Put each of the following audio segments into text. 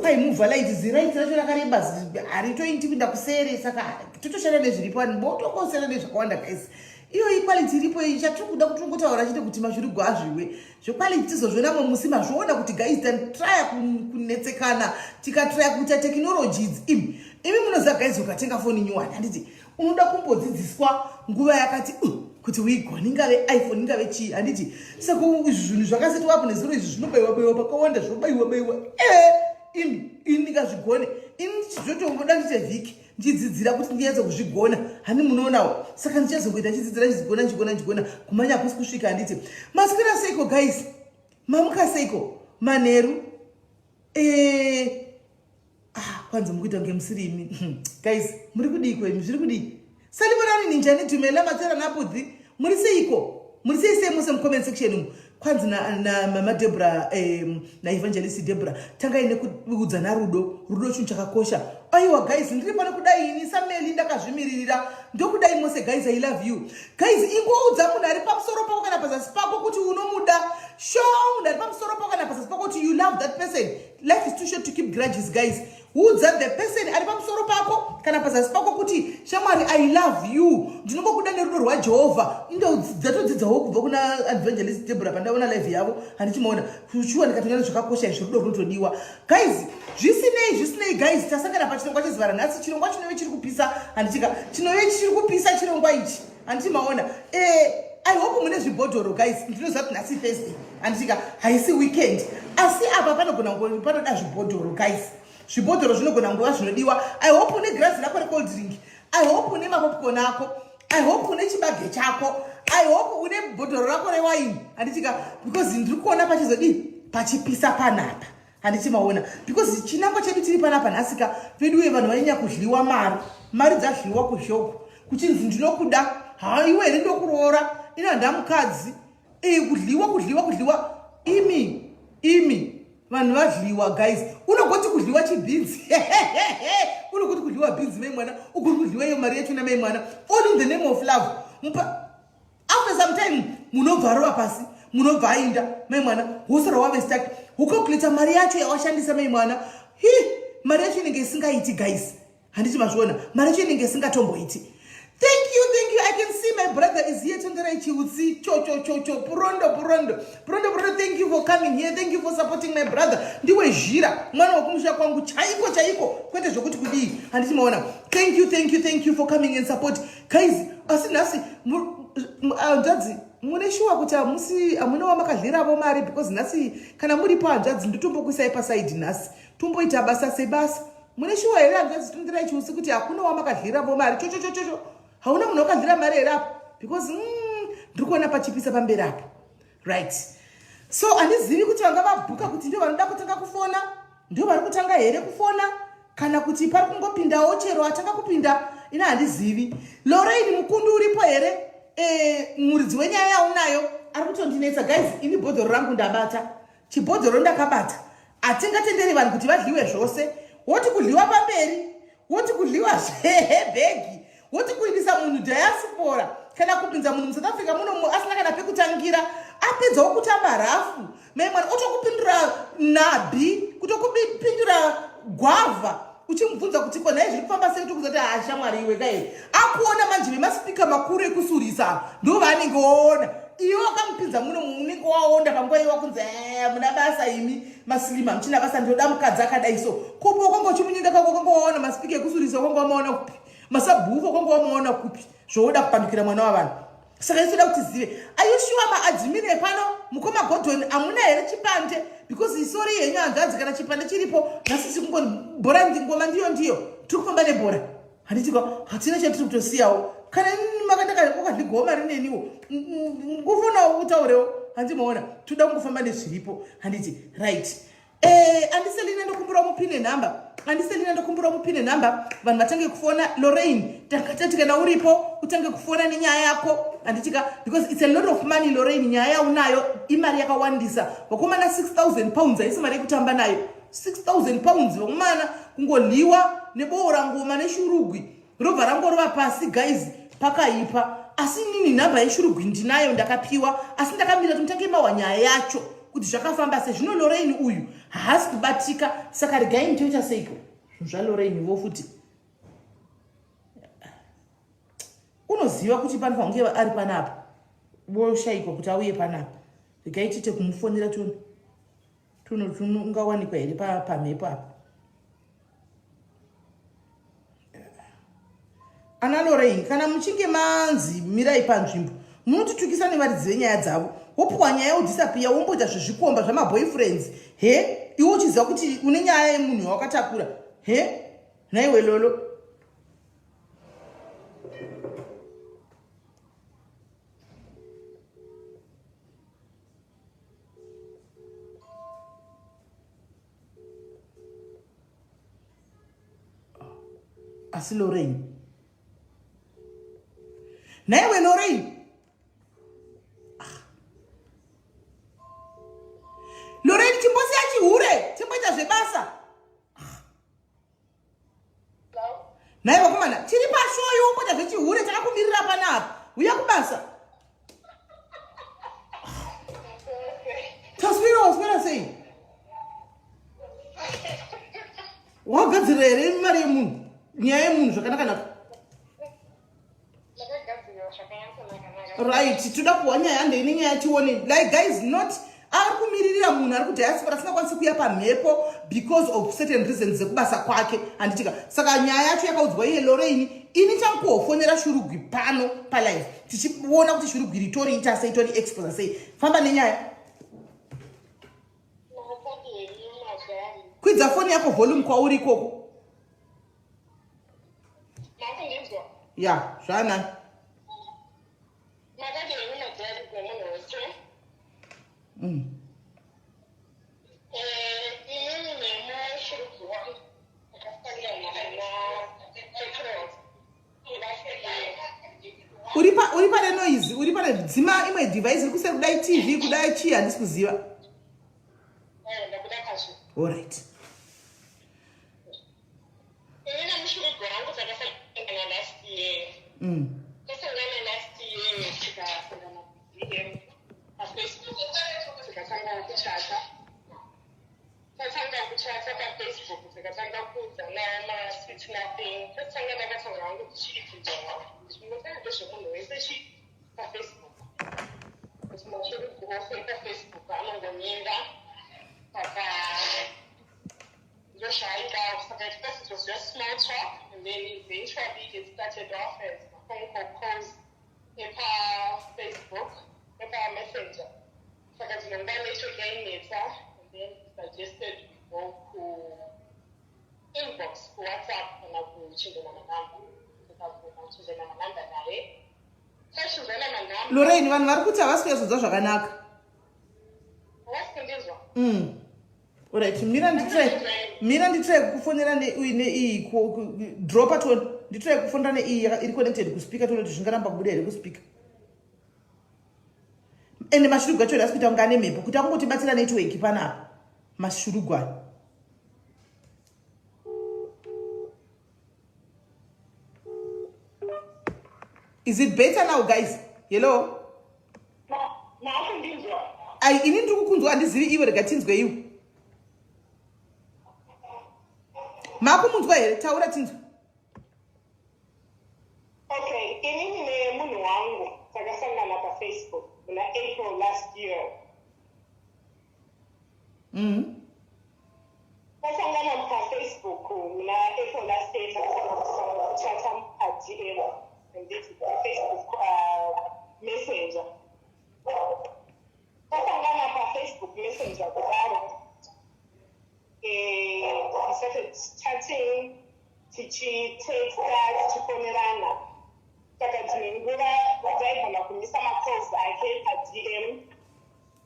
ndokaimuvha light ziraiti racho rakareba haritoiti kuenda kusere saka totoshanda nezviripo mbotokosera nezvakawanda guys. Iyo equality iripo iyi chatiri kuda kuti ngotaura chete kuti mashurugwa azviwe zvequality tizozviona musi mazviona kuti guys tantraya kunetsekana tikatraya kuita technologies imi munoziva guys ukatenga foni nyuwani handiti unoda kumbodzidziswa nguva yakati kuti uigone ingave iPhone ingave chii handiti saka zvinhu zvakasetwa apo nezuro izvi zvinobaiwa pakawanda zvobaiwa imi ndingazvigone ini chizotomboda ndiite vhiki ndichidzidzira kuti ndiedze kuzvigona hani munonawo saka ndichazongoita chidzidza kumanya hakusi kusvika handiti masikira seiko guys mamuka seiko manheru kwanza mukuita kunge musiri imi guys muri kudiko imi zviri kudii salibonani ninja nidhumela matsera napudhi muri seiko muri seise muse mucomment section umu kwanzi na mama Deborah na evangelist Deborah tangai nekuudzana rudo chinhu chakakosha. Aiwa guys ndiri pano kudai ini Samuel ndakazvimiririra ndokudai mose guys I love you guys ingoudza munhu ari pamusoro pako kana pazasi pako kuti unomuda show munhu ari pamusoro pako kana pazasi pako kuti you love that person. Life is too short to keep grudges guys. Udza the person ari pamusoro pako kana pazasi pako kuti shamwari I love you ndinongokuda nerudo rwaJehovha ndatodzidzawo kubva kuna evangelist Deborah pandaona live yavo handichimaona kuchiwa ndikatonyana zvakakosha izvo rudo runotodiwa guys. Zvisinei guys tasangana pachirongwa chezivara nhasi chirongwa chinove chiri kupisa handichika chinove chiri kupisa chirongwa ichi handichimaona I hope mune zvibhodhoro guys ndinoziva kuti nhasi Thursday handichika haisi weekend asi apa panoda zvibhodhoro guys. Zvibhodhoro zvinogona nguva zvinodiwa. I hope une glass rako recold drink. I hope une mapopcorn ako. I hope une chibage chako. I hope une bhodhoro rako rewine handichika because ndiri kuona pachipisa panapa handichimaona because chinangwa chedu tiri panapa nhasika pedu vanhu vanyanya kudliwa mari dzadliwa kuzhoko kuchinzi ndinokuda haiwe here ndokuroora ina ndamukadzi kudliwa imi vanhu vadliwa guys. Unogoti kudliwa chibhinzi unogoti kudliwa bhinzi mai mwana ugoti kudliwa iyo mari yacho namai mwana all in the name of love. After some time munobva rova pasi munobva ainda mai mwana wosara wave stuck ukalkuleta mari yacho yawashandisa mai mwana mari yacho inenge isingaiti guys handiti mazviona mari yacho inenge isingatomboiti. Thank you. I can see my brother is here. Tonderai Chiutsi. Cho. Purondo. Thank you for coming here. Thank you for supporting my brother. Ndiwe jira. Mwana wakumusha kwangu. Chaiko. Kwete zokuti kudii. Handiti maona. Thank you for coming and support. Guys, nasi. Anjadzi. Muneshuwa kuti amuna wamakadlira avo mari because nasi kana muri pa anjadzi nditombokuisai paside nasi. Tomboita basa sebasa. Muneshuwa here anjadzi tonderai Chiutsi kuti hakuna wamakadlira avo mari. Cho. Hauna munhu wakadlira mari here apo because ndiri kuona pachipisa pamberi apo right. So handizivi kuti vanga vabhuka kuti ndio vanoda kutanga kufona ndio vari kutanga here kufona kana kuti pari kungopindawo chero atanga kupinda ina handizivi. Lorraine mukundu uripo here muridzi wenyaya unayo ari kutondinetsa guys. Ini bhodhoro rangu ndabata chibhodhoro ndakabata hatingatenderi vanhu kuti vadliwe zvose woti kudliwa pamberi woti kudliwa zvebhegi woti kuindisa munhu diaspora kana kupinza munhu muSouth Africa muno asina kana pekutangira apedzawo kutamba rafu mai mwana otokupindura nabi kutokupindura gwavha uchimubvunza kuti kona izvi kufamba sei tokuza kuti hashamwari iwe kai akuona manje vemaspika makuru ekusurisa ndo vanenge oona iwe wakamupinza muno unenge waonda panguva iwa kunzi muna basa imi masilima muchina basa ndioda mukadzi akadai so kopo wakanga uchimunyika kako wakanga waona maspika ekusurisa wakanga wamaona kupi masabhufu wakanga wamaona kupi zvoda kupandukira mwana wavanhu. Saka inoda kuti zive ayushuwa maadzimire pano mukoma Gordon amuna here chipande because isori yenyu angadzi kana chipande chiripo nasisi kungoni bhora ngoma ndiyo tiri kufamba nebhora handitika hatina chatiri kutosiyawo kana makandaka wakadligoma rineniwo ngufunawo utaurewo handimaona toda kungofamba nezviripo handiti right. Andiselina ndokumbura mupine namba vanhu vatange kufona. Lorraine takati kana uripo utange kufona nenyaya yako handitika because it's a lot of money. Lorraine nyaya unayo imari yakawandisa wakomana 6,000 pounds haisi mari yekutamba nayo 6,000 pounds wakomana kungoliwa neboora ngoma neshurugwi robva rangorova pasi guys pakaipa asi nini namba yeshurugwi ndinayo ndakapiwa asi ndakamira kuti mutange mawa nyaya yacho kuti zvakafamba sei. Zvino Lorraine uyu haasi kubatika, saka regai mutoita seiko zvaLorraine vo futi unoziva kuti pano pange ari panapa voshayikwa kuti auye panapa. Regai tiite kumufonera tungawanikwa here pamhepo apa. Ana Lorraine, kana muchinge manzi mirai panzvimbo munotitukisa nevaridzi venyaya dzavo, wopuwa nyaya yodisapia, womboita zvezvikomba zvamaboyfriends. He, iwe uchiziva kuti une nyaya yemunhu wakatakura. He, naiwe lolo. Asi Lorraine, naiwe Lorraine, Lorraine chimbosi achihure chimboita zvebasa. Naiwe komana, chiri pashoyo womboita zvechihure chakakumirira panapa. Uya kubasa. Taswira sei? Wagadzira here mari yemunhu? Nyaya yemunhu zvakanaka. Right, toda kuwa nyaya ndeine nyaya tione. Like guys, not ari kumiririra munhu ari kudiaspora asina kwanisa kuya pamhepo because of certain reasons dzekubasa kwake handitika. Saka nyaya yacho yakaudzwa iye Lorraine, ini changofonera Shurugwi pano palive tichiona kuti Shurugwi ritori ita sei, tori expose sei. Famba nenyaya. Kwidza foni yako volume kwauri ikoko. Ya, zvana. Uri pane noise, uri pane dzima imwe device iri kuseri kudai TV kudai chii handisi kuziva. All right. It was just small talk, and then eventually it started off as phone calls, Facebook, Messenger. So I got number later again later, and then suggested we go to inbox, WhatsApp, and I will change the number. Lorraine, vanhu vari kuti havasi kuyazodza zvakanaka. Alright, mira nditry kufonera nei dropa tone. Nditry kufonera nei iri connected kuspeaker tone kuti zvingaramba kubuda here kuspeaker. Ende mashurugwa acho asi kuita ungane mhepo kuti akungotibatsira network panapa. Mashurugwa. Is it better now, guys? Hello? Ini ndiri kukunzwa handizivi iwe rega tinzwe iwe. Makumunzwa here, taura tinzwe. Okay, inini nemunhu wangu takasangana paFacebook in April last year. Tasangana paFacebook in April last year takasangana DM and this Facebook Messenger. Tasangana paFacebook Messenger kudaro. We started chatting, tichitexta, tichiponerana. Saka dzimwe nguva ndaigona kumisa macalls ake paDM,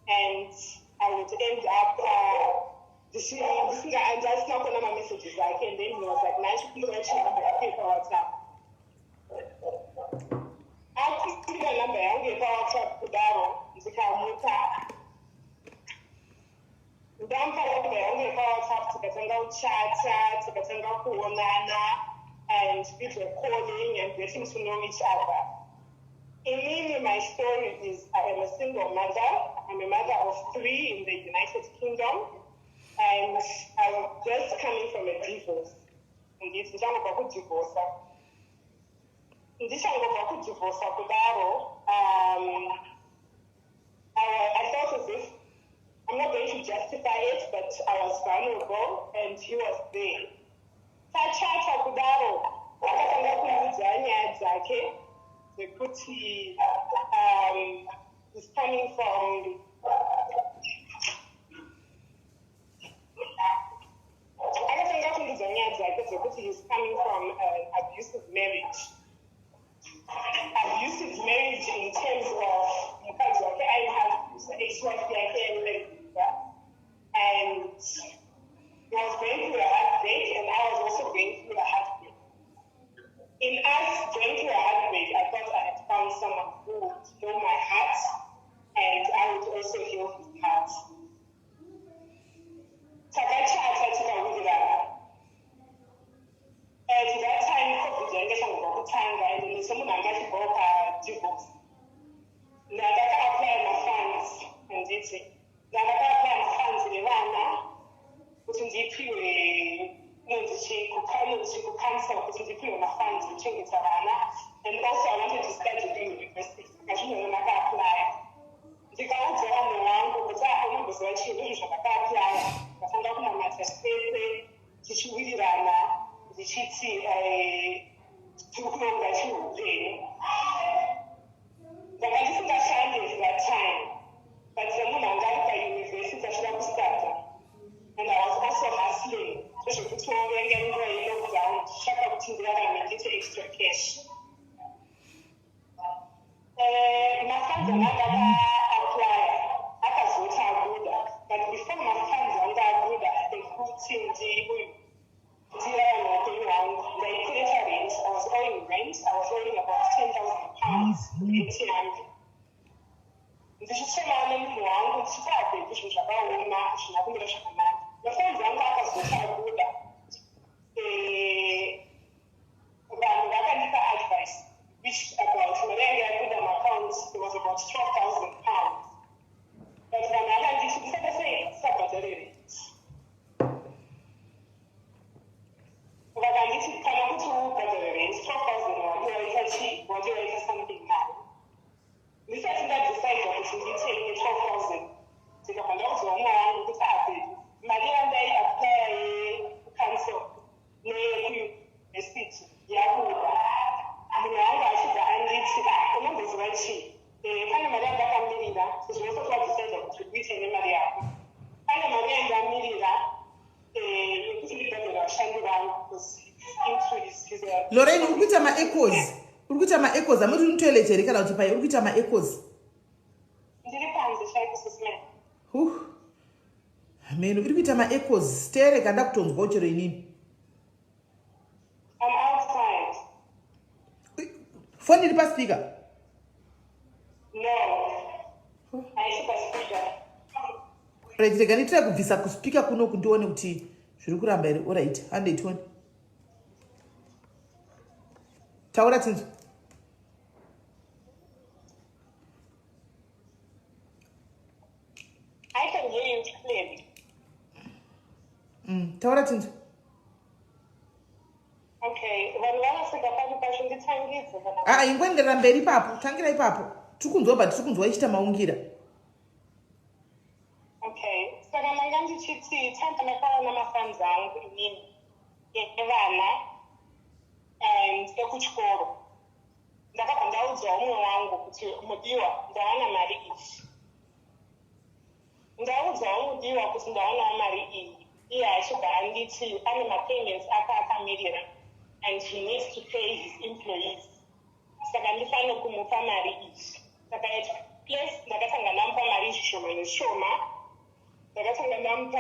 and I would end up ndasina kuona mamessages ake, and then he was like, nachikumirachi number yake paWhatsApp. Akumbira number yangu yepaWhatsApp kudaro, ndikamuka ndamupa number yangu yepaWhatsApp, tikatanga kuchata, tikatanga kuonana, and video calling and getting to know each other. In me, my story is I am a single mother. I'm a mother of 3 in the United Kingdom, and I'm just coming from a divorce. Ndichangobva kudivorsa kudaro. I felt as if, I'm not going to justify it, but I was vulnerable and he was there. Tachata kudaro, akatanga kumuudza nyaya dzake dzekuti he's coming from he's coming from an abusive marriage. Abusive marriage in terms of I have ex-wife and he was going through a heartbreak, and I was also going through a heartbreak. In us going through a heartbreak, I thought I had found someone who would heal my heart, and I would also heal his heart. At that time, COVID and someone got divorce. Now that I apply my funds and did it. Now that I apply my funds in Iran, which is the cancel, which is the my funds in Chingitarana, and also I wanted to start to do university. I shouldn't have applied. The guys are on the round, but I remember so I should apply. I found out my master's paper, the chitty to grow that you would pay. But I didn't understand it that time. But the woman got to university, I should have started. And I was also hustling. So she put me on and going down, shut up to the other and get extra cash. My funds are not apply. I can vote out good. But before my funds are not good, they put in the they couldn't have rent. I was owing rent. I was owing about £10,000 ATM. This is someone who wanted to start with, which was about one month. She had been the friends and I was good. Advice, which about Maria put on my accounts, it was about £12,000. But when I had this, it's the same. Saturday. But I need to come up to the range, 12,000 something now. We said that the site of the take 12,000. Take up a lot of more with that. Maria and I apply cancel. No, a speech. Yahoo. I mean, I should and it's the numbers right sheet. The kind of Maria that I'm meeting that, so she also tried to say that to be telling Maria. Kind of Maria and I'm meeting that. Lorraine, ukuita ma-echoes. Ukuita ma-echoes. Amuri unitoilet here kana kuti pai ukuita ma-echoes. Ndiri panze chaikususime. Meno iri kuita ma-echoes. Stere kanda kutonzwa chero inini. I'm outside. Phone iri pa speaker. No. I pa speaker. Right, reganitira kubvisa kuspeaker kuno kundione kuti zviri kuramba here. All right, handeitoni. Taura Tinzo. I can hear you clearly. Taura Tinzo. Okay, vanhu pari pasho nditangidze. Ingoenderera mberi ipapo, tangira ipapo. Tiri kunzwa but tiri kunzwa ichita maungira. Okay, saka manga ndichiti tanga ndakaona mafunds angu inini evana and ekuchikoro. Ndakabva ndaudzwa umwe wangu kuti mudiwa ndawana mari iyi. Ndaudzwa mudiwa kuti ndawana mari iyi. Iye achibva anditi ane mapayments akamirira and he needs to pay his employees. Saka ndifanira kumupa mari iyi. Saka place ndakatanga ndamupa mari zvishoma neshoma. Ndakatanga ndamupa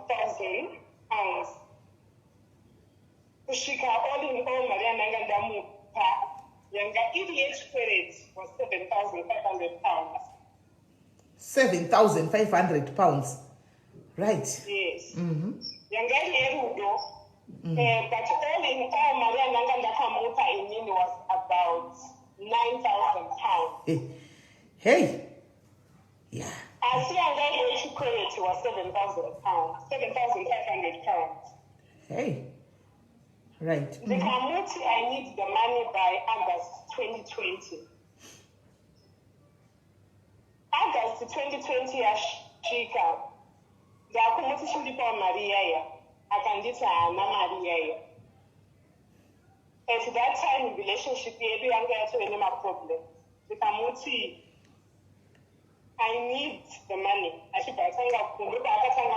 £1,000. Kusvika all in all mari yandanga ndamupa yanga iri yechikwereti was £7,500. £7,500. Right. Yes. Yanga iri yerudo. But all in all mari yandanga ndakamupa inini was about £9,000. Hey. Yeah. asi yanga yechicredit was £7,000, £7,500. Hey, right. Ndikamuti I need the money by August 2020. August 2020 yasvika ndakumuti chindipawo mari iyaya akanditi haana mari iyaya. At that time relationship yedu yanga yatove nemaproblem. Ndikamuti I need the money. Achibva akatanga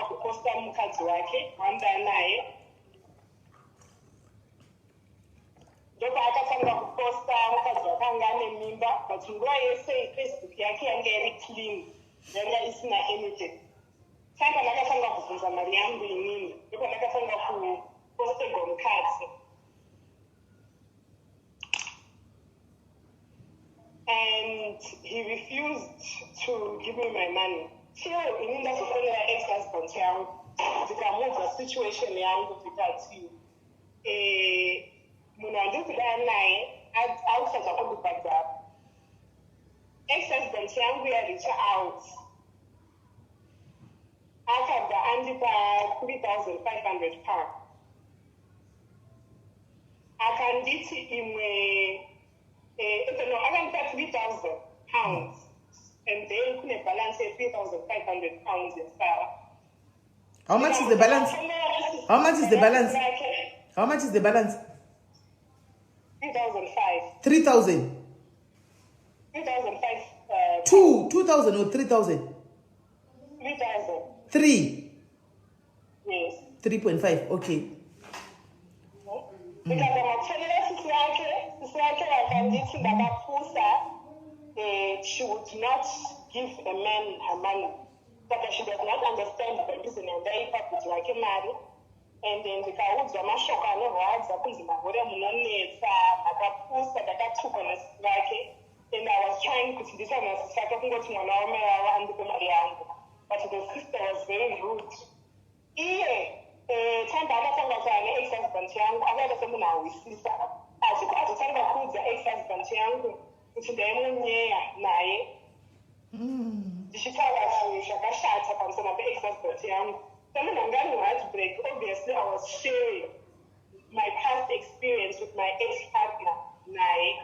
kuposta mukadzi wake wanda naye. Ndopa akatanga kuposta mukadzi wake anga ane mimba, but nguva yese Facebook yake yanga iri clean, yanga isina anything. Saka ndakatanga kubvunza mari yangu inini, ndopa ndakatanga kuposterwa mukadzi. And he refused to give me my money. Till in ndazofonera ex-husband yangu, ndikamudza situation yangu ndikati munhu wandikuda naye ausadza kundibhadhara. Ex-husband yangu yareach out akabva andipa £3,500. Akanditi imwe akandipa £3,000, and then kune balance £3,500 yasara. How much is the balance? How much is the balance? How much is the balance? 3,500. 3,000. 3,500. 2,000 or 3,000? 3,000. 3. Yes. 3.5. Okay. Ndikazamakufonera sisi yake vakanditi ndakapusa. She would not give a man her money. Saka she does not understand the reason andaipa kuti vake mari. And then ndikaudzwa mashoko anorwadza kunzi mahore munonetsa, ndakapusa, ndakatukwa nasisi vake. And I was trying kuti ndisa nasisi vake kungoti mwana wame wavo andipe mari yangu. But the sister was very rude. Iye tamba akatanga kuva ne-ex-husband yangu akaita semunhu awisisa. Achitanga kuudza ex-husband yangu kuti ndaimunyeya naye. Ndichitaura zvinhu zvakashata pamusana pe-ex-husband yangu. Semunhu anga ane heartbreak, obviously I was sharing my past experience with my ex-partner naye.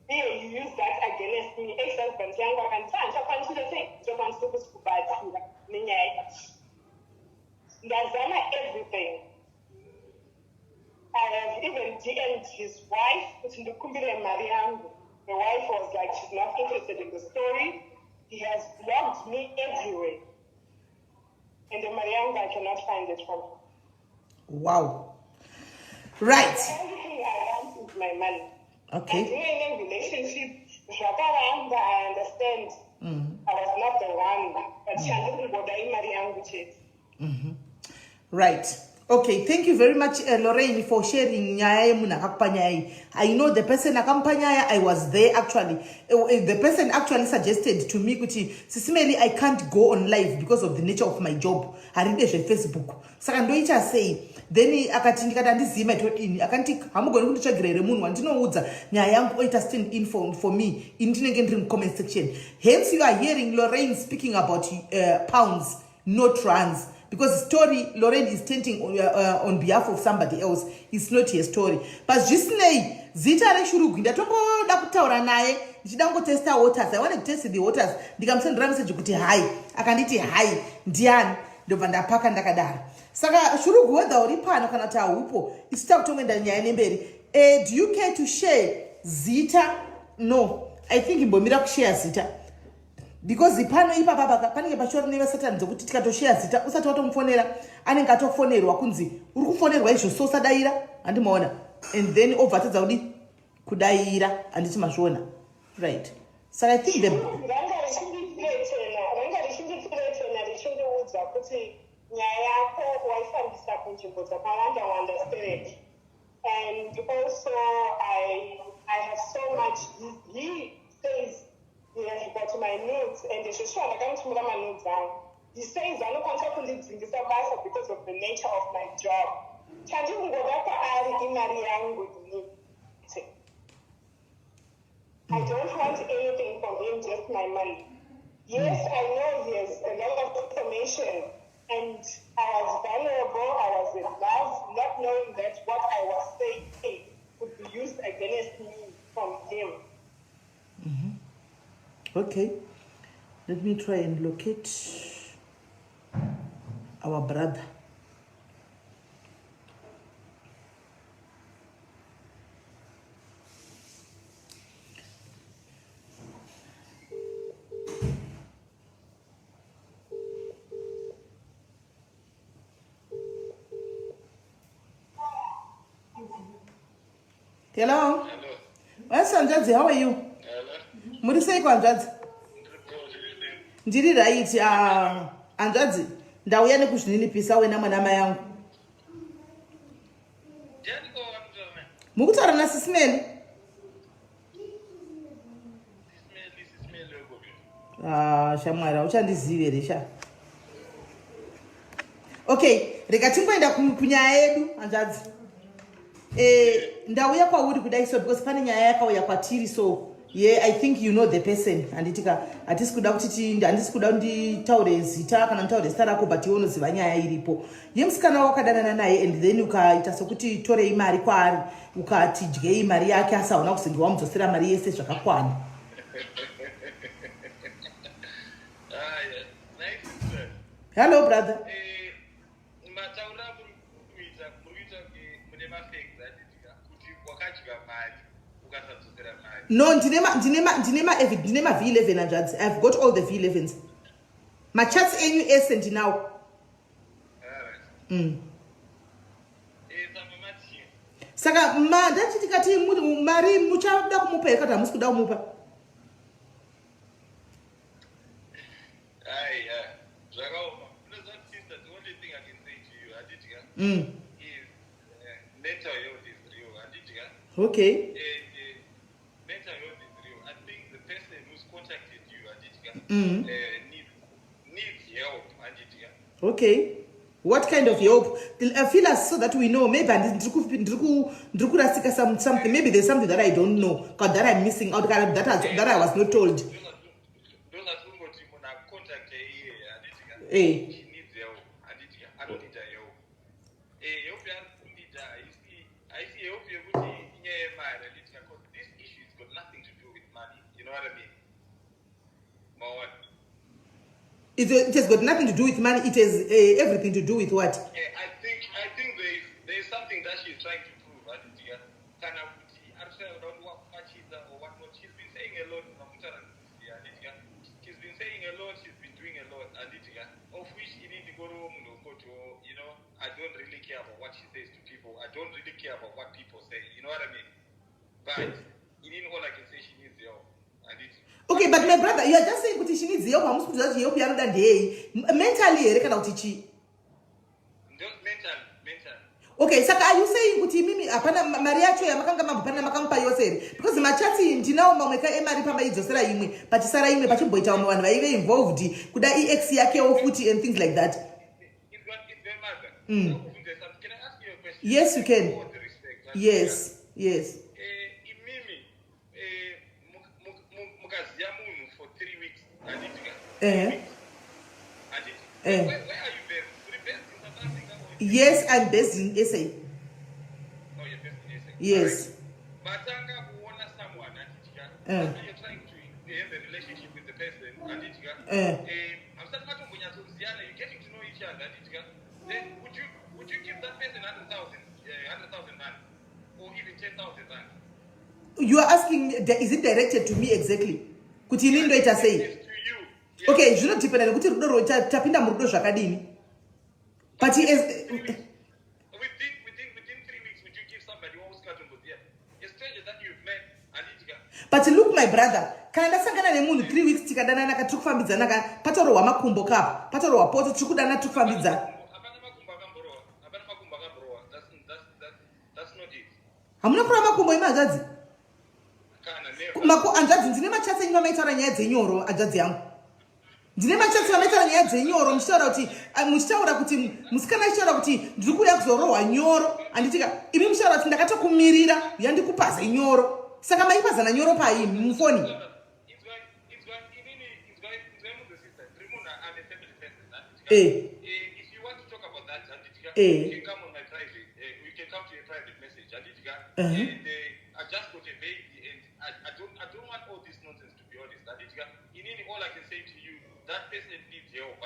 Iye you use that against me. Ex-husband yangu akanditi handikakwanisire sei ndokwanisa kubatsira nenyaya. Ndazama everything. I have even DM'd his wife, kuti ndikumbire mari yangu. The wife was like, she's not interested in the story. He has blocked me everywhere. And the mari yangu, I cannot find it from him. Wow. Right. The only thing I want is my money. Okay. And in a relationship, I understand. I was not the one, but she didn't go there, mari yangu chete. Right. Okay, thank you very much, Lorraine, for sharing nyaya muna akakupa nyaya hii. I know the person akampa nyaya, I was there actually. The person actually suggested to me kuti sisimeli I can't go on live because of the nature of my job. Harinde je Facebook. Saka ndoicha say then akati ndikati andizima itodini akanti hamugoni kunditsvagirire munhu wandinoudza nyaya yangu oita stand in for me indinenge ndiri mu comment section. Hence you are hearing Lorraine speaking about pounds, not rands. Because story Lorraine is tenting on behalf of somebody else. It's not her story. But zvisinei zita reshurugu ndatomboda kutaura naye ndichida kungotesta waters. I want to test the waters. Ndikamusendera message kuti hi. Akanditi hi. Ndiani? Ndobva ndapaka ndakadaro. Saka shurugu whether uri pano kana kuti haupo isita kutongoenda nyaya nemberi. Do you care to share zita? No. I think imbomira kushare zita. Because pano ipapa panenge pachori nevasatani dzokuti tikatoshare zita usati watomufonera anenge atofonerwa kunzi uri kufonerwa izvo so sadaira handimaona and then obva atadza kuti kudaira handiti mazviona right. So I think ranga richindipiretena richindiudza kuti nyaya yako waifambisa kunzvimbo dzakawanda wanda stereki. And also I have so much. He says he has got my notes, and Joshua ndakamutumira manotes angu. He says anokwanisa kundidzingisa basa because of the nature of my job. Chandikungoda kwaari imari yangu inini. I don't want anything from him, just my money. Yes, I know he has a lot of information, and I was vulnerable, I was in love, not knowing that what I was saying could be used against me from him. Okay, let me try and locate our brother. Hello. Hello. Yes, Anjadzi, how are you? Hello. Muri seiko Anjadzi? Ndiri right. Anjadzi, ndauya nekuzvininipisa wena mwana mai yangu. Ndiani ko wamutana? Mukutaura naSisimeli? Sisimeli uko. Shamwari, auchandizivi here sha. Okay, rega tingoenda kunyaya yedu Anjadzi. Ndauya kwauri kudai so because pane nyaya yakauya kwatiri so yeah, I think you know the person. Anditika hatisi kuda kuti handisi kuda nditaure zita kana nditaure zita rako but unoziva nyaya iripo. Yemusikana wakadanana naye and then ukaita sokuti torei mari kwaari ukati dyei mari yake asaona kuzinge wamudzosera mari yese zvakakwana. Nice. Hello brother. No, ndinema V11 Anjadzi. I've got all the V11s. My chats NUS and now. Saka ndati tikati mari muchada kumupa yakati hamusi kuda kumupa. Is mental health is real. Okay. Mental health is real. I think the person who's contacted you, needs help. Okay. What kind of help? Feel us so that we know. Maybe something. Maybe there's something that I don't know, or that I'm missing out, that I was not told. Those are contact here. Hey. She needs help. I don't need her help. I see help you with because this issue has got nothing to do with money. You know what I mean? It has got nothing to do with money. It has everything to do with what? Yeah, I think there is something that she's trying to prove. Or whatnot. She's been saying a lot. She's been saying a lot. She's been doing a lot. Of which you need to go to I don't really care about what she says to people. I don't really care about what people say. You know what I mean? But all I can say, she needs help. Okay, but my brother, you are just saying she needs help. I'm supposed to help you another day. Mentally, Mental. Okay, so are you saying kuti mimi apana Maria cho yamakanga mabupana makampa yoseri because machati ndinawo mamweka emari pamba idzosera imwe pachisara imwe pachimboita vamwe vanhu vaive involved kuda ex yake ofuti and things like that. It's their mother. Can I ask you a question? Yes, you can. With all the respect, Yes. Mimi mukazia munhu for 3 weeks. Where are you based? You're based in South Africa? Yes, I'm based in SA. Oh, you're based in SA. Yes. Matanga kuona someone you're trying to have a relationship with the person I'm starting to you're getting to know each other then would you give that person 100,000 rand or even 10,000 rand? You are asking, is it directed to me exactly? Kuti ini ndo ita say. It's to you. Yes. Okay, zvino dependa kuti rudo tapinda murudo zvakadini. But he is within 3 weeks, would you give somebody who was cut on the a stranger that you've met But look my brother, kana ndasangana nemunhu 3 weeks tikadanana katiri kufambidzana patorohwa makumbo kapa, patorohwa poto tiri kudana tiri kufambidzana. That's not it. Hamuna kurova makumbo imahanzvadzi? Hanzvadzi ndine machatsi enyu vamaitaura nyaya dzenyoro hanzvadzi yangu. Ndine machatsi vamaitaura nyaya dzenyoro muchitaura kuti musikana achitaura kuti ndiri kuuya kuzorohwa nyoro handitika imi muchitaura kuti ndakatokumirira yandikupaza nyoro. Saka maipazana nyoro paimi mufoni. if you want to talk about that, you can come on my private. We can come to a private message. And I just got a baby, and I don't want all this nonsense, to be honest. In any, all I can say to you, that person needs help.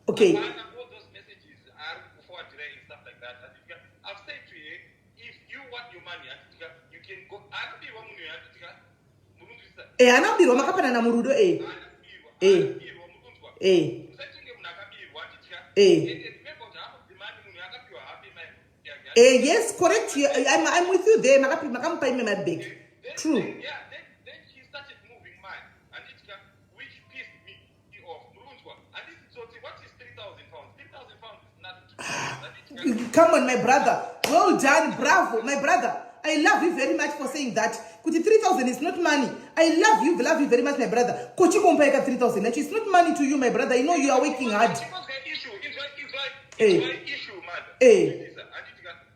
Okay. All those messages are forward and stuff like that. I've said to you, if you want your money, you can go. Anabirwa makapana na murudo yes, correct. I'm with you there. Makampa ime my bag. True. Then she started moving mine, and which pissed me off. And this is what is 3,000 pounds? 3,000 pounds is nothing. Come on, my brother. Well done, bravo, my brother. I love you very much for saying that. Kuti 3,000 is not money. I love you very much, my brother. Kochi kumpaika 3,000. It's not money to you, my brother. I know you are working hard. It's my issue, madam.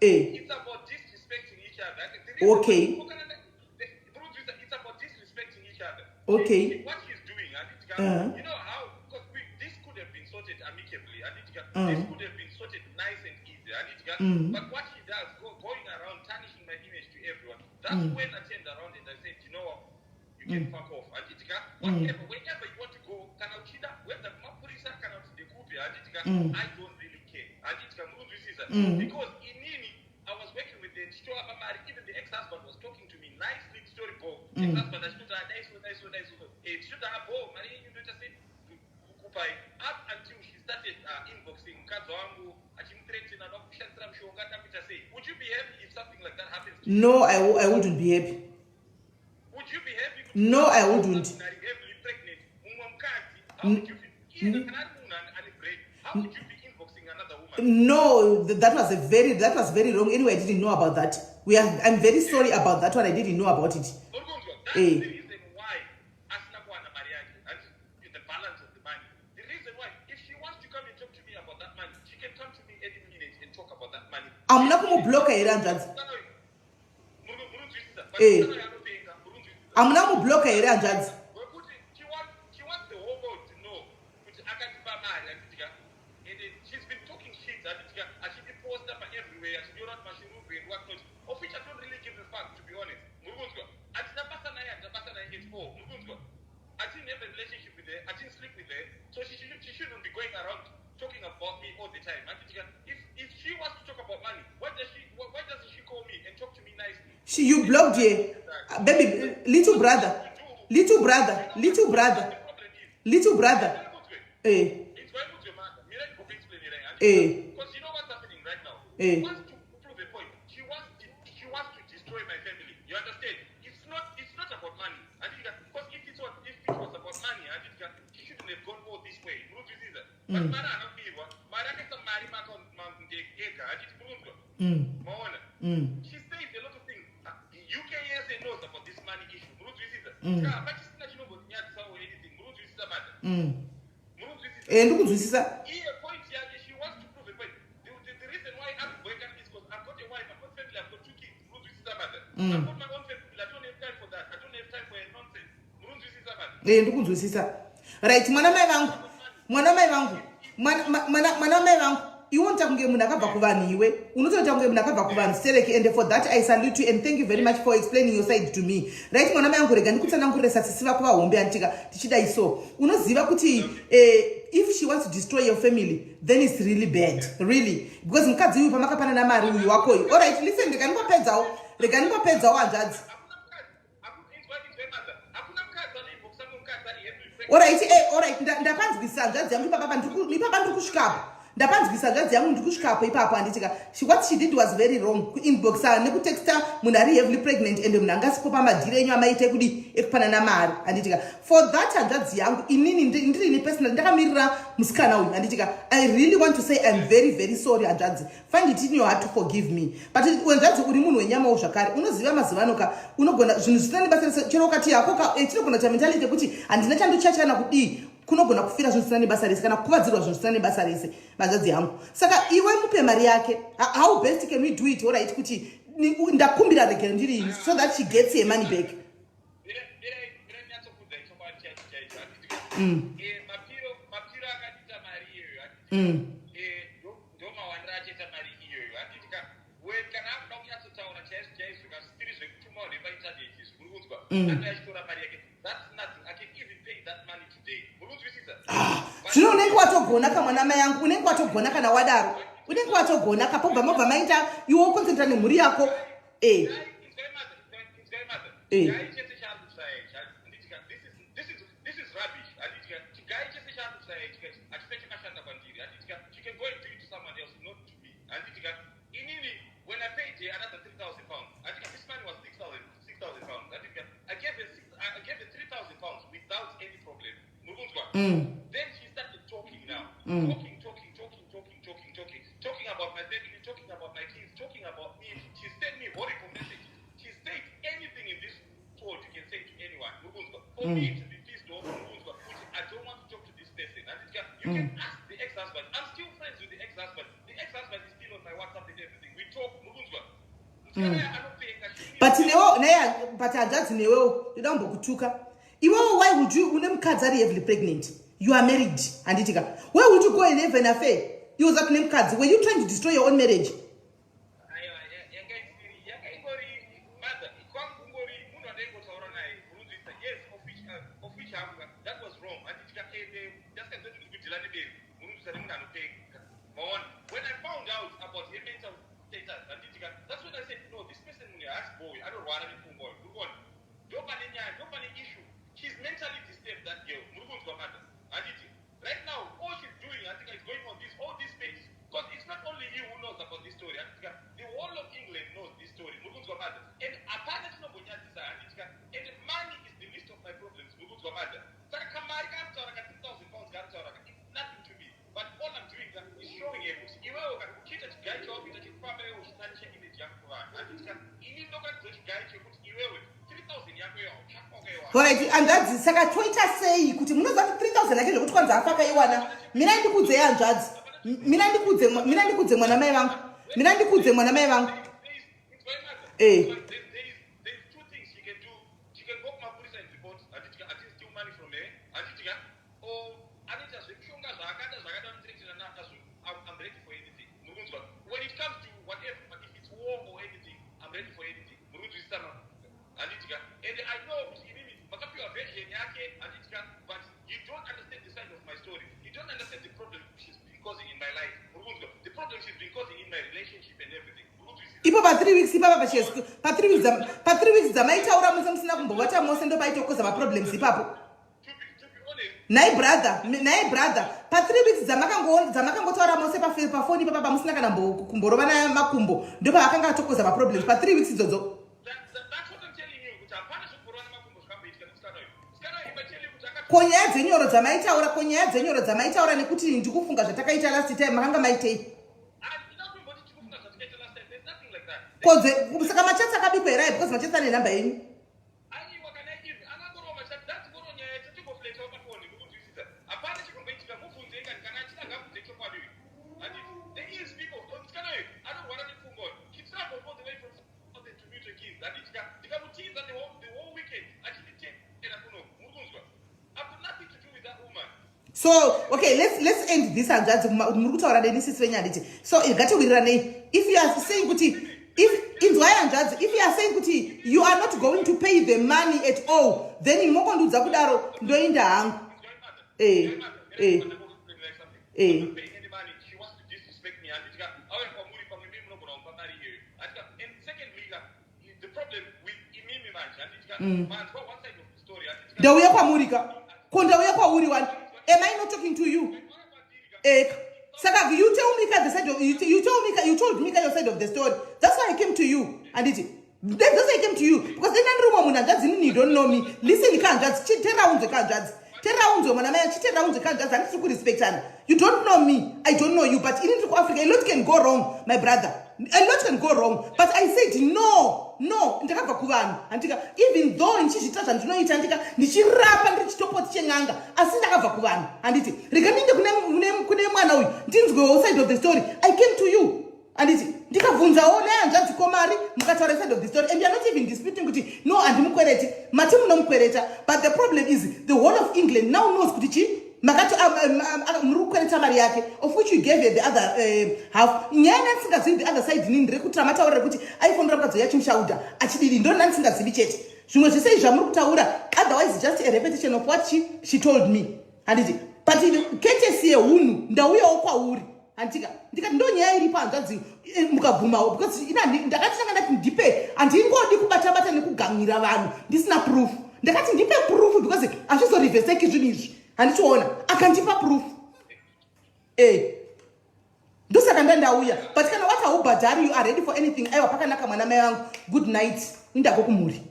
It's about disrespecting each other. Okay. It's about disrespecting each other. Okay. What he's doing, you know how, because this could have been sorted amicably. This could have been sorted nice and easy. But what he does, going around tarnishing my image to everyone, that's when I turned around and I said, you know what, you can fuck off. Whenever you want to go, whether Mapurisa cannot the Kupia, I don't really care. Because in Nini, I was working with the store, even the ex-husband was talking to me nicely, storyboard. Ex-husband, I should have up until she started inboxing Kazoangu, would you be happy if something like that happens to you? No, I wouldn't be happy. Would you be happy? No, I wouldn't. How would you be? How would you be inboxing another woman? No, that was very wrong. Anyway, I didn't know about that. I'm very sorry about that one. I didn't know about it. That's the reason why Asnabuana Mariage and the balance of the money. The reason why, if she wants to come and talk to me about that money, she can come to me any minute and talk about that money. I'm not going to block her. I'm not going to block her. She wants the whole world to know. She's been talking shit. And she been posted up everywhere. She not Mashirubi and whatnot. Of which I don't really give a fuck, to be honest. I didn't have a relationship with her. I didn't sleep with her. So she shouldn't be going around talking about me all the time. If she wants to talk about money, why doesn't she call me and talk to me nicely? You blocked her. Baby, little brother. The problem is, It's why not your mother? Because you know what's happening right now? She wants to prove a point. She wants to destroy my family. You understand? It's not about money. Because if it was about money, she shouldn't have gone all this way. But she says a lot of things. UKSA knows about this money issue. She wants to prove a point. The reason why I'm working is because I've got a wife, I've got family, I've got 2 kids. I've got my own family. I don't have time for that. I don't have time for a nonsense. Right, mwana mai vangu iwonta kunge munhu akabva kuvanhu iwe unotoita kunge munhu akabva kuvanhu sereki, and for that I salute you and thank you very much for explaining your side to me. Right, mwana mai vangu, rega ndikutsanangurira sisiva kuvahombe antika tichidai so unoziva kuti if she wants to destroy your family, then it's really bad, really, because mukadzi uyu pamakapana namari uyu wako uyu. All right, listen, rega ndingopedzawo hanzvadzi. All right, ndapanzwisa hanzvadzi yangu ipapa ndiri kusvikapo. Ndapanzwisa hanzvadzi yangu ndiri kusvikapo ipapo handitika. What she did was very wrong. Kuinboxa nekutexta munhu ari heavily pregnant and munhu angasipo pamadhiri enyu amaite kudi ekupanana mari handitika. For that hanzvadzi yangu inini ndirini personal ndakamirira musikana uyu handitika. I really want to say I'm very very sorry hanzvadzi. Find it in your heart to forgive me. But hanzvadzi uri munhu wenyamawo zvakare. Unoziva mazivanoka unogona zvinhu zvisina basa chero kati yako chinogona cha mentality yekuti handina chandochachana kudi kunogona kufira zvinhu zvisina nebasa rese kana kukuvadzirwa zvinhu zvisina nebasa rese mazvadzi yangu. Saka iwe mupe mari yake. How best can we do it? All right, kuti ndakumbira regere ndiri so that she gets her money back. ndomawanira achiita mari iyoyo handiti kana akuda kunyatsotaura chaizvo kasitiri zvekutumawo nepaintaneti izvi muri kunzwa anenge achitora mari yake. That's nothing. I can even pay that money today. Muri kunzwisisa? Zvino unenge watogona kamwana mai yangu, unenge watogona kana wadaro, unenge watogona kapobva mobva maita iwe wokonzentra nemhuri yako. When I paid her another £3,000, I think this money was £6,000. I gave her £3,000 without any problem. Then she started talking now. Talking about my family, talking about my kids, talking about me. She sent me horrible messages. She said anything in this world you can say to anyone. For me to be pissed off, I don't want to talk to this person. You can ask the ex-husband. I'm still friends with the ex-husband. The ex-husband is still on my WhatsApp and everything. We talk. But hanzvadzi newewo ndoda kumbokutuka. Iwewo why would you unemukadzi ari heavily pregnant? You are married handitika. Why would you go and have an affair? You was kune mukadzi. Were you trying to destroy your own marriage? That was wrong. When I found out about her mental status, that's when I said, no, this person has boy. I don't want any boy. Nobody issue. She's mentally disturbed, that girl. Right now, all she's doing, I think, is going on all these things. Because it's not only you who knows about this story. The whole of England knows this story. And apparently, and the money is the least of my problems. It's nothing to me. But all I'm doing is showing her. Right, and that's saka toita sei kuti munoza 3000 ake zvekuti kwanza afaka iwana. Mina ndikudze hanzvadzi. Mina ndikudze mwana mai vangu. There's two things she can do. She can go to my police and report. I think steal money from her. Or I'm ready for anything. When it comes to whatever, if it's war or anything, I'm ready for anything. And I know but you don't understand the side of my story. You don't understand the problem she's been causing in my life. The problem she's been causing in my relationship and everything. Ipo pa 3 weeks ipapa pa 3 weeks dzamaitaura musi musina kumbovata mose ndo paitokoza maproblems ipapo. Nai brother pa 3 weeks dzamakangotaura mose pa phone ipapa musina kana kumborova na makumbo ndo paakanga atokoza maproblems pa 3 weeks idzodzo. Konyaya dzenyoro dzamaitaura nekuti ndikufunga zvatakaita last time makanga maitei. Saka machatsi akabikwa here because machatsi ane namba yenyu. So, okay, let's end this and just so if you are saying if you are saying you are not going to pay the money at all, then in Mokondudza kudaro ndoinda hangu. Ndauya kwamurika. Kondauya kwauri wani. Am I not talking to you? Saka, you tell me the side of you told me your side of the story. That's why I came to you. And that's why I came to you. Because then you don't know me. Listen, you can't judge. You don't know me. I don't know you. But in Africa, a lot can go wrong, my brother. A lot can go wrong. But I said no. Even though in Chichita and no Itantica, Nichirapa and Rich Topo Chenganga, Asindaka Kuvan, and it regarding the Kunemana, didn't go outside of the story. I came to you, and it Dika Vunza and Janti Komari, Mukatara side of the story, and you're not even disputing with it. No, and Mukwerete, Matum no Mukwereta. But the problem is the whole of England now knows Kudichi. makati muri kukwereta mari yake of which you gave her the other half. Nyaya nanisingazivi the other side nini ndiri mataurira kuti aifonera mukadzi yachimushaudha achididi ndo nanisingazivi chete zvimwe zvese izvi zvamuri kutaura, otherwise just a repetition of what she told me. Handiti but ketesi yeunhu ndauyawo kwauri handika ndikati ndo nyaya iripo hanzvadzi mukabvumawo because ndakati ndati ndipe, handingodi kubata nekugamira vanhu ndisina proof. Ndakati ndipe proof because hazvizorivheseki zvinhu izvi handichiona, akandipa proof ndosaka ndandauya. But kana wati haubhadhari you are ready for anything, aiwa pakanaka mwana mai vangu, good night, indako kumhuri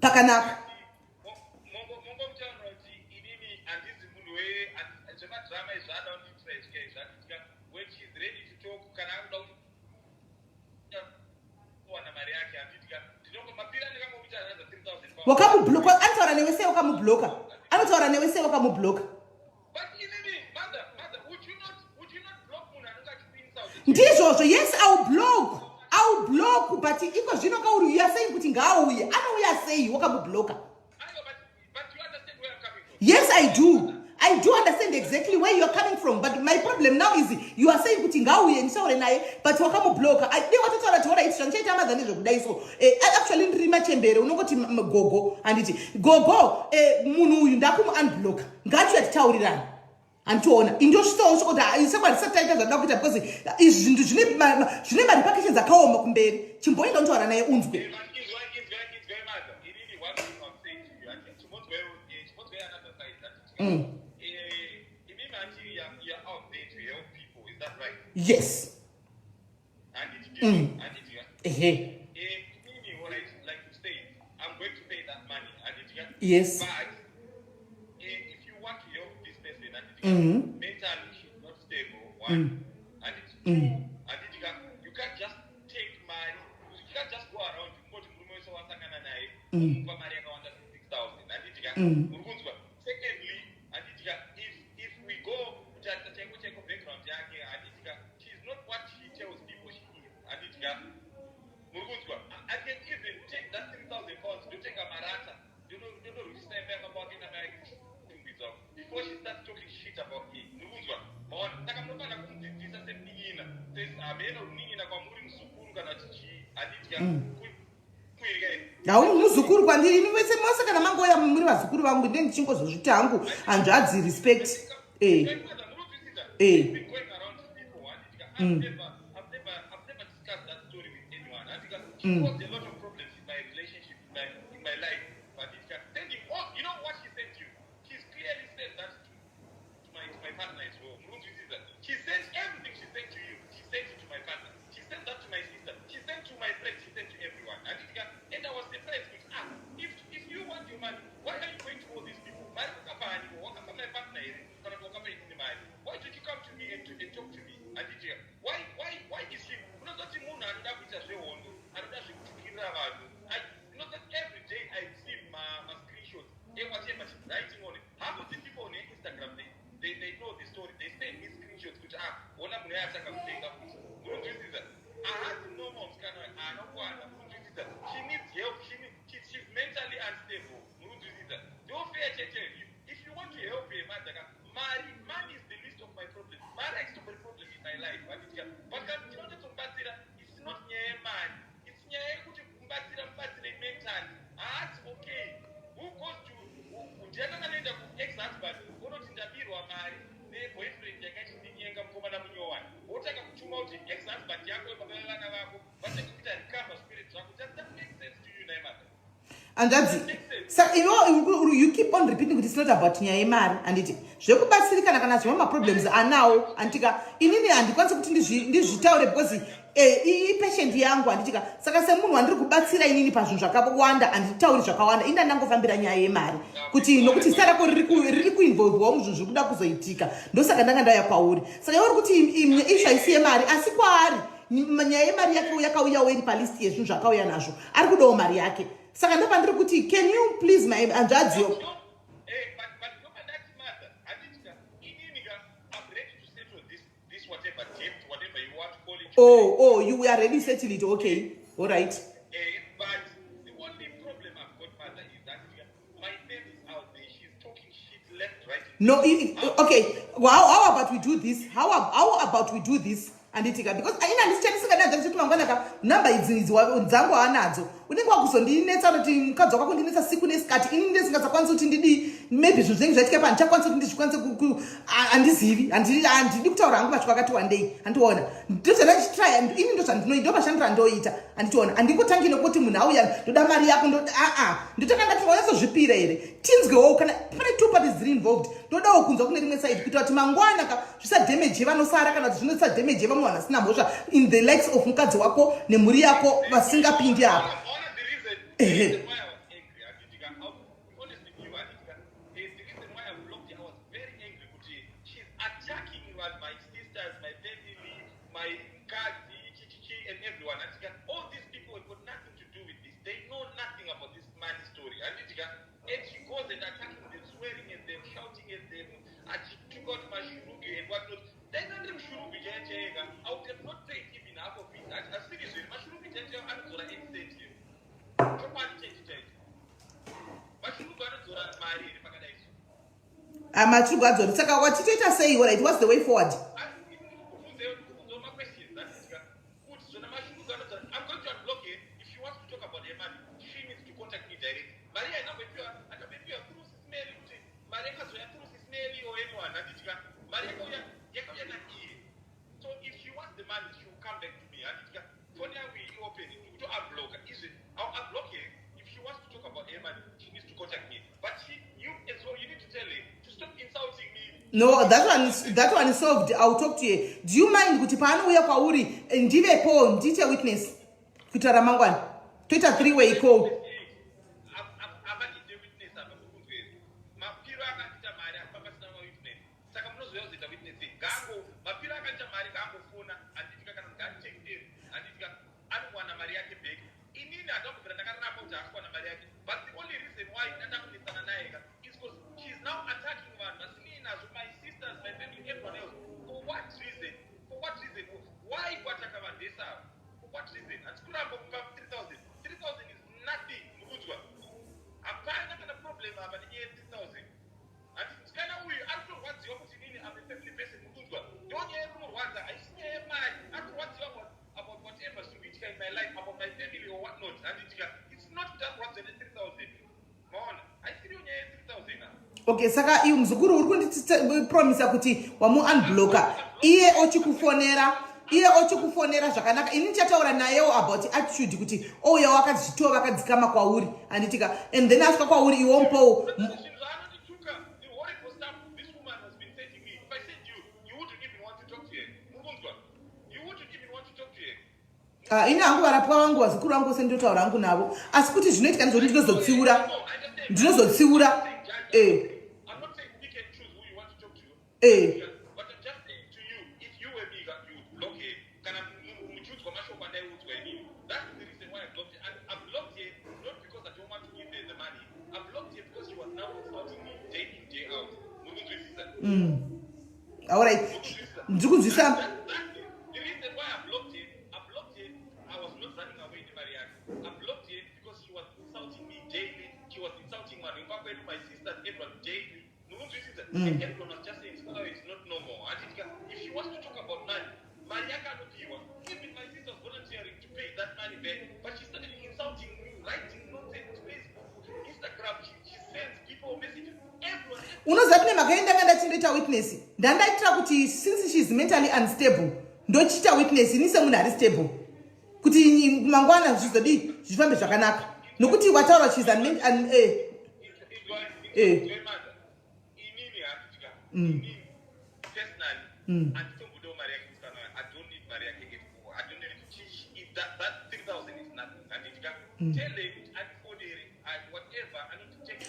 pakanaka. Wakamubloka, anotaura newe sei wakamubloka? Anotaura newe sei wakamubloka? Ndizvozvo, yes, I will block, but iko zvino kauri you are saying kuti ngaauye, anouya sei wakamubloka? Yes, I do understand exactly where you are coming from, but my problem now is you are saying kuti ngauye ndisaure naye but wakamubloka. I didn't want to tell her what it's change time than zvekudai so. Actually ndiri machembere unongoti gogo anditi gogo munhu uyu ndakumu unblock ngati yatitaurirana antiona indosvitsawo kuti sekwandisataita zvandida kuita because izvi zvinhu zvine marepercussions akaoma kumberi. Chimboenda untaura naye unzwe. Yes. Like you say, I'm going to pay that money. Yes. But if you want to help this person, mentally she's not stable, one, and it's two, you can't just take money. You can't just go around to go to Secondly, if we go to background, she's not what she tells people she is. I can even take that 3,000 pounds to take a marata. Before she starts talking shit about me. muzukuru kwandiri ini vese mose kana mangoya muri vazukuru vangu ndini ndichingozozviti hangu hanzvadzi respect. I've never discussed that story with anyone. She caused a lot of problems in my relationship, in my life. But you know what she said to you? She's clearly said that to my partner as well. She said everything she said to you. She said it to my partner. She said that to my sister. She said to my friends. She said to everyone. And I was surprised because if you want your money, why are you going to all these people? My partner, why did you come to me and talk to me? Why is she? You know that every day I see my screenshots. Whatever she's writing on it. Half of the people on Instagram, they know the story. They send me screenshots. Which I had no moms. She needs help. She's mentally unstable. If you want to help her, money is the least of my problems. Money is the problem in my life. But it's not near money. It's near mentally. That's okay. Who goes to ex-husband? Who not in the mirror, marry? Their boyfriend, they're getting the young woman. What I can come out in ex-husband, but the spirit. That makes sense to you, Neymar. And that's it. So you keep on repeating it's not about nyaya and it zvekubatsirikana kana zvimwe problems anawo antika inini handikwanisi kuti ndizvitaure because patient yangu anditika saka semunhu wandiri kubatsira inini pazvinhu zvakawanda handitauri zvakawanda inda ndangofambira nyaya yemari kuti nokuti zita rako riri kuinvolvawo muzvinhu zviri kuda kuzoitika ndosaka ndanga ndauya kwauri saka iwo uri kuti ishu haisi yemari asi kwaari nyaya yemari yake yakauyawo iri palisti yezvinhu zvakauya nazvo ari kudawo mari yake saka ndopandiri kuti can you please my hanzvadziyo Oh, you were already settled it. Okay, all right. But the only problem I've got, mother, is that No, okay. Well, how about we do this? How about we do this? Anditika, because I understand singadadza kuti mangwana number idzi dzangu anadzo unenge wakuzondinetsa kuti mukadzi wako kundinetsa siku nesikati ini ndisingadzakwanisa kuti ndidi maybe zvinhu zvinenge zvaitika pa ndichakwanisa kuti ndizvikwanise handizivi handidi kutaura hangu vatyu vakati wandei handiona ndozvandachitraya ini ndo mashandiro andoita handitiona handingotangi nokuti munhu auya ndoda mari yako ndotakandatiwanyasozvipira here tinzwewo kana pane two parties dziri involved ndodawo kunzwa kune rimwe side kuita kuti mangwana zvisadhameji vanosara kana kuti zvinotsadhameji vamwe vanasina mhosva in the likes of mukadzi wako nemhuri yako vasingapindi apo. Amachugu adzori saka wachitoita sei right? What's the way forward? No, that one is solved. I'll talk to you. Do you mind kuti paanouya kwauri ndivepo ndite witness kuita ramangwana toita 3-way call? Okay, saka iyu mzukuru uri kundipromisa kuti wamu unblocka iye ochikufonera zvakanaka ini ndichataura nayewo about attitude kuti ouya wakazvitova vakadzikama kwauri handitika and then asvika kwauri iwompowo ini hangu varapwa vangu vazukuru vangu vose ndotaura hangu navo asi kuti zvinoitika ndizvoti ndinozotsiura I'm not saying pick and choose who you want to talk to. But I'm just saying to you, if you were me, you would block it. That's the reason why I blocked it. And I blocked it not because I don't want to give her the money. I blocked it because she was now insulting me day in, day out. All right. The reason why I blocked it, I was not running away to Maria. I blocked it because she was insulting me daily. She was insulting my sisters, everyone daily. And everyone was just saying, oh, it's not normal. If she wants to talk about money, Maria cannot do it. Even my sister was volunteering to pay that money back, but she started insulting me, writing nonsense to Facebook, Instagram. She sends people messages. Unoziva kuti makaenda ndachindoita witness ndandaitira kuti since she is mentally unstable ndochita witness ini semunhu ari stable kuti mangwana zvizodi zvifambe zvakanaka nokuti wataura she is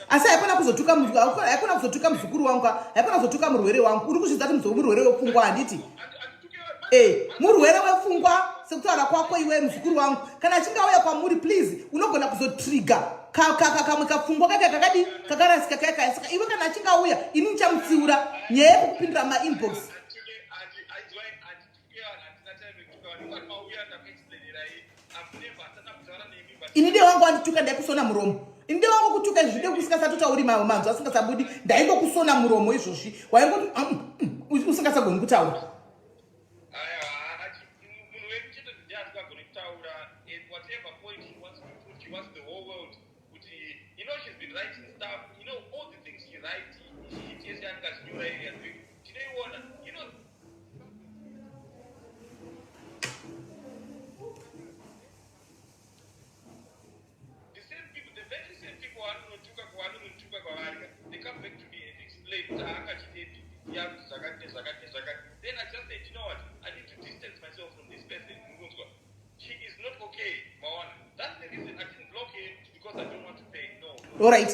asi haikona kuzotuka muzukuru wangu, haikona kuzotuka murwere wangu. Uri kuzvidza kuti murwere wepfungwa handiti? Murwere wepfungwa sekutaura kwako iwe muzukuru wangu. Kana achinge auya kwamuri please unogona kuzotrigger kamwe kapfungwa kake kakadi kakarasika kaka. Saka iwe kana achinge auya ini ndichamutsiura nyaya yekupindura ma-inbox. Ini ndiye wangu andituka ndakusona muromo. inde wangu kutuka zvide kusingasatotauri manzwa asingasabudi ndaingokusona muromo izvozvi waingoti usingasagoni kutaura. She wants the whole world. You know, she's been writing stuff. You know, all the things she writes. She is young as new area. Today, you know. The same people, the very same people who are not they come back to me and explain. Then I just said, you know what? I need to distance myself from this person. She is not okay, Mawana. That's the reason I didn't block her, because I don't want to pay. No. All right.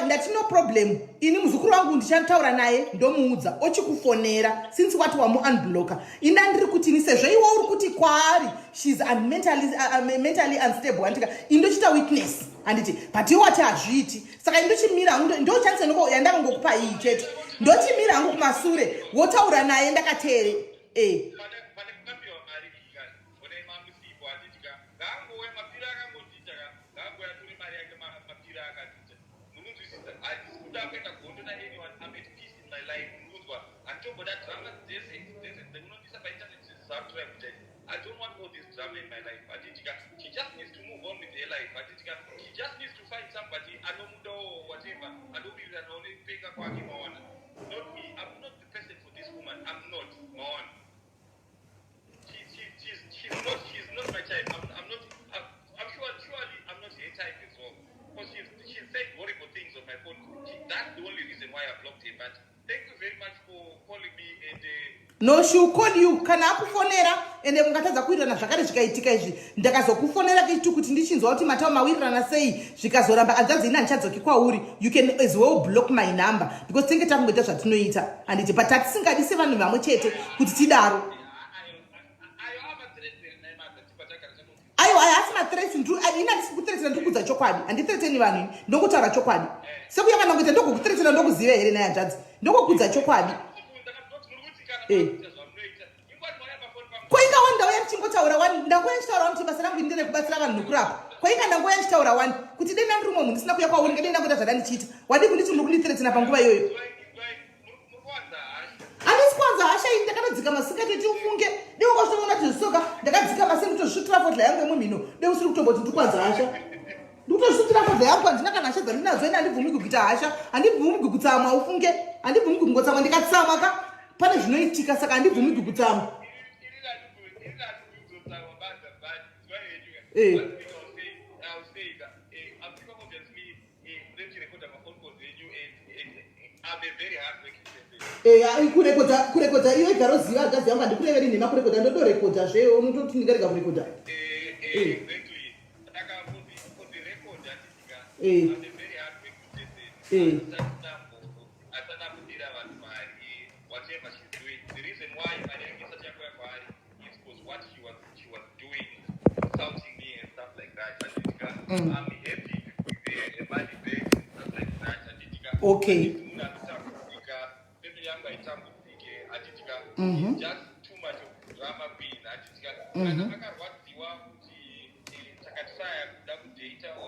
That's no problem. Ini muzukuru wangu ndichantaura naye ndomuudza ochikufonera since wati wamu-unblocka. Ina ndiri kuti ni sezvo iwe uri kuti kwaari she's mentally unstable andika indochita weakness anditi but iwe wati hazviiti saka indochimira hangu ndochanise yandangokupa iyi chete ndochimira hangu kumasure wotaura naye ndakateere I don't want all this drama in my life. She just needs to move on with her life. She just needs to find somebody, or whatever. I don't believe that only pick up Not me. I'm not the person for this woman. I'm not. Mawana. She's not my type. I'm sure surely I'm not her type as well. Because she said horrible things on my phone. That's the only reason why I blocked her. But thank you very much for calling me and no, she will call you. Kana akufonera ende mukatadza kuirana zvakare zvikaitika izvi ndakazokufonera kitu kuti ndichinzwa kuti matawo mawirirana sei zvikazoramba anzanzi ina ndichadzoki kwauri you can as well block my number because tinge takungoita zvatinoita handiti but tatisingadi sevanhu vamwe chete kuti tidaro aiwa haasi mathreats ina ndisikuthreatsira ndikudza chokwadi handithreateni vanhu ndokutaura chokwadi sekuya kana kuita ndokukuthreatsira ndokuziva here naye hanzvadzi ndokukudza chokwadi kwainga ndauya ndichingotaura ndangoya ndichitaura kuti basa rangu ndine kubatsira vanhu nokurapa kwainga ndangoya ndichitaura wani kuti denda ndiri mumwe munhu ndisina kuya kwauri ngedenda kuita zvadandichiita wadi kunditi muri kundithreatsina panguva iyoyo handisi kwanza hasha iyi ndakatodzika masikati tiufunge deungosvinoona tizisoka ndakadzika masingi kutozvisvitira fodla yangu yemumhino deusiri kutomboti ndiri kwanza hasha ndikutozvisvitira fodla yangu handina kana hasha dzandinazo ine handibvumiki kuita hasha handibvumiki kutsamwa ufunge handibvumiki kungotsamwa ndikatsamwa ka pane zvinoitika saka handibvumiki kutsamwa kurekodha iyo igaroziva agazi yangu handikureveri nhema kurekodha ndodorekodha zve unototi ndingarega kurekodha I'm happy with money back and stuff like that. Okay. Just too much of drama being or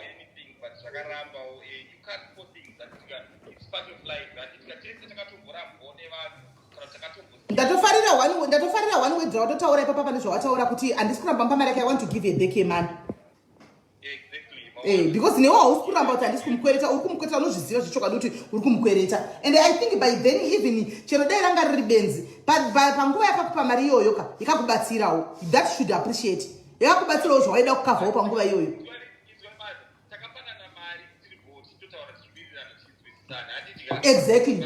anything, but you can't put things that it's part of life. ndatofarira one wedra watotaura ipapa pane zvawataura kuti handisi kuramba mpamari yake I want to give a back a man. Because newe hausi kuramba kuti handisi kumukwereta uri kumukwereta unozviziva zvechokwadi kuti uri kumukwereta and I think by then even chero dai ranga riri benzi panguva yakakupa mari iyoyoka yakakubatsirawo that should appreciate yakakubatsirawo zvawaida kukavhawo panguva iyoyo. Exactly.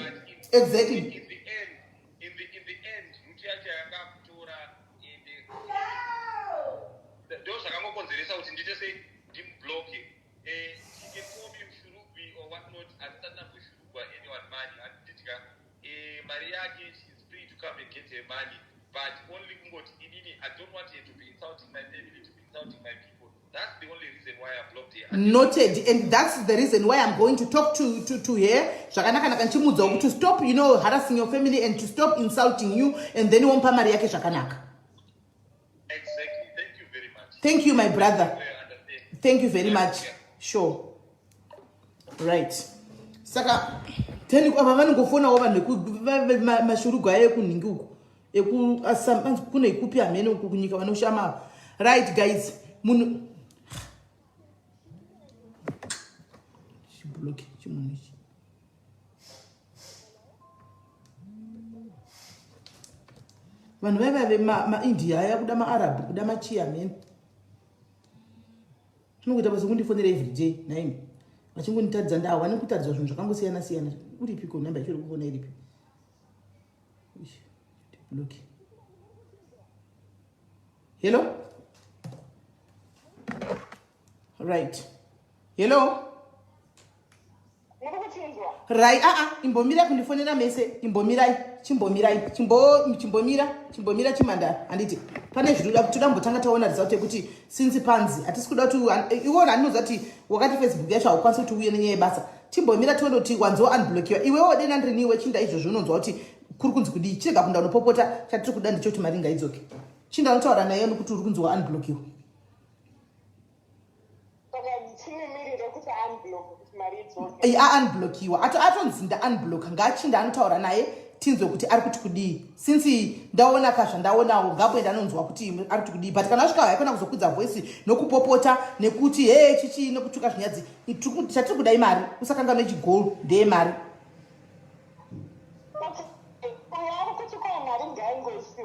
She's free to come and get her money, but only I don't want her to be insulting my family, to be insulting my people. That's the only reason why I blocked her. Noted, and that's the reason why I'm going to talk to her. To stop, harassing your family and to stop insulting you, and then wampa mari yake zvakanaka. Exactly. Thank you very much. Thank you, my brother. Thank you very much. Sure. right saka then ava vanongofonawo vanhu mashurugu aya ekunhingi uku kune ikupi hamene uku kunyika vanoshama right guys munhu chibloki chimunhu ichi vanhu vaivave maindia aya kuda maarabhu kuda machii hamene zvinokuita basa kundifonera everyday naimi vachingonditadza ndahwani kutadzwa zvinhu zvakangosiyana siyana uripiko namba ichiri kufona iripi bloki hello right hello right imbomira kundifonera mese imbomirai chimbomira chimandara handiti pane zvinoda kuti toda taona result yekuti since panzi hatisi kuda kuti iwona handinoziva kuti wakati Facebook yacho haukwanisi kuti uye nenyaya yebasa timbomira tione kuti wanzo unblockiwa iwewo dena ndiriniwe chinda izvozvo unonzwa kuti kuri kunzi kudii chirega kunda unopopota chatiri kuda ndicho kuti mari ngaidzoke chinda unotaura naye nokuti uri kunzi waunblockiwa unblockiwa atonzi ndaunblocka ngachinda anotaura naye tinzwe kuti ari kuti kudii since ndaona kazva ndaonawo ngapoenda anonzwa kuti ari kuti kudii but kana asvika haikona kuzokudza voice nokupopota nekuti chichi nokutsvuka zvinyadzi chatiri kudai mari usakanga nechigolu ndeye mari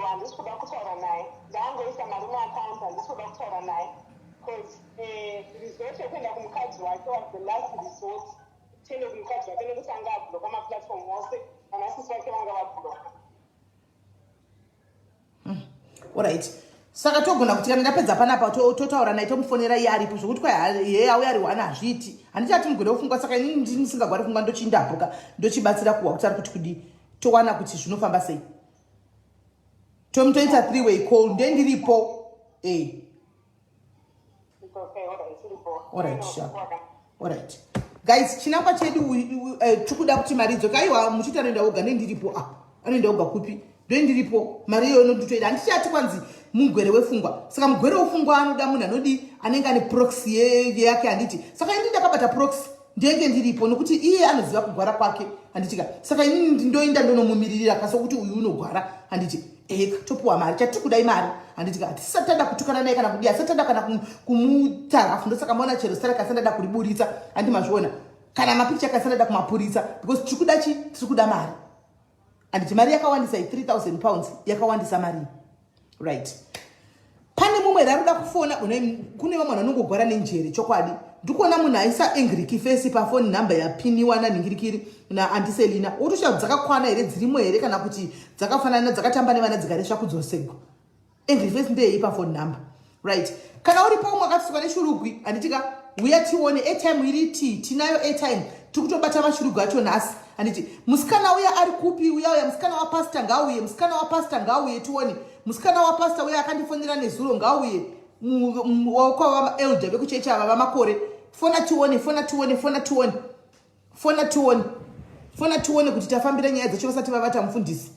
handisi kuda kutaura naye ndaangoisa mari muakaunti handisi kuda kutaura naye because resort yekuenda kumukadzi wake was the last resort tiende kumukadzi wake nekuti anga abhuloka maplatform ose vanasisi vake vanga vabhuloka alright saka togona kuti kana ndapedza panapa totaura naye tomufonera iye aripo zvokuti kwaiye auye ari one hazviiti handiti ati mugone kufungwa saka inini ndisingagwari kufungwa ndochindabhuka ndochibatsira kuwa kuti ari kuti kudii towana kuti zvinofamba sei tomutoita 3-way call ndendiripo alright guys chinangwa chedu tikuda kuti mari idzoke aiwa muchiti anoenda oga ndendiripo anoenda oga kupi ndendiripo mari iyoyo nditoida handichati kwanzi mugwere wefungwa saka mugwere wefungwa anoda munhu anodi anenge ane proxy yake handiti saka ini ndakabata proxy ndenge ndiripo nokuti iye anoziva kugwara kwake handitika saka ini ndoenda ndonomumiririra kasokuti uyu unogwara handiti topuwa mari chatiri kudai mari handitika hatisatanda kutukana naye kana kudii asatanda kana kumutarafu ndosaka maona chero sareka asandada kuriburitsa handimazviona kana mapicha akasandada kumapurisa because tiri kuda chi tiri kuda mari handiti mari yakawandisa 3,000 pounds yakawandisa mari right pane mumwe raruda kufona kune vamwe vanhu vanongogwara nenjere chokwadi ndikuona munhu aisa engriki face pafoni nhamba yapiniwa nanhingirikiri naandiselina wotoshavu dzakakwana here dzirimo here kana kuti dzakafanana dzakatamba nevana dzikaresva kudzosegwa engri face ndeyei pafoni nhamba right kana uripo umwe akatoswa neshurugwi handitika uya tione airtime iri tinayo airtime tikutobata mashurugwi acho nhasi handiti musikana uya ari kupi uya musikana wapasta ngauye musikana wapasta ngauye tione musikana wapasta uya akandifonera nezuro ngauye wakwava elder vekuchechi ava vamakore fona tione kuti tafambira nyaya dzacho vasati vavata mufundisi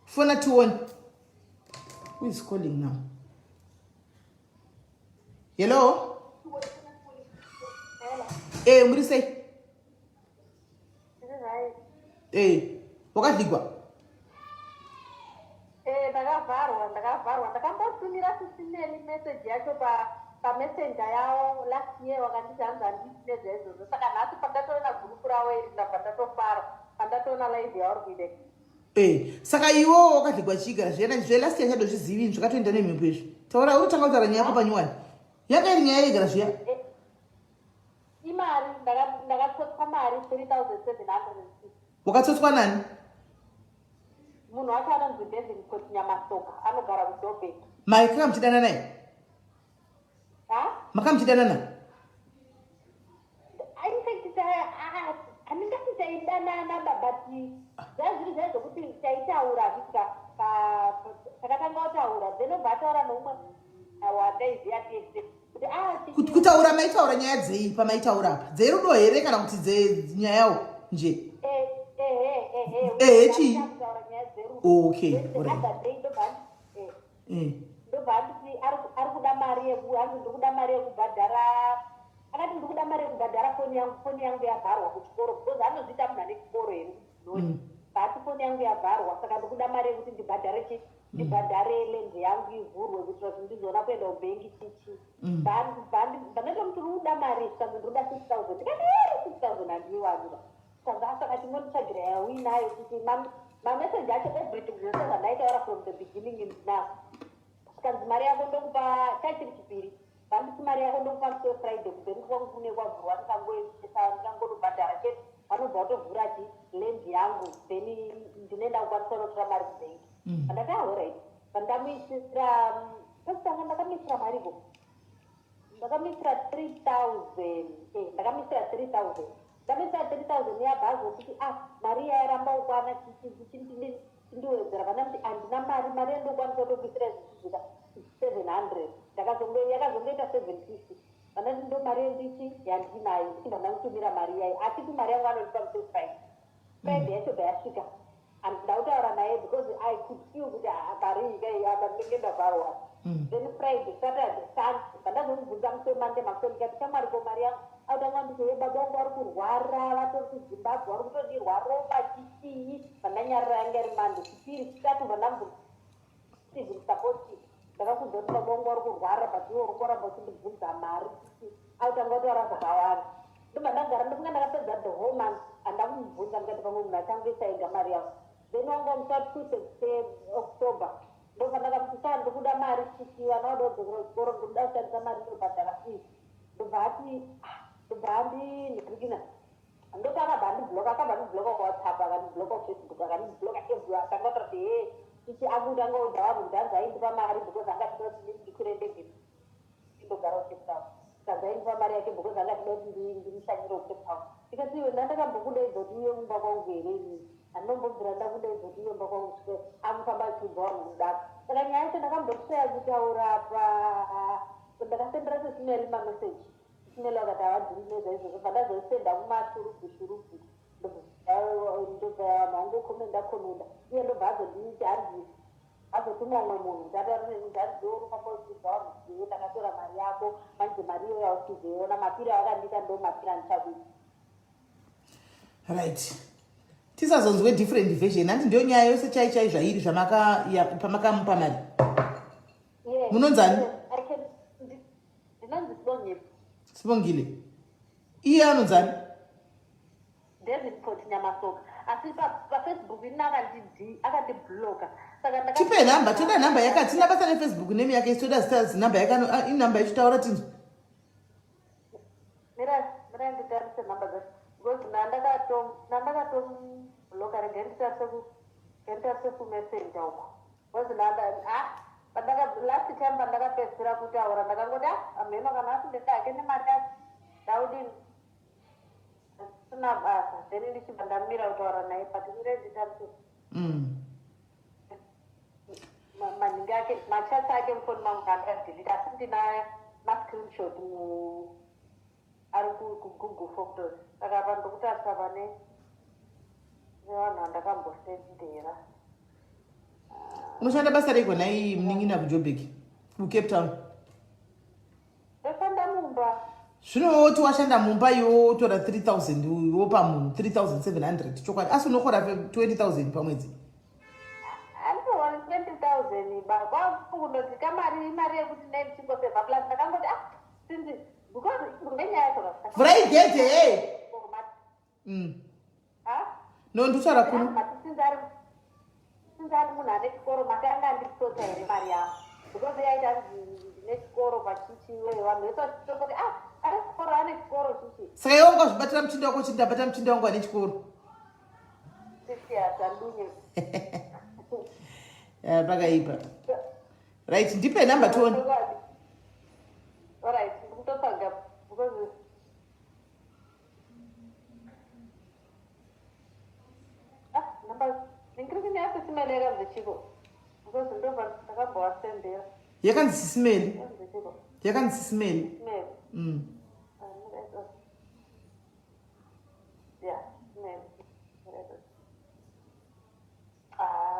fona tione who is calling now hello muri sei wakadhigwa ndakavharwa ndakambotumira sisineni meseji yacho pamessenger yavo last year wakanditi hanzi handisine zvaizvozvo saka nhasi pandatoona gurupu ravo iri ndabva ndatofara pandatoona live yauri kuideka saka iwowo wakadhigwa chigara zviyana zvelast year chadozvizivini zvakatoenda nemhepo izvi taura urotanga kutaura nyaya yako panyuwani yanga iri nyaya yegara zviya imari ndakatsotswa mari 3,706 wakatsotswa nani munhu wacho anonzi David Kotinyamasoka anogara kudhobheni maikanga muchidana naye makamuchidana naye handingati taidanana babati zvazviri zvai zvokuti taitaura kusvika takatanga kutaura dzenobva ataura noumwe wataiziya tese kuti kutaura maitaura nyaya dzei pamaitaura apa dzerudo here kana kuti dzenyaya nje chii okay ndobva anditi ari kuda mari hanzi ndikuda mari yekubhadhara akati ndiri kuda mari yekubhadhara foni yangu yabharwa kuchikoro because anozviita munhu ane chikoro here bati foni yangu yabharwa saka ndiri kuda mari yekuti ndibhadhare lendi yangu ivhurwe kuitira kuti ndizoona kuenda kubhengi chichi vanoti muti uri kuda mari saka ndiri kuda 6000 ndikati 6000 handiiwanira saka tingondichagira yawinayo kuti mameseji acho everything zvese zvandaitaura from the beginning enough sikanzi mari yako ndokupa chachiri chipiri vanditi mari yako ndokupa musi wefriday kubveni kwangu kune kwavhurwa ndikangodobhadhara chete vanobva vatovhura ti lendi yangu then ndinoenda kukwanisa unotora mari kubhengi andati ahorit vandamuisira pasitanga ndakamisira mariko ndakamisira 3000 ndakamisira 3000 yabhazi kuti mari yairamba ukwana tindiwedzera vana kuti handina mari yandokwanisa kutokwisira zvichizvika 700 yakazongoita 750 vanati ndo mari yendichi yandinayo ndichibva ndamutumira mari yayo achiti mari yangu anodipa musi friday yacho bhayasvika ndautaura naye because I could feel kuti mari ikaiyaba ndinenge ndabharwa then friday saturday sunday vandazomubvunza musi wemande makuto ndikati chamwari ko mari yangu autanga ndizove baba vangu vari kurwara vatori kuzimbabwe vari kutondirwa ropa chichii vandanyarira yanga iri mande chipiri chitatu vandambusivil support ndakakudza kuti baba vangu vari kurwara but iwo uri kuramba uchindibvunza mari autanga kutaura zvakawanda ndobva ndagara ndokunge ndakapedza the whole month handakumubvunza ndikati pamwe munhu achangoisainga mari yangu then wanga musi wa2 october ndobva ndakamuti saa ndikuda mari chichi vana vadodzokera kuchikoro ndikuda kushandisa mari inobhadhara fees ndobva ati ndikirikina ndoka akabhandibloka kuwhatsapp akandibloka kufacebook akandibloka everywhere akangotira kuti chichi akuti angoudza vanhu kuti hanzi aindipa mari because anga tida kuti ndikwire ndege ndogara kucape town kanzi aindipa mari yake because anga tida kuti ndimushanyire kucape town ikati iwe ndandakambokudaidza kuti uye mumba kwangu here ini handinombobvira ndakudaidza kuti uye mumba kwangu svike amufamba achiudza vanhu kudaka saka nyaya yacho ndakambosvaya kutaura ndakasendera sesineri mameseji sinele vakati havadhirineza izvozvo vandazoisenda kumashurugu ndobva mangokomenda iye ndobva azodiniti hanzi azotuma umwe munhu ndatarineazidorufamboziva vanhu zive ndakatora mari yako manje mari iyo yausizoiona mapiri avakandita ndo mapiri andichakuita right tisazonzwe different version handi ndiyo nyaya yose chai zvairi pamakamupa mari munonzani ndinonzi sibongile iye anonzani David Port Nyamasoka asi pafacebook ina akandibloka saka tipe namba toda namba yake tina basa nefacebook name yake toda stars namba yake inamba yachitaura tinzwa mira nditarise namba dzacho because nandakatomubloka rega nditarise kumessenger uko because last time pandakapedzisira kutaura ndakangoti amheno kana asindesa yake nemari yacho daudini sina basa then ndichibva ndamira kutaura naye but irenditarise manhingi ake machats ake mufoni mangu andakadhilita asi ndina mascreenshot ari kugoogle photos saka pa ndokutarisa pane vanhu vandakambosendera unoshanda basa reiko nai muningina kujoburg kucape town ndoshanda mumba zvinoti washanda mumba iwo wotora 3000 iwo pamunhu 3700 chokwadi asi unokora 20000 pamwedzi anditooni 20000 kwakunoti kamari yekuti nai ndichingosevha plus ndakangoti sinzi because ngenyaya yacho vraigete no nditaura kuno sinzi ari munhu ane chikoro makanga andisota here mari yangu because yaita ndine chikoro pachichiwe vanhu vese vachitokoti ari chikoro ane chikoro chichi saka iwe ungazvibatira muchinda wako chindabata muchinda wangu ane chikoro sisiyasandunye pakaipa right ndipe namba toni alright ndikutotsvaga because namba ndingiri kunyaya sisimele yakanzechiko because ndobva ndakambowasendera yakanzi sisimeli yakanzi sisimeli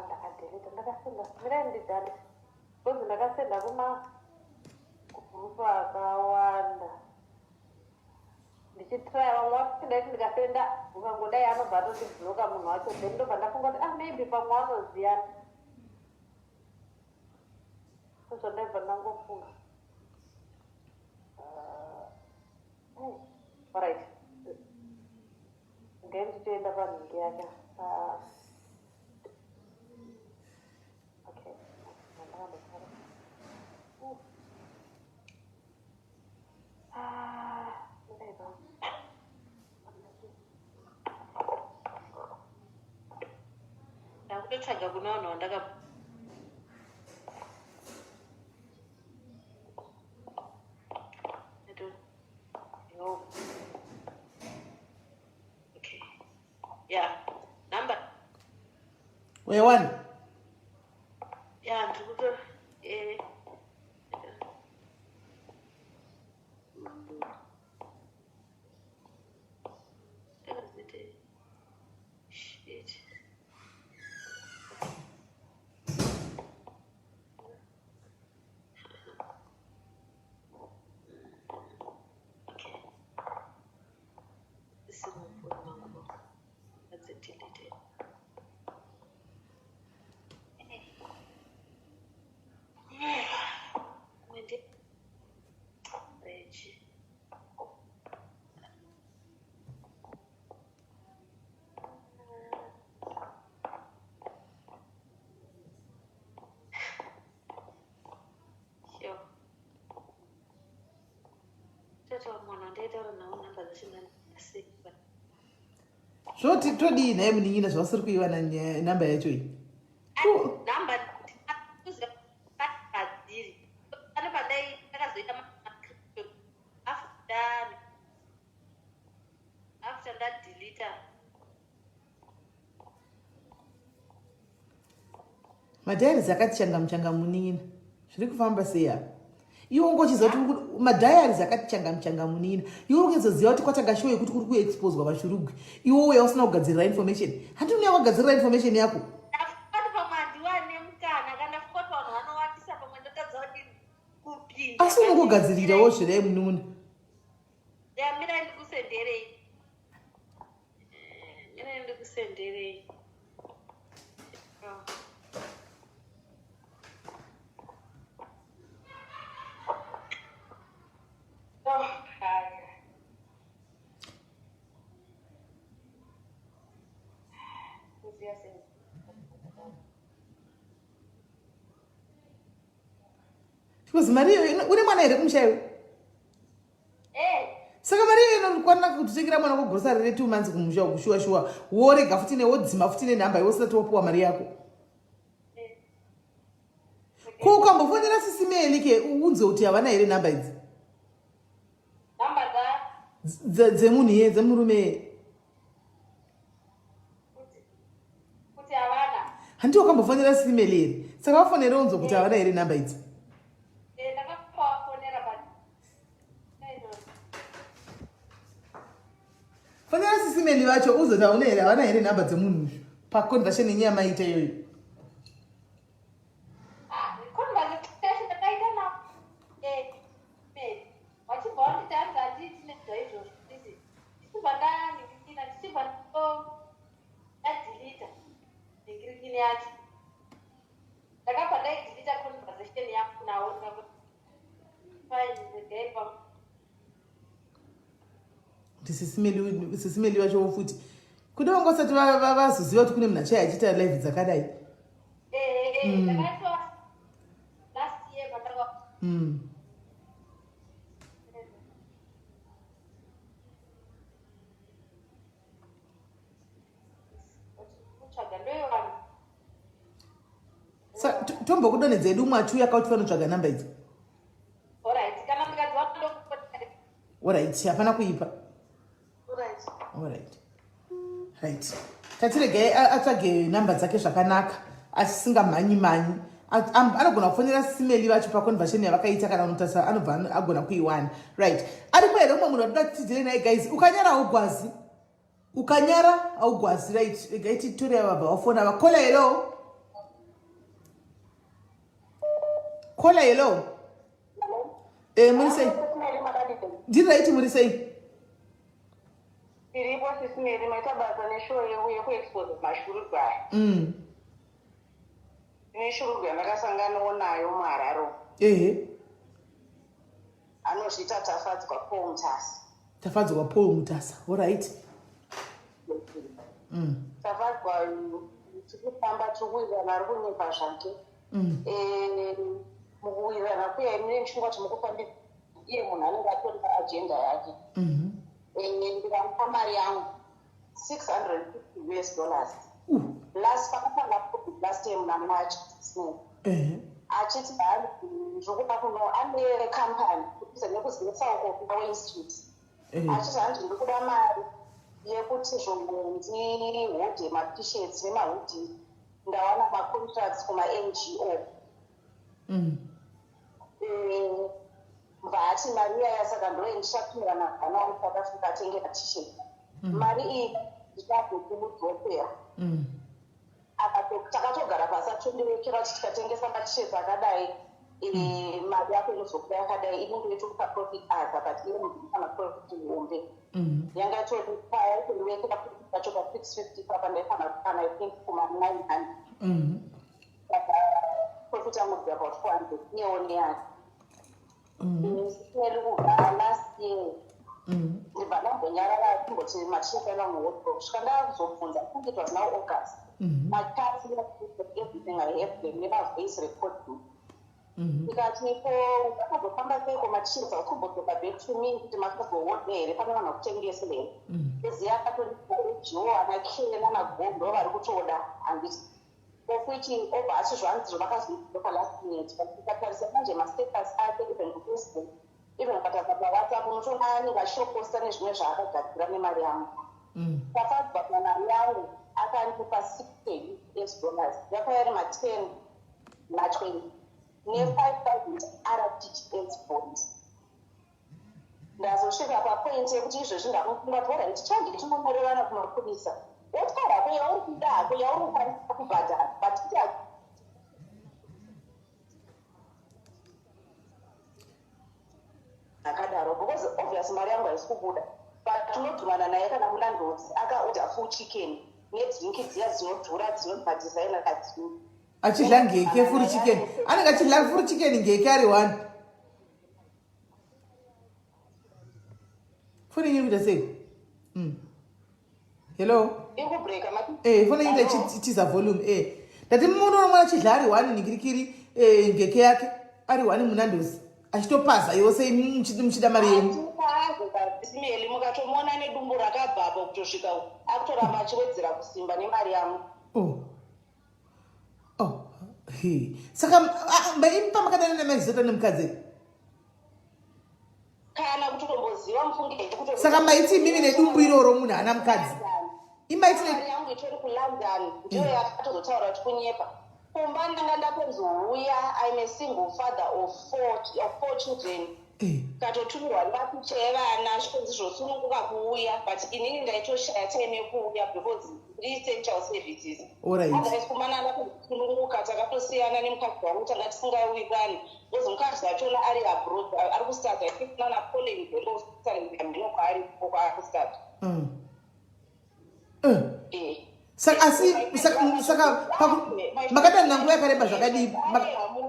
ndakadeleta ndakasenda mirandidhari because ndakasenda kugurupu akawanda ndichitry vamwe vapinda kuti ndikafenda ukangodai anobva atotibhuroka munhu wacho then ndobva ndafunga kuti maybe pamwe vanoziyana zvondaibva ndangofunga right ngendichoenda panhingi yake okay ndakutotsvaga kuna vanhu vandaka okay yeah number where one yeah ndikuto zvoti todii naye munin'ina zvavasiri kuiwana namba yacho iyi namba adziri pane padai takazoita after ndadelita madhayaris akati changamuchanga munin'ina zviri kufamba sei apa iwo ngochiziva kuti madhayaris akati changamuchanga munin'ina iwo ukezoziva kuti kwatanga show yekuti kuri kuexposwa pashurugwi iwo uya usina kugadzirira information handinoya kugadzirira information yako ndafukati pamwe handiwane mukana kana ndafukati vanhu vanowandisa pamwe ndotadza kuti kupinda asi unongogadzirirawo zvirai munun'una mira ndikusenderei because mari iyo une mwana here kumushayiwa saka mari iyo inokwanira kutotengera mwana kugorosari re 2 months kumusha kushuwa worega futi newodzima futi nenhamba iwosati wopuwa mari yako ko ukambofonera sisimeli ke unze kuti havana here nhamba idzi dzemunhu iye dzemurume kuti havana handi wakambofonera sisimeli here saka wafonere unze kuti havana here nhamba idzi fonera sisimeli vacho uzoti hauna here havana here nhamba dzemunhu paconversation yenyaya maita iyoyo sisimeli vacho futi kuti vangosati vazoziva kuti kune munhu achai achiita live dzakadai tombokudonhedza edu umwe achiuya kauti panotsvaga nhamba idzi alright hapana kuipa right tatiregai atsvage nhamba dzake zvakanaka asingamhanyi anogona kufonera simeli vacho paconversation yavakaita kana unotarisa anobva agona kuiwana right aripo here umwe munhu atoda kutidzire naye guys ukanyara haugwazi ukanyara haugwazi right regai titore vabva vafona vakola hello kola hello muri sei ndiri right muri sei iripo sisimeri maita basa neshow yekuexpose mashurugwara ine shurugwa ndakasanganawo nayo muhararo anozvita tafadzwa Paul Mutasa. Tafadzwa Paul Mutasa, alright. Tafadzwa tikufamba tikuwirirana ari kunyepa zvake mukuwirirana kuya ine nchingwa kuti mukufambira iye munhu anenge atori paagenda yake ndikamupa mari yangu $650 last time naMarch achiti hayi ndikuda kuno ane company kuze nekuzivisa uko kuWayne Street achiti handi ndikuda mari yekuti ndihodhe ma-t-shirts nemahudi ndawana ma-contracts kuma-NGO mbati mari iyaya saka ndove ndichatumira magana ari South Africa atenge ma-t-shirt mari iyi ndichagokumudzopera takatogara pasi atondirekera kuti tikatengesa ma-t-shirts akadai mari yako inozokuva yakadai inenge itokupa profit asa but iye munhu kana profit hombe yanga yaitoiwekera profit yacho pa650 papa ndaifana I think kuma900 saka profit yangu bva about 400 iyewo neyake siseri kubva last year ndibva ndambonyarara kumboti ma-t-shirts aina muwardrobe kusvika ndazobvunza kunge it was now August makati everything I have them nema-voice recording ndikatipo akazofamba seiko ma-t-shirts akumbodzoka back to me kuti makazohodha here pane vanhu vakutengesa here eziya akatonigo anakena nanagondo vari kutoda handiti okuiti obva achizvanzizvo vakazoidoka last minute tikatarisa manje mastatus ake even kufacebook even ukatasa pawhatsapp unotoona anenge achiposta nezvimwe zvaakagadzira nemari yangu tafadzwa mari yangu akandipa $60 yakauya iri ma10 na20 ne5,000 RTGS bonds. Ndazosvika papoint yekuti izvezvi ndakufunga kuti ndichange ndichinomorerana kumapurisa otara hako yauri kuda hako yauri kukwanisa kubhadhara but akadaro because obviously mari yangu haisi kubuda but tinodhumana naye kana mulandlords akaodha full chicken nedrinki dziya dzinodhura dzinobhadhisaina kadzini achidla ngeke full chicken anenge achidla full chicken ngeke ari one foni nyiri kuita sei hello ikubreaka foni nyiri ichitiza volume ndati munoona achidla ari one ningirikiri ngeke yake ari one munandozi achitopaza yose muchida mari yenu simeli mukatomuona nedumbu rakabvapo kutosvika akutoramba achiwedzera kusimba nemari yangu saka maimpa makadana nemazizota nemukadzi kana kutotomboziva mufungei saka maiti imimi nedumbu iroro munhu ana mukadzi mari yangu itori kuLondon ndiyo yakatozotaura kuti kunyepa kumba ndanga ndapenzouya I'm a single father of four children katotumirwa ndimapicha evana zvikonzi zvosununguka kuuya but inini ndaitoshaya time yekuuya because essential services otherwise kumana ndakusununguka takatosiyana nemukadzi wangu tanga tisingawirirani because mukadzi achona ari abroad ari kustart I think nana Poland ndinokwaari kwaarikustart saka makadana nguva yakareba zvakadii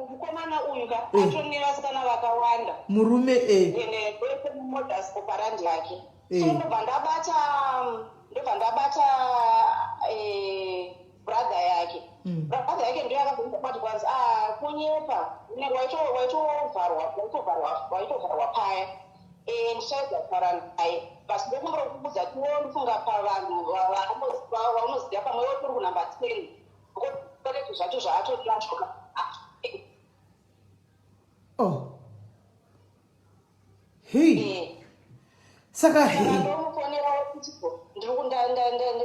mukomana uyu ka atone vasikana vakawanda murume ene modus operandi yake so ndobva ndabata brother yake ndiyo yakazobati kwanzi kunyepa waitovharwa paya ndichaedza kutaura naye basi ndokumbura kukudza tinofunga pavanhu vaunoziva pamwe tori kunamba 10 koretu zvacho zvaatolashoka saka ndomufonerawo kuti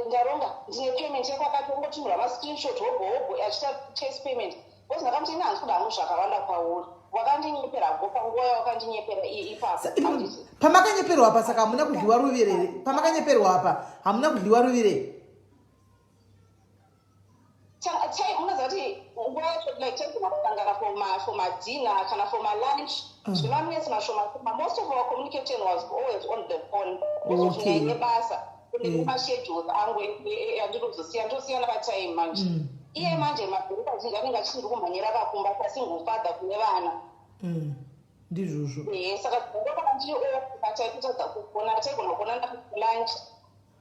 ndaronga ndine payment yakwakati ongotumirwa mascreenshot hobhohobho achita chase payment bcause ndakamuti ine hanzi kuda hangu zvakawanda kwauri wakandinyeperago panguva yawakandinyepera ipapo pamakanyeperwa apa saka hamuna kudliwa ruvire pamakanyeperwa apa hamuna kudliwa ruvire unoziva kuti nguva yacho like taigona kusangana for madinner kana for malunch zvimaminutes mashoma most of our communication was always on the phone because nyaya yebasa mashedule angu andinozosiya ndosiyana patime manje iye manje mabhuru kazhinji anenge achiri kumhanyira kakumba pasingofadha kune vana ndizvozvo saka ndokana ndioataitotadza kugona taigona kugonana kulunch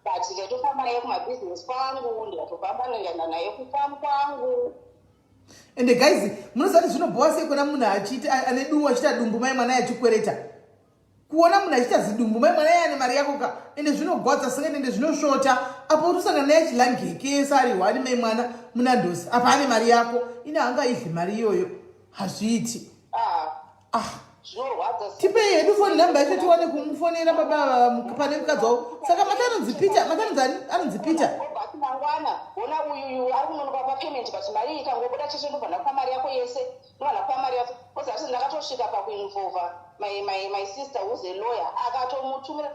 but ndaitofamba naye kumabhizinesi kwangu ndikatofamba ndaenda naye kufamu kwangu. Ende guys, munozati zvinobhova sei kuona munhu achiita ane duwa achiita dumbu mai mwana achikwereta. Kuona munhu achiita zidumbu mai mwana ane mari yako ka. Ende zvinogwadza senge ende zvinoshota. Apo utusangana naye chilangeke sari wani mai mwana munandosi. Apa ane mari yako. Ina hanga izi mari iyoyo. Hazviiti. Tipe yedu phone number yetu tiwane kumufonera baba pane mukadzi wao. Saka matanonzipita, anonzipita. Mangwana, bona uyu ari kunonoka pa payment but mari ikangobuda chete ndobva kwa mari yako yese, ndobva kwa mari yako. Kozati ndakatosvika pa kuinvolve my sister who's a lawyer akatomutumira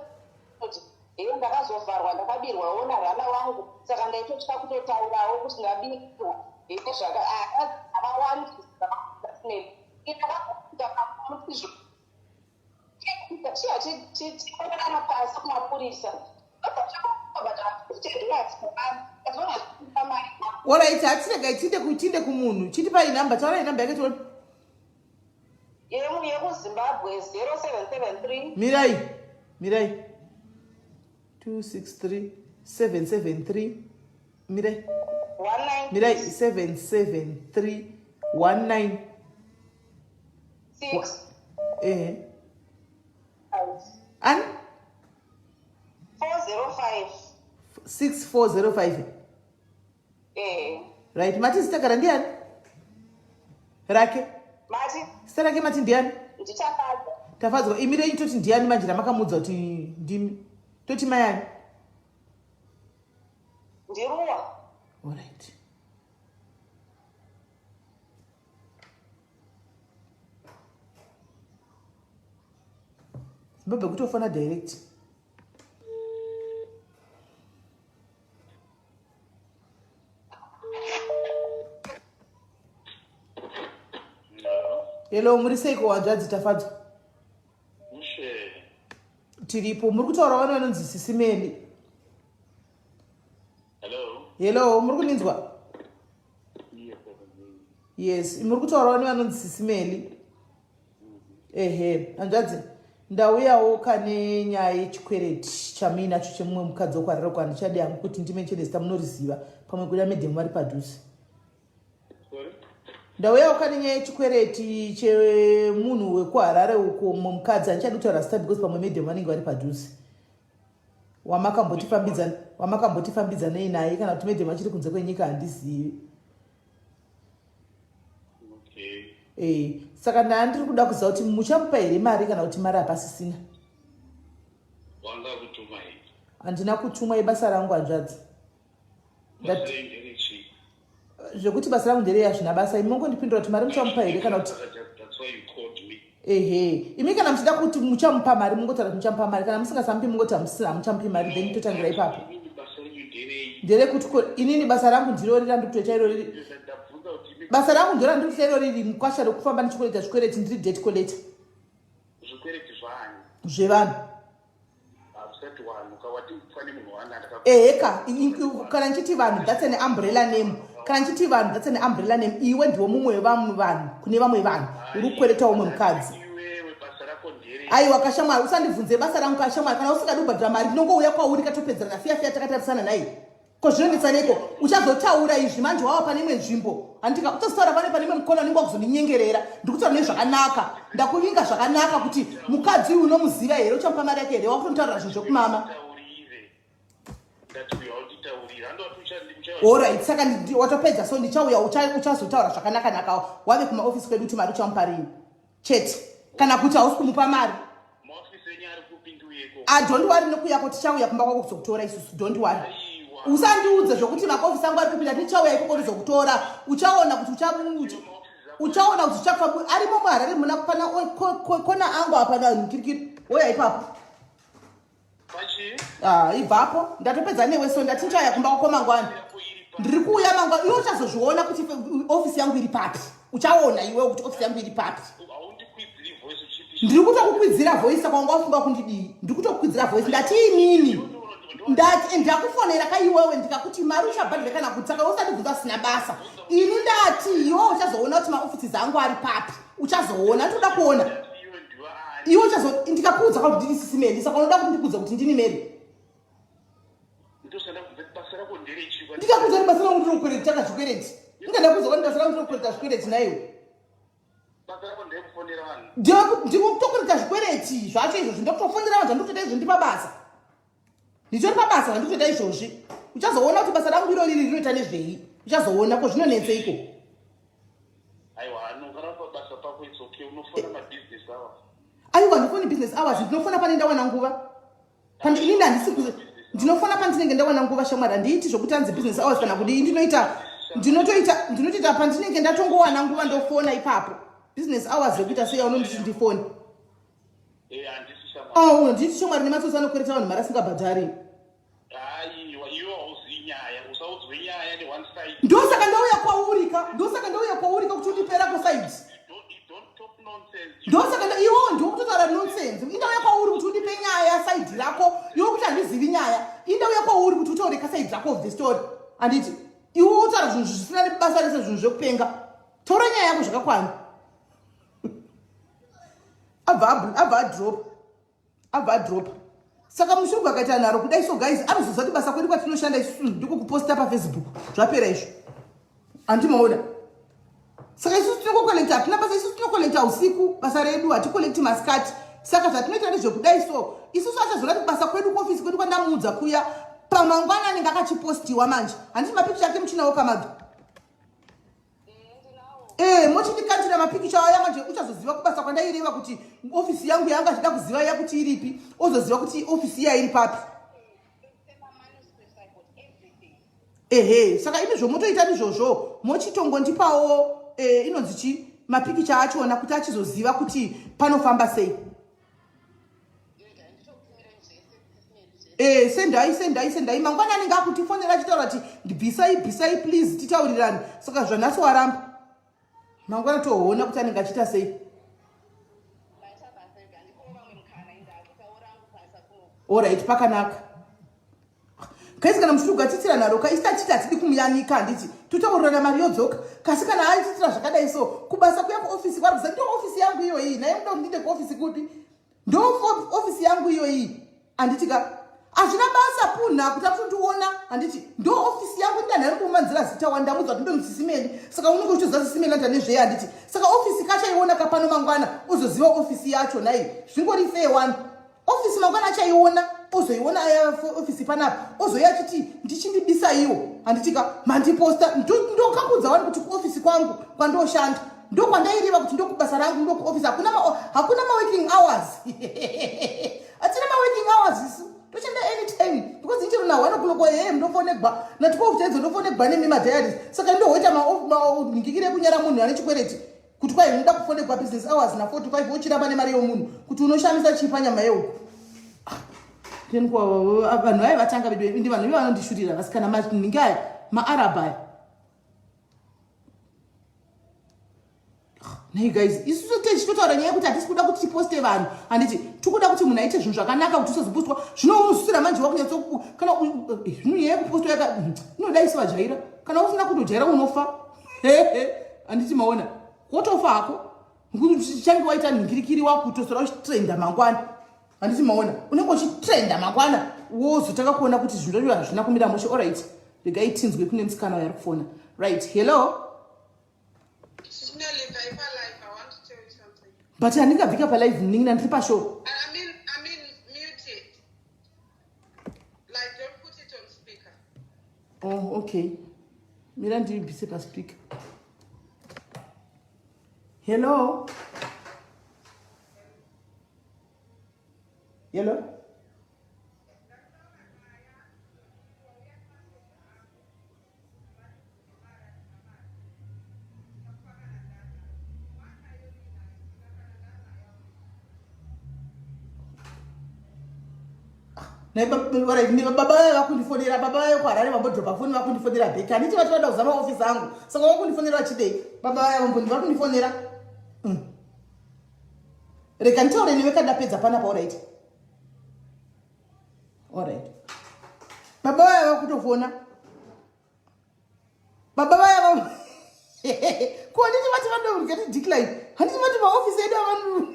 kuti ndakazovharwa ndakabirwa ona rana wangu saka ndaitotya kutotaurawo kuti ndabirwa zvaka avawani tiachikonana pasi kumapurisa Alright, atirega tinde kumunhu chitipai namba taurai namba yake tione yekuzimbabwe 0773 mirai 263773 mirai 773 19 and 405 6405 right mati sitakara ndiani rake sita rake mati ndiani tafadzwa imire itoti ndiani manje ramakamudza kuti ndimi toti mayani ndiruwa. Alright. Zimbabwe kutofana direct. Hello, muri seiko wanzvadzi tafadzwa? Tiripo, muri kutaura vana vanonzi Sisimeli. Hello, muri kuninzwa? Yes, muri kutaura vana vanonzi Sisimeli. Hanzvadzi, ndauyawo kane nyaya yechikwereti chaminacho chemumwe mukadzi wokwarira kwani chadi yangu kuti ndime chedesta munoriziva pamwe kuda medhemu vari padhuze. Ndauyawo kane nyaya yechikwereti chemunhu wekuharare uko mukadzi andichadi kutaura zita because pamwe medhemu vanenge vari padhuze. Wamakambotifambidzanei naye kana kuti medhemu achiri kunze kwenyika handizivi. Saka ndiri kuda kuziva kuti muchamupa here mari kana kuti mari hapasisina. Handina kutuma ibasa rangu hanzvadzi. Zvekuti basa rangu nderei hazvina basa. Imi mongondipindura kuti mari muchamupa here kana kuti imi kana muchida kuti muchamupa mari mungotaura kuti muchamupa mari kana musingasamupi mungoti hamuchamupi mari then totangira ipapo. Ndere kuti inini basa rangu ndirori randikutochairo riri. Basa rangu ndora ndikuchairo riri mukwasha rekufamba ndichikoleta zvikwereti ndiri debt collector. Zvikwereti zvanyu. Zvevanhu. Absent one ukawati kufane munhu wanga kana nchiti vanhu that's an umbrella name. Kana nchiti vanhu that's an umbrella name. Iwe ndiwo mumwe wevamwe vanhu kune vamwe vanhu uri kukweleta umwe mukadzi. Aiwa kashamwari usandibvunze basa rangu kashamwari kana usingadi kubhadhira mari ndinongouya kwauri katopedzerana fiya takatarisana naye. Kozvinonetsaneko uchazotaura izvi manje wava pane imwe nzvimbo handika utozotaura pane imwe mukono unenge wakuzondinyengerera ndikutaura nezvakanaka ndakuvinga zvakanaka kuti mukadzi uyu unomuziva here uchamupa mari yake here wakutotaurira zvinhu zvokumama. Alright, saka watopedza so ndichauya uchazotaura zvakanaka wave kumaofisi kwedu kuti mari uchamupa rini chete kana kuti hausi kumupa mari. Don't worry nokuyako tichauya kumba kwako kuzokutora isusu don't worry. Usandiudze zvokuti maofisi angu ari kupinda tichauya ikoko kuzokutora uchaona kuti uchafa ari muMarare muna pana kona angu apana nkirikiri oya ipapo. Ibvapo ndatopedza newe so ndatichauya kumba kwako mangwana. Ndiri kuuya mangwana iwe uchazozviona kuti ofisi yangu iri papi. Uchaona iwe kuti ofisi yangu iri papi. Ndiri kutokukwidzira voice saka wanga wafunga kundidii. Ndiri kutokukwidzira voice ndati inini. ndati ndakufonera kaiwewe ndikakuti mari uchabhadhira kana kuti saka usati bvunza usina basa. Ini ndati iwe uchazoona kuti maofisi dzangu ari papi. Uchazoona ndoda kuona. Iwe ndikakuudza kuti ndini sisimeli saka unoda kuti ndikuudza kuti ndini Mary. Ndikakuudza kuti basa rangu ndinokwereti takazvikwereti. Ndingadakuudza kuti basa rangu ndinokwereta zvikwereti naiwe. Ndikutokoreta zvikwereti zvacho izvozvi ndokutofonera vanhu zvandikutoita izvo ndipa basa. Nditori pabasa ndikutoita izvozvi. Uchazoona kuti basa rangu iro riri rinoita nezvei. Uchazoona ko zvinonetseiko. Aiwa, anogara pabasa pako it's okay. Unofona business hours. Aiwa, ndifoni business hours. Ndinofona pane ndawana nguva. Pandini ndandisi ndinofona pandinenge ndawana nguva shamwari. Ndiiti zvokuti anzi business hours kana kuti ndinotoita pandinenge ndatongowana nguva ndofona ipapo. Business hours zvokuita sei unonditi ndifoni. Handisi shamwari. Nditi shamwari nematsotsi anokwereta vanhu mari asingabhadhari. Aiwa, iwe hauzivi nyaya. Usaudzwe nyaya ne-one side. Ndosaka ndauya kwaurika kuti undipera kusaidi. Don't talk nonsense. Ndosaka iwewe ndokutotaura nonsense. Indauya kwauri kuti undipe nyaya yasaidi rako. Iwe kuti handizivi nyaya. Indauya kwauri kuti utaure kasaidi rako of the story. Handiti iwe utaura zvinhu zvisina nebasa rese zvinhu zvekupenga. Taura nyaya yako zvakakwana. Abva drop. Saka mushungu akaita naro kudai so guys anozoziva kuti basa kwedu kwatinoshanda isusu ndikukuposta paFacebook. Zvapera izvo. Andimaona. Saka isusu tinokolekta hatina basa isusu tinokolekta usiku basa redu hatikolekti masikati. Saka zvatinoita nezvekudai so isusu achazoona kuti basa kwedu kuofisi kwedu kwandamuudza kuya pamangwana anenge akachipostiwa manje. Handiti mapikicha ake muchinawo kamabvi. Mochindikandira mapikicha aya manje uchazoziva kubasa kwandaireva kuti ofisi yangu yanga achida kuziva iya kuti iripi. Ozoziva kuti ofisi iya iri papi. Saka ini zvomotoita izvozvo mochitongondipawo inonzi chi mapikicha achona kuti achizoziva kuti panofamba sei. Sendai mangwana anenge akutifonera achitaura kuti bhisai please titaurirane. Saka zvanhasi waramba. Mangwana toona kuti anenge achiita sei. Alright, pakanaka. Kaisi kana mushungu atitira naro kaisitachita atidi kumuyanika handiti. Totaurirana mari yodzoka. Kasi kana aititira zvakadai so kubasa kuya kuofisi kwaruza ndo ofisi yangu iyo iyi. Naye muda ndinde kuofisi kuti ndo ofisi yangu iyo iyi. Handitika azvina basa punha kuti atondiona handiti ndo ofisi yangu ndanhari kumanzira zita wandamudza kuti ndomusisimeni. Saka unenge uchizoziva sisimeni anda nezvei handiti. Saka ofisi kachaiona kapano mangwana uzoziva ofisi yacho nai. Zvingori fair one. Ofisi mangwana achaiona ozoiona aya ofisi panapa ozoya achiti ndichindibisa iwo handitika mandiposta ndokakudza vanhu kuti kuofisi kwangu kwandoshanda ndokwandaireva kuti ndokubasa rangu ndokuofisi hakuna maworking hours. Hatina maworking hours isu toshanda anytime because ichiro nawo anokuloko ndofonegwa natipofuchaidzo ndofonegwa nemimadhayaris. Saka ndohoita ngikire kunyara munhu ane chikwereti kuti kwai unoda kufonegwa business hours na 45 uchiramba nemari yomunhu kuti unoshamisa chipa nyama yeuku. Vanhu vai vatanga vedu ndi vanhu vanondishurira vasikana maningai maarabhai. Nei guys isusu tichitotaura nyaya yekuti hatisi kuda kuti tiposte vanhu handiti tikuda kuti munhu aite zvinhu zvakanaka kuti usazopostwa zvinomusura manje wakunyatso kana zvino nyaya yekupostwa inoda isi vajaira kana usina kutojaira unofa. Handiti maona wotofa hako change waita nhingirikiri wakutosora uchitrenda mangwana. Handiti maona unenge uchitrenda mangwana wozotaka kuona kuti zvinhu zvacho hazvina kumira mushe. Alright, regai tinzwe kune musikana yari kufona. Right, hello. But handingabvika palive ndinga ndiri pashow. I mean mute it. Like don't put it on speaker. Oh, okay. Mira ndibvise paspeaker. Hello. Hello. Baba vakundifonera baba vakuharare vambodropa foni vakundifonera bheki handiti vati vada kuzama ofisi angu saka vakundifonera vachidei baba vambondi vakundifonera. Rega nditaure newe kandapedza panapa. Alright. baba vaya vakutofona baba vaya ko handiti vati vanogati decline handiti vati maofisi edu avanhu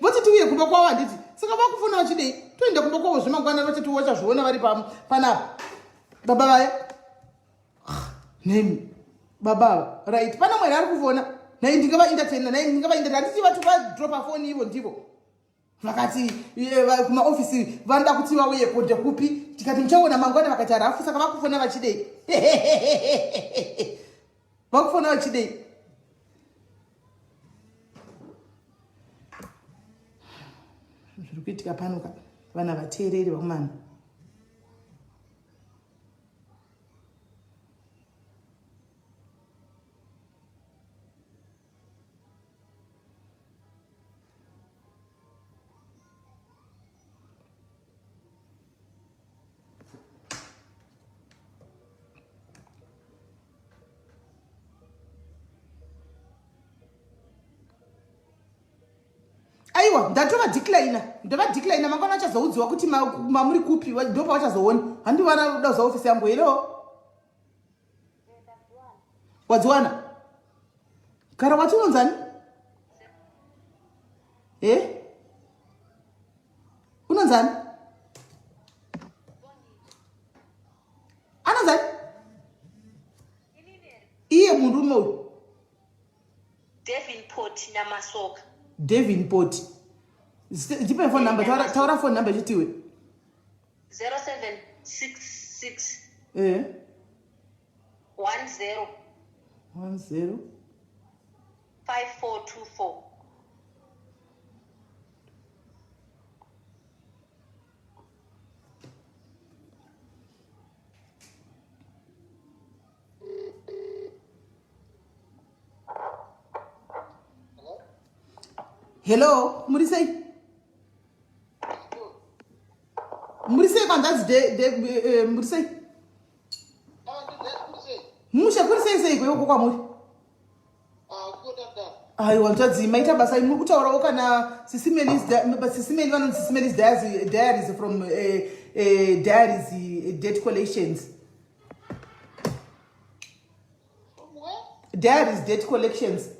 voti tiuye kumba kwavo handiti saka vakufona vachidei toenda kumba kwavo zvemangwana vachati vachazviona vari panapa baba vaya nemi baba right pana mwere ari kufona nai ndingavaentertaina nai ndingavaentertaina handiti vati vadropa foni ivo ndivo vakati kumaofisi vanoda kuti vauye kodha kupi tikati muchaona mangwana vakati harafu saka vakufona vachidei vakufona vachidei zviri kuitika pano ka vana vateereri vakomana aiwa ndavadeclina mangwana vachazoudziwa kuti mamuri kupi ndopa vachazoona handi vana uda zaofisi yangu hero wadziwana kara wati unonzani unonzani anonzani iye murume uyu Devonport namasoka Devonport ndipe phone number taura phone number chitiwe 0766 10 5424 hello murisei kandazi murisei mushe kurisei seiko yoko kwamuri aiwa nzvadzi maita basa muri kutaurawo kana sisimeli vanonzi sisimeli's diaries from diaries debt collections diaries debt collections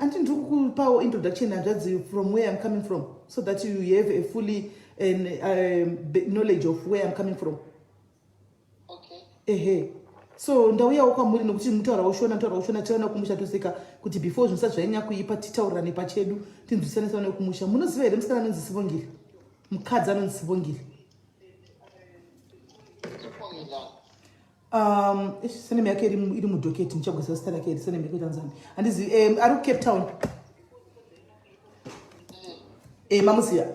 Until to power introduction and that's from where I'm coming from, so that you have a fully knowledge of where I'm coming from. Okay. So ndauya ukwamuri nokuti mutaura ushona tiona kumusha toseka kuti before zvinsa zvainya kuipa titaurane pachedu tinzwisana kumusha. Munoziva here musikana anonzi Sibongile, mukadzi anonzi Sibongile. Seneme yake iri mudhoketi ndichagwisa zita rake iri seneme yake Tanzania handizi ari Cape Town mamuziya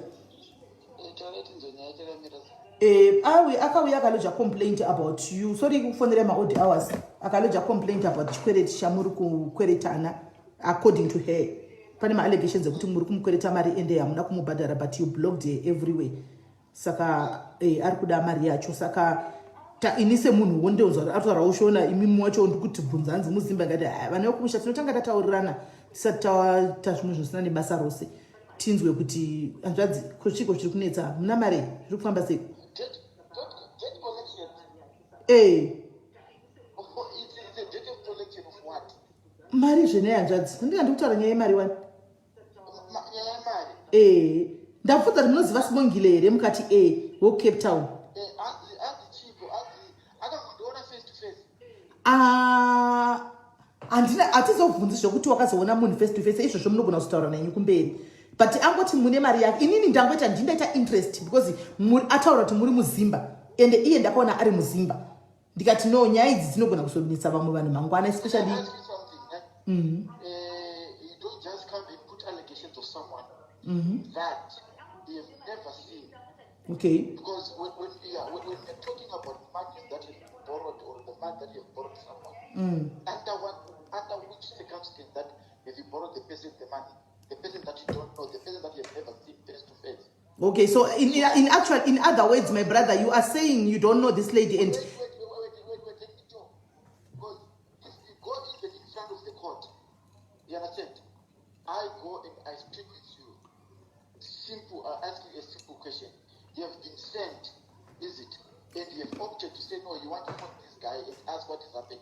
akauya akaloja complaint about you sorry kufonera ma-odd hours akaloja complaint about chikwereti chamuri kukweretana according to her pane ma-allegations ekuti muri kumukwereta mari ende hamuna kumubhadhara but you blocked her everywhere saka ari kuda mari yacho saka inise munhu wondeunzwa ataura ushona imimi wacho ndikuti bvunzanzi muzimba ngati vana vekumusha tinotanga tataurirana tisati taita zvimwe zvisina nebasa rose tinzwe kuti hanzvadzi chiko chiri kunetsa muna mari zviri kufamba sei mari zvene hanzvadzi ndingandi kutaura nyaya yemari wani ndabvudza kuti munoziva Sibongile here mukati woCape Town hatizobvunzi zvokuti wakazoona munhu face to face izvozvo munogona kutaura nenyu kumberi but angoti mune mari yake inini ndangoita ndindaita interest because ataura kuti muri muzimba ende iye ndakaona ari muzimba ndikati no nyaya idzi dzinogona kuzonetsa vamwe vanhu mangwana especially that they have never seen. Okay. Because when we're talking about money that you borrowed or the money that you have borrowed someone, under which circumstance that if you borrow the person the money, the person that you don't know, the person that you have never seen face to face. Okay, so in other words, my brother, you are saying you don't know this lady and. Wait, let me talk. Because if you go in front of the court, you understand? I go and I speak with simple, ask you a simple question. You have been sent, is it? And you have opted to say, no, you want to phone this guy and ask what is happening.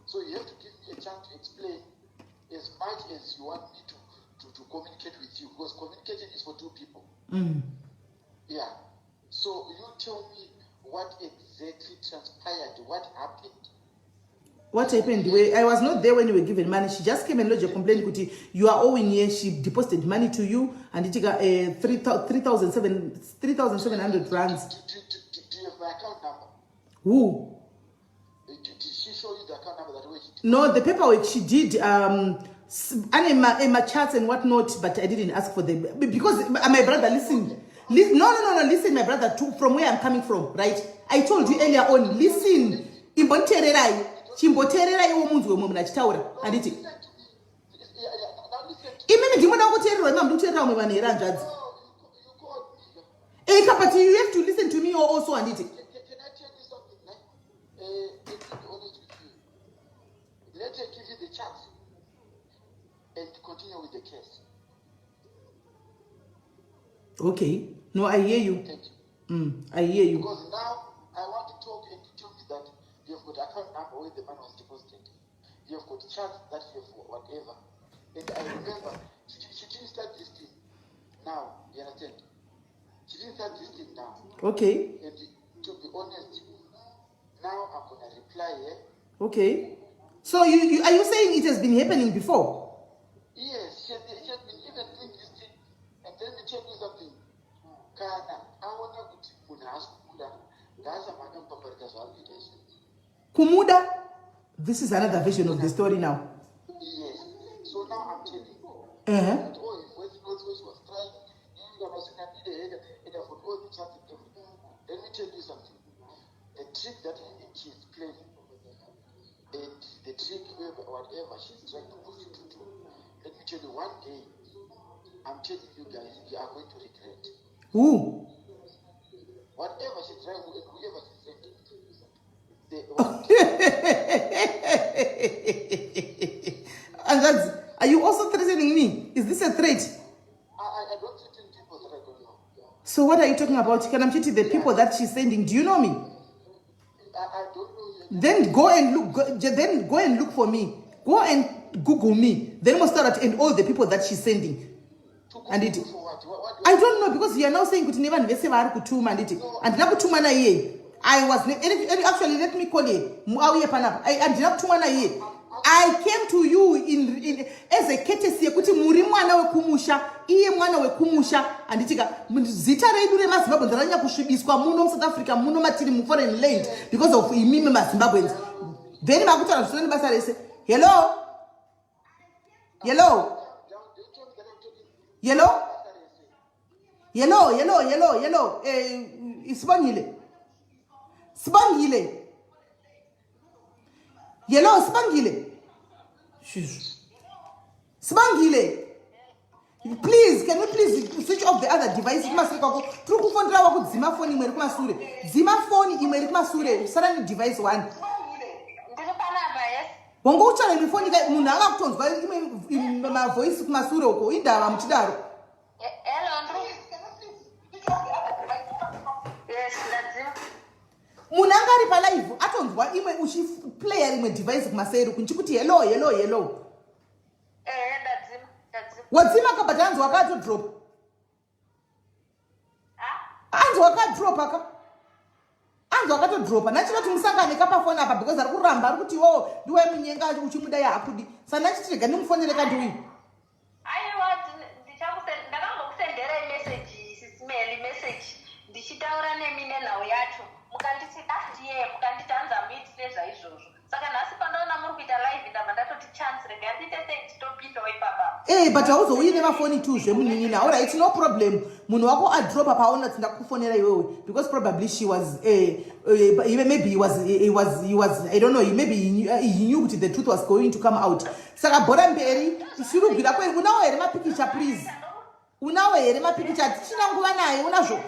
So you have to give me a chance to explain as much as you want me to communicate with you, because communication is for two people. Yeah. So you tell me what exactly transpired, what happened. What happened? I was not there when you were given money. She just came and lodged a complaint. Kuti, you are owing here. She deposited money to you and it got 3,700 rands. Do you have my account number? Who? Did she show you the account number that way? No, the paperwork she did. My charts and whatnot, but I didn't ask for them because my brother. Listen. No. Listen, my brother. From where I'm coming from, right? I told you earlier on. Listen. Chimbotererai womunzwe wemwe munachitaura handiti imini ndimoda kuteererwa imam ndikuteerera umwe vanhu here hanzvadzi but you have to listen to me also handiti. Can I tell you something? Let's be honest with you. Let her give you the chance and continue with the case. Okay. No, I hear you. Thank you. I hear you. Because now I want to talk and you tell me that you have got account number where the money was deposited. You have got chance that you have whatever. And I remember she didn't start this thing now. You understand? She didn't start this thing now. Okay. And to be honest, now I'm gonna reply here. Okay. So you are you saying it has been happening before? Yes, she has been even doing this thing. And let me tell you something. Kana, I wanna go to Munaskuda. That's a man paparika application. Kumuda? This is another version of the story now. Yes. So now I'm telling you. Uh-huh. She was trying. Let me tell you something. The trick that she's playing, and the trick whatever she's trying to push you to do. Let me tell you, one day, I'm telling you guys, you are going to regret. Who? Whatever she's trying, whoever she's saying. And that's, are you also threatening me? Is this a threat? I don't threaten people that I don't know. So what are you talking about? Can I the people that she's sending? Do you know me? I don't know you. Then go and look for me. Go and Google me. Then Mustard and all the people that she's sending. And it, I don't know because you are now saying kuti never nevese kutuma and it. And now kutuma na ye. I was actually let me call you. I came to you in as a courtesy kuti muri mwana wekumusha iye mwana wekumusha anditika zita redu reMazimbabwe ndaranya kusvibiswa muno South Africa muno matiri mu foreign land because of imimi maZimbabweans. Then makutaura zvisoni basa rese. Hello. Sibangile. Please, can you please switch off the other device? Truku phone draw ku zima phone imwe kuma sure. Zima phone imwe kuma sure. Sarani device one. Wango uchala mi phone ka munhu akakutonzwa imwe ma voice kuma sure uko indaba muchidaro. Munhu angari pa live atonzwa imwe uchi player imwe device kuma sero kunchikuti hello. Wadzima kabatanzo wakato drop. Anzo wakadrop aka. Anzo wakato drop. Nachinoti musangane kapa phone apa because ari kuramba ari kuti ndiwe munyenga uchimuda yakudi. Sana chitirega ndimufonere kanti uyu. Aiwa ndakangokusendera message ndichitaura nemine nhau yacho. Mukanditi ndiye mukanditanza meet nezvaizvozvo. Saka nhasi pandaona muri kuita live ndabva ndatoti chance rega nditete topindawo ipapa. But hauzouyi nemafoni tu zvemunyina. All right, no problem. Munhu wako adropa paona kuti ndakufonera iwewe because probably she was maybe he was I don't know, maybe he knew that the truth was going to come out. Saka bora mberi isirubira kwe unawo here mapikicha please. Unawo here mapikicha tichina nguva naye unazvo.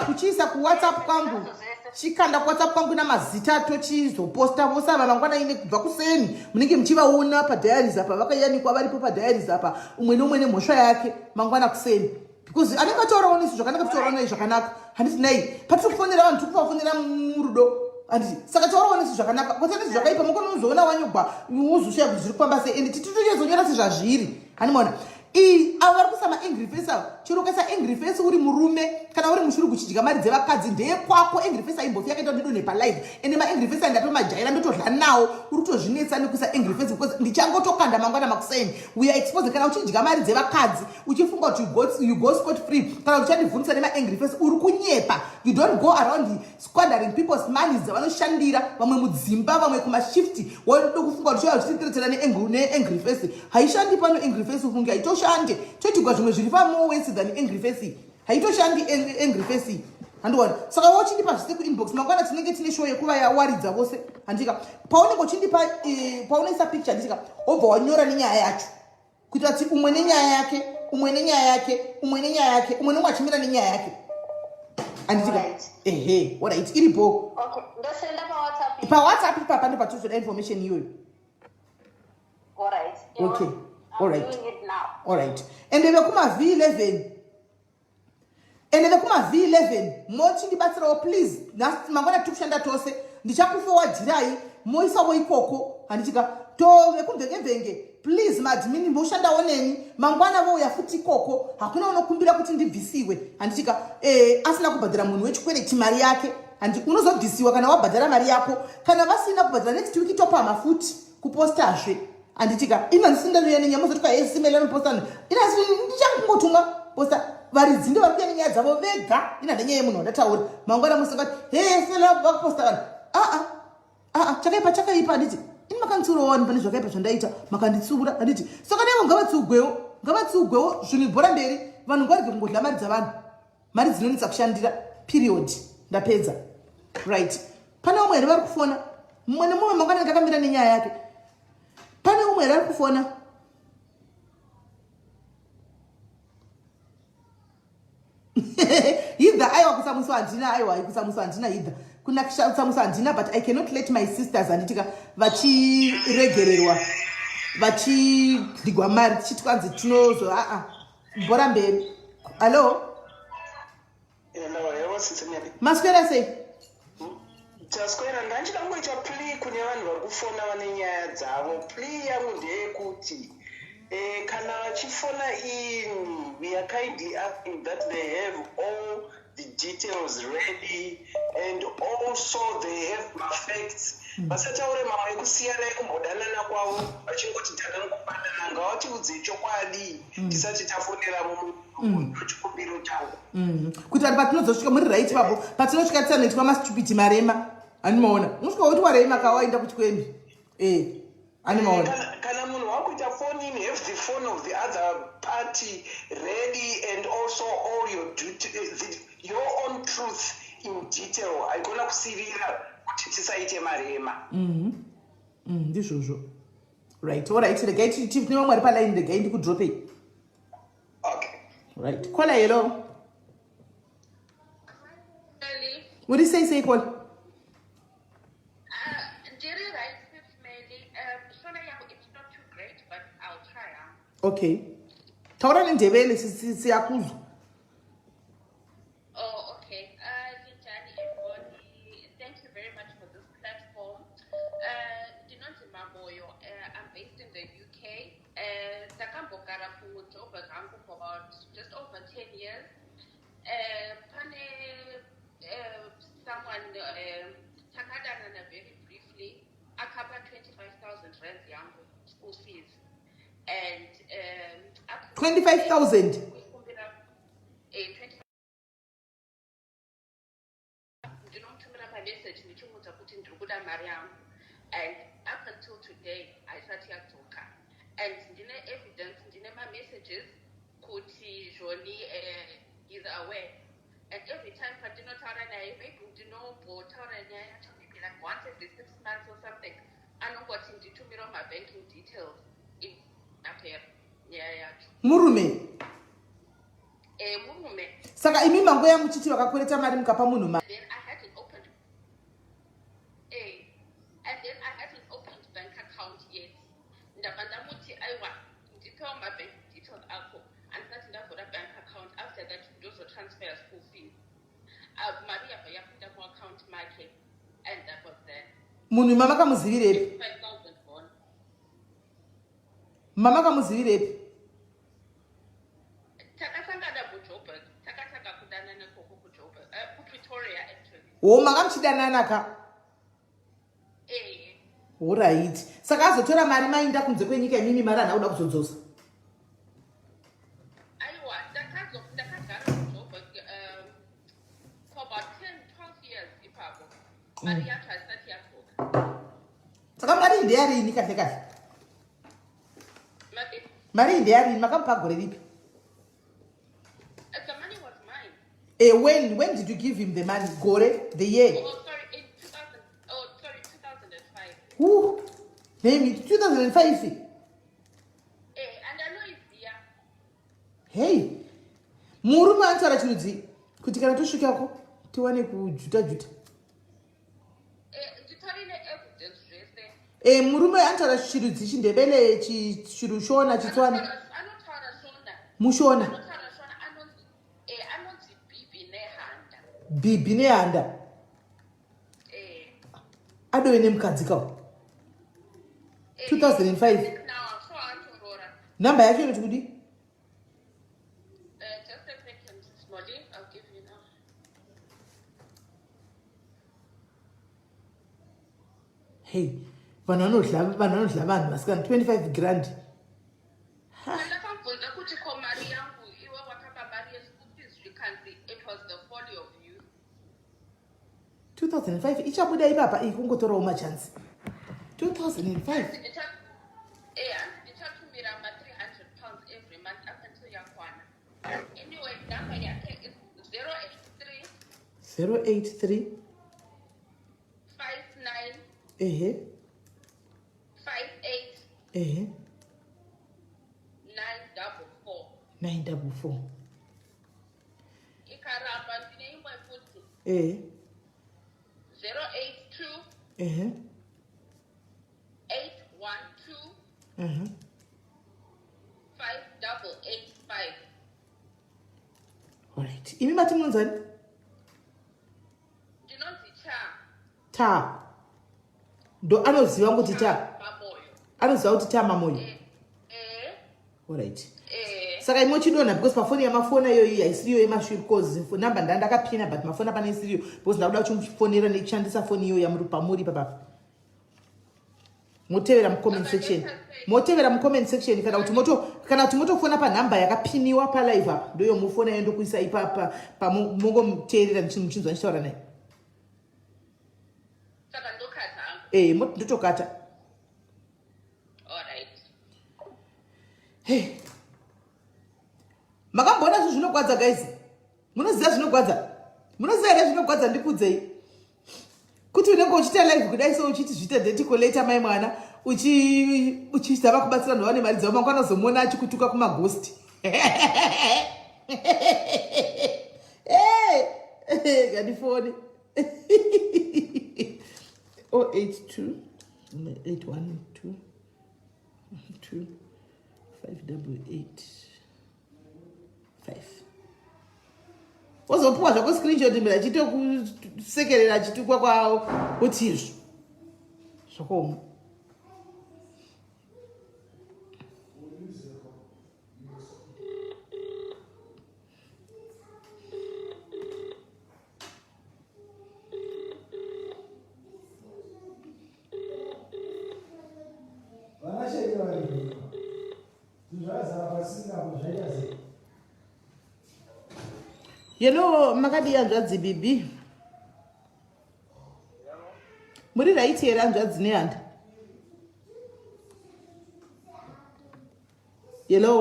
Kuchiisa ku WhatsApp kwangu. Chikanda ku WhatsApp kwangu namazita tochizoposta vosava mangwana ine kubva kuseni munenge muchivaona pa diaries apa vakayanikwa varipo pa diaries apa umwe nomwe nemhosva yake mangwana kuseni kuzi anenge ataurawo nesu zvakanaka titaurawo naye zvakanaka handiti nai patiri kufonera vanhu tiri kuvafonera murudo handiti saka taurawo nesu zvakanaka kwete nesu zvakaipa mukona uzoona wanyogwa uzosvika kuti zviri kufamba sei ende titochezonyora sezvazviri handimaona avo vari kuisa maangry face avo chero ukaisa angry face uri murume kana uri mushuru kuchidya mari dzevakadzi ndeyekwako angry face aimbofi yakaita ndidonhe palive ende maangry face andatomajaira ndotodla nawo uri kutozvinetsa nekuisa angry face because ndichangotokanda mangwana makuseni we are exposed kana uchidya mari dzevakadzi uchifunga kuti you go scot free kana uchandivhunisa nemaangry face uri kunyepa you don't go around squandering people's money dzavanoshandira vamwe mudzimba vamwe kumashifti wanodo kufunga kuti chivachitiretsera neangry face haishandi pano angry face ufunge haitoshande toitigwa zvimwe zviri pamowesi than angry face haitoshandi angry face handiona saka wochindipa zvise kuinbox mangwana tinenge tine show yekuva yawaridza vose handika paunenge uchindipa paunoisa picture handika wobva wanyora nenyaya yacho kuitira kuti umwe nenyaya yake umwe nenyaya yake umwe nenyaya yake umwe nomwe achimira nenyaya yake handitika ehe alright iripo ndosenda pawhatsapp pawhatsapp ipapa ndopatozoda information iyoyo alright okay alright doing it now alright ende vekuma v11 mochindibatsirawo please mangwana tiri kushanda tose ndichakufowadhirai moisawo ikoko handitika to vekumvengevhenge please madmini moshandawo neni mangwana vouya futi ikoko hakuna unokumbira kuti ndibvisiwe handitika asina kubhadhara munhu wechikwereti mari yake unozobvisiwa kana wabhadhara mari yako kana vasina kubhadhara next week topama futi kupostazve handitika inonsindaluya nenyaya mozoti kwaesimeila nopostana inasi ndichangotumwa posta varidzi vari kuya nenyaya dzavo vega inhandenyaya yemunhu wandataura mangwana musingati sela vakuposta vanhu chakaipa handiti ini makanditsuurawo pane zvakaipa zvandaita makanditsuura handiti saka daivo ngavatsiugwewo zvinhu bhora mberi vanhu ngarige kungodla mari dzavanhu mari dzinonetsa kushandira period ndapedza right pane umwe here vari kufona mumwe nemumwe mangwana ndakamira nenyaya yake pane umwe here ari kufona hidha aiwa kusamusa handina aiwa kusamusa handina hidha kuna kusamusa handina but I cannot let my sisters handitika vachiregererwa vachidhigwa mari tichiti kwanzi tinozo bhora mberi hallo maswera sei taswera ndanchida kungoita plea kune vanhu vari kufona vane nyaya dzavo plea yangu ndeyekuti kana vachifona in we are kindly asking that they have all the details ready and also they have facts vasataure mamwe ekusiyana ekumbodanana kwavo vachingoti takangofanana ngavatiudze chokwadi tisati tafonera chikumbiro chavo kuitira kuti patinozosvika muri right papo patinosvika tisanoitwa mastupidi marema animaona unosvika kuti warema kawaenda kuchikwembi animaona kana munhu wakuita phone in have the phone of the other party ready and also all your duty, your own truth in detail haigona kusirira kuti tisaite marema ndizvozvo right alright regai tine vamwe ari palaini regai ndikudropei okay right kola hello uri sei kola okay taura nendebele siyakuzwa thank you very much for this platform. Ndinonzi Mamoyo. I'm based in the UK. Ndakambogara kuJoburg hangu for about just over 10 years. Pane someone takadana very briefly akapa 25,000 rand yangu school fees and 25,000 ndinomutumira pamessage ndichimuudza kuti ndiri kuda mari yangu and up until today haisati yadzoka and ndine evidence ndine mamessages kuti zvoni is aware and every time pandinotaura naye maybe ndinombotaura nyaya yacho maybe like once every 6 months or something anongoti nditumirawo mabanking details apera nyaya yacho murume murume saka imi mango yamuchiti vakakwereta mari mukapa munhu then I had an opened and then I had an opened bank account yes ndabva ndamuti aiwa ndipewo mabank details akho andisati ndavhura bank account after that munhu mama kamuzivirepi 5,000 bon. mama kamuzivirepi Takasangana kuJoburg. Takataka kudanana koko kuJoburg. Pretoria actually. wo makamuchidanana ka alright saka azotora mari mainda kunze kwenyika imimi mari anakuda kuzodzosa Aiwa, ndakagara kuJoburg for about 10-12 years ipapo. Mari yacho haisati yadzoka. saka mari ndeyarini kahle kahle mari ndeyarini makamupa gore ripi The money was mine. when did you give him the money gore the year Oh, sorry, in 2005. Who? Name it 2005 And I know it's here. hey murume antaura chinudzi kuti kana tosvikako tiwane kujuta juta Nditorine evidence zvese. murume antaura chirudzi chindebele chirushona chitswana Anotaura Shona. mushona Anotaura Shona anonzi Bibi nehanda. bhibi nehanda adove nemukadzi kawo 2005 Now, so Antorora. namba yacho inoti kudi Just a second, Smolly. I'll give you now. hey vanhu vanodla vanhu vasikana 25 grand Ndakabvunza kuti ko mari yangu iwe wakapa mari yeschool fees zvikanzi it was the folly of youth. 2005 ichabuda ipapa ikungotorawo machansi 2005 Ndichatumira ma £300 every month up until yakwana. Anyway, number yake is 083 59 ehe 58 ehe 944. 944 Ikaramba ndine imwe futi ehe 082 ehe 812 ehe 5885. alright imi mati munzani Ndinonzi ta ndo anoziva kuti ta Mamoyo. anoziva kuti ta mamoyo alright saka imochidonha because pafoni yamafona iyoyi haisiriyo yemashure cause namba ndandakapina but mafoni apana isiriyo because ndakuda kuchimufonera nechishandisa foni iyo yamuri pamuri papapa motevera mucomment section kana kuti motofona panhamba yakapiniwa palive apa ndoyo mufona yendo kuisa ipapa pamongomuteerera muchinzwa ndichitaura naye Saka ndokata hangu. ndotokata Alright. hey makamboona zvinhu zvinogwadza guys munoziva zvinogwadza munoziva here zvinogwadza ndikudzei kuti unenge uchiita live kudai so uchiti zvitendetiko later mai mwana uchizava kubatsira nhova nemari dzavo mangwana zomuona achikutuka kumagosti ngandifone 082 812 588 5 wozopuwa zvako screenshot mbira chitokusekerera achitukwa kwawo kuti izvo zvakoma yelo makadi hanzvadzi bibi muri raiti here hanzvadzi nehanda yelo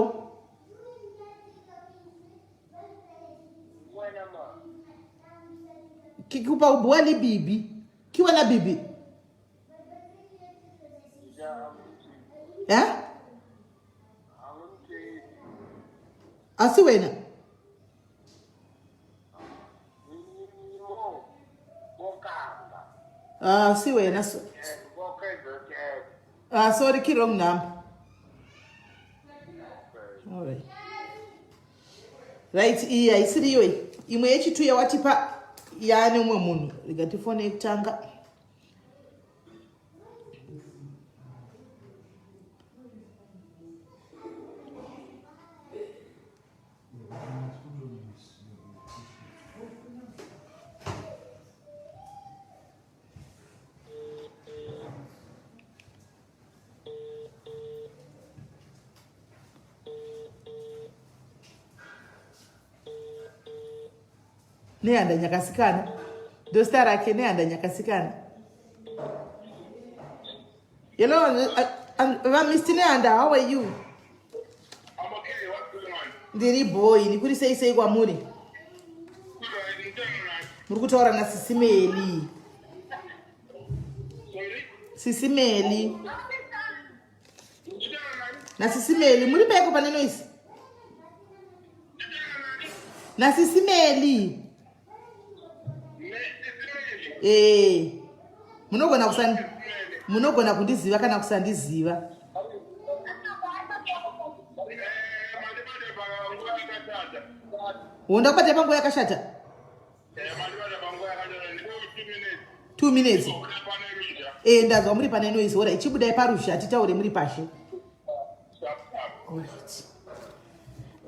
kikupa ubwali bibi kiwana bibi asi wena si wena sorry ki wrong number alright right iyi haisiriyo imwe yechitu yawatipa yaane umwe munhu rikatifone yekutanga nehanda nyakasikana ndosta rake nehanda nyakasikana. Hello, Mr. Nehanda, how are you? I'm okay. What's going on? Ndiri boy, ndikuri sei kwamuri? Good, Muri kutaura naSisimeli. Sorry? Sisimeli. naSisimeli, muri peko pane noise? naSisimeli. Munogona kundiziva kana kusandiziva. Wonda kubata panguva yakashata? 2 minutes. Ndazva muri pane noise. Ora ichibudai parusha titaure muri pashe. Alright.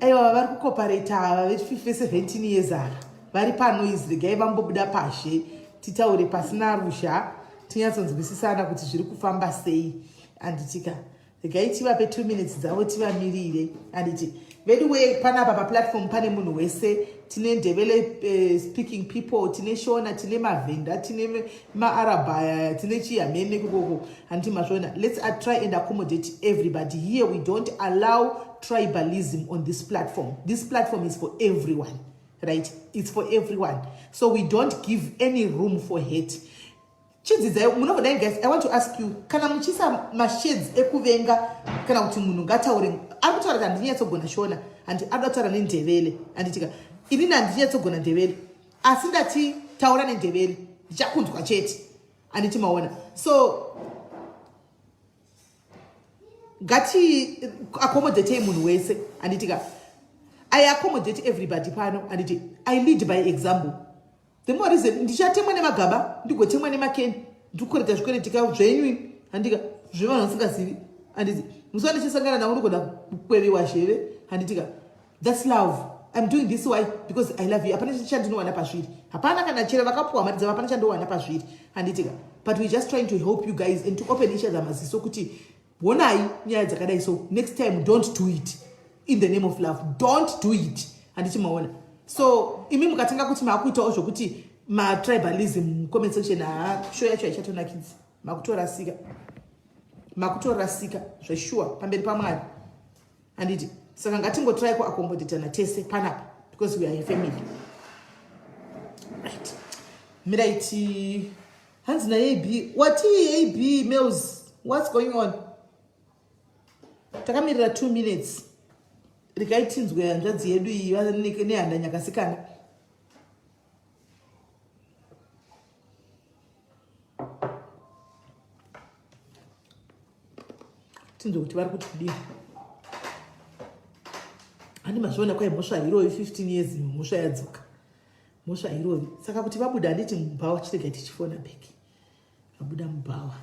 Aiwa vari kukopareta ava ve17 years ava. Vari panoise regai vambobuda pashe titaure pasina rusha. Tinyatsonzwisisana kuti zviri kufamba sei. Anditika regai tivape 2 minutes dzavo tivamirire. Anditi vedu we panapa paplatform pane munhu wese. Tine Ndebele speaking people, tine Shona, tine Mavenda, tine Maarabaya, tine Chiamene kukoko. Anti Mashona. Let's try and accommodate everybody. Here we don't allow tribalism on this platform. This platform is for everyone, right? It's for everyone. So we don't give any room for hate. Guys, I want to ask you, kana muchisa mashades ekuvenga kana kuti munhu ngataure arikutaura kuti ndinyatsogona Shona and arikutaura neNdebele anditika inini handinyatsogona Ndebele asi ndati taura neNdebele ndichakunzwa chete anditi maona. So ngati accommodate munhu wese anditika I accommodate everybody pano anditi I lead by example. The more reason ndichatemwa nemagaba ndigotemwa nemakeni ndikukoreta zvikweretika zvenyu handika zvevanhu vasingazivi handiti musana ndichisangana nawo ndogona kukweviwa sheve handitika that's love. I'm doing this why because I love you. Hapana chandinowana pazviri. Hapana kana chero vakapuwa mari dzavo hapana chandowana pazviri handitika. But we're just trying to help you guys and to open each other maziso kuti honai nyaya dzakadai. So next time don't do it in the name of love. Don't do it handiti maona. So imi mukatanga kuti makuitawo zvokuti matribalism comment section show yacho ichatonakidza makutorasika zvesure pamberi paMwari handiti. Saka ngatingotry kuaccommodate tese panapa because we are a family, right? Miraiti hanzi naAB what AB males, what's going on? Takamirira 2 minutes rikaitinzwe hanzvadzi yedu iyi nehanda nyakasikana. Tinzwe kuti vari kuti kudini. Handi mazviona kwai mhosva irovi 15 years mhosva yadzoka. Mhosva irovi. Saka kuti vabuda handiti mubhawa chirega tichifona bheki. Vabuda mubhawa.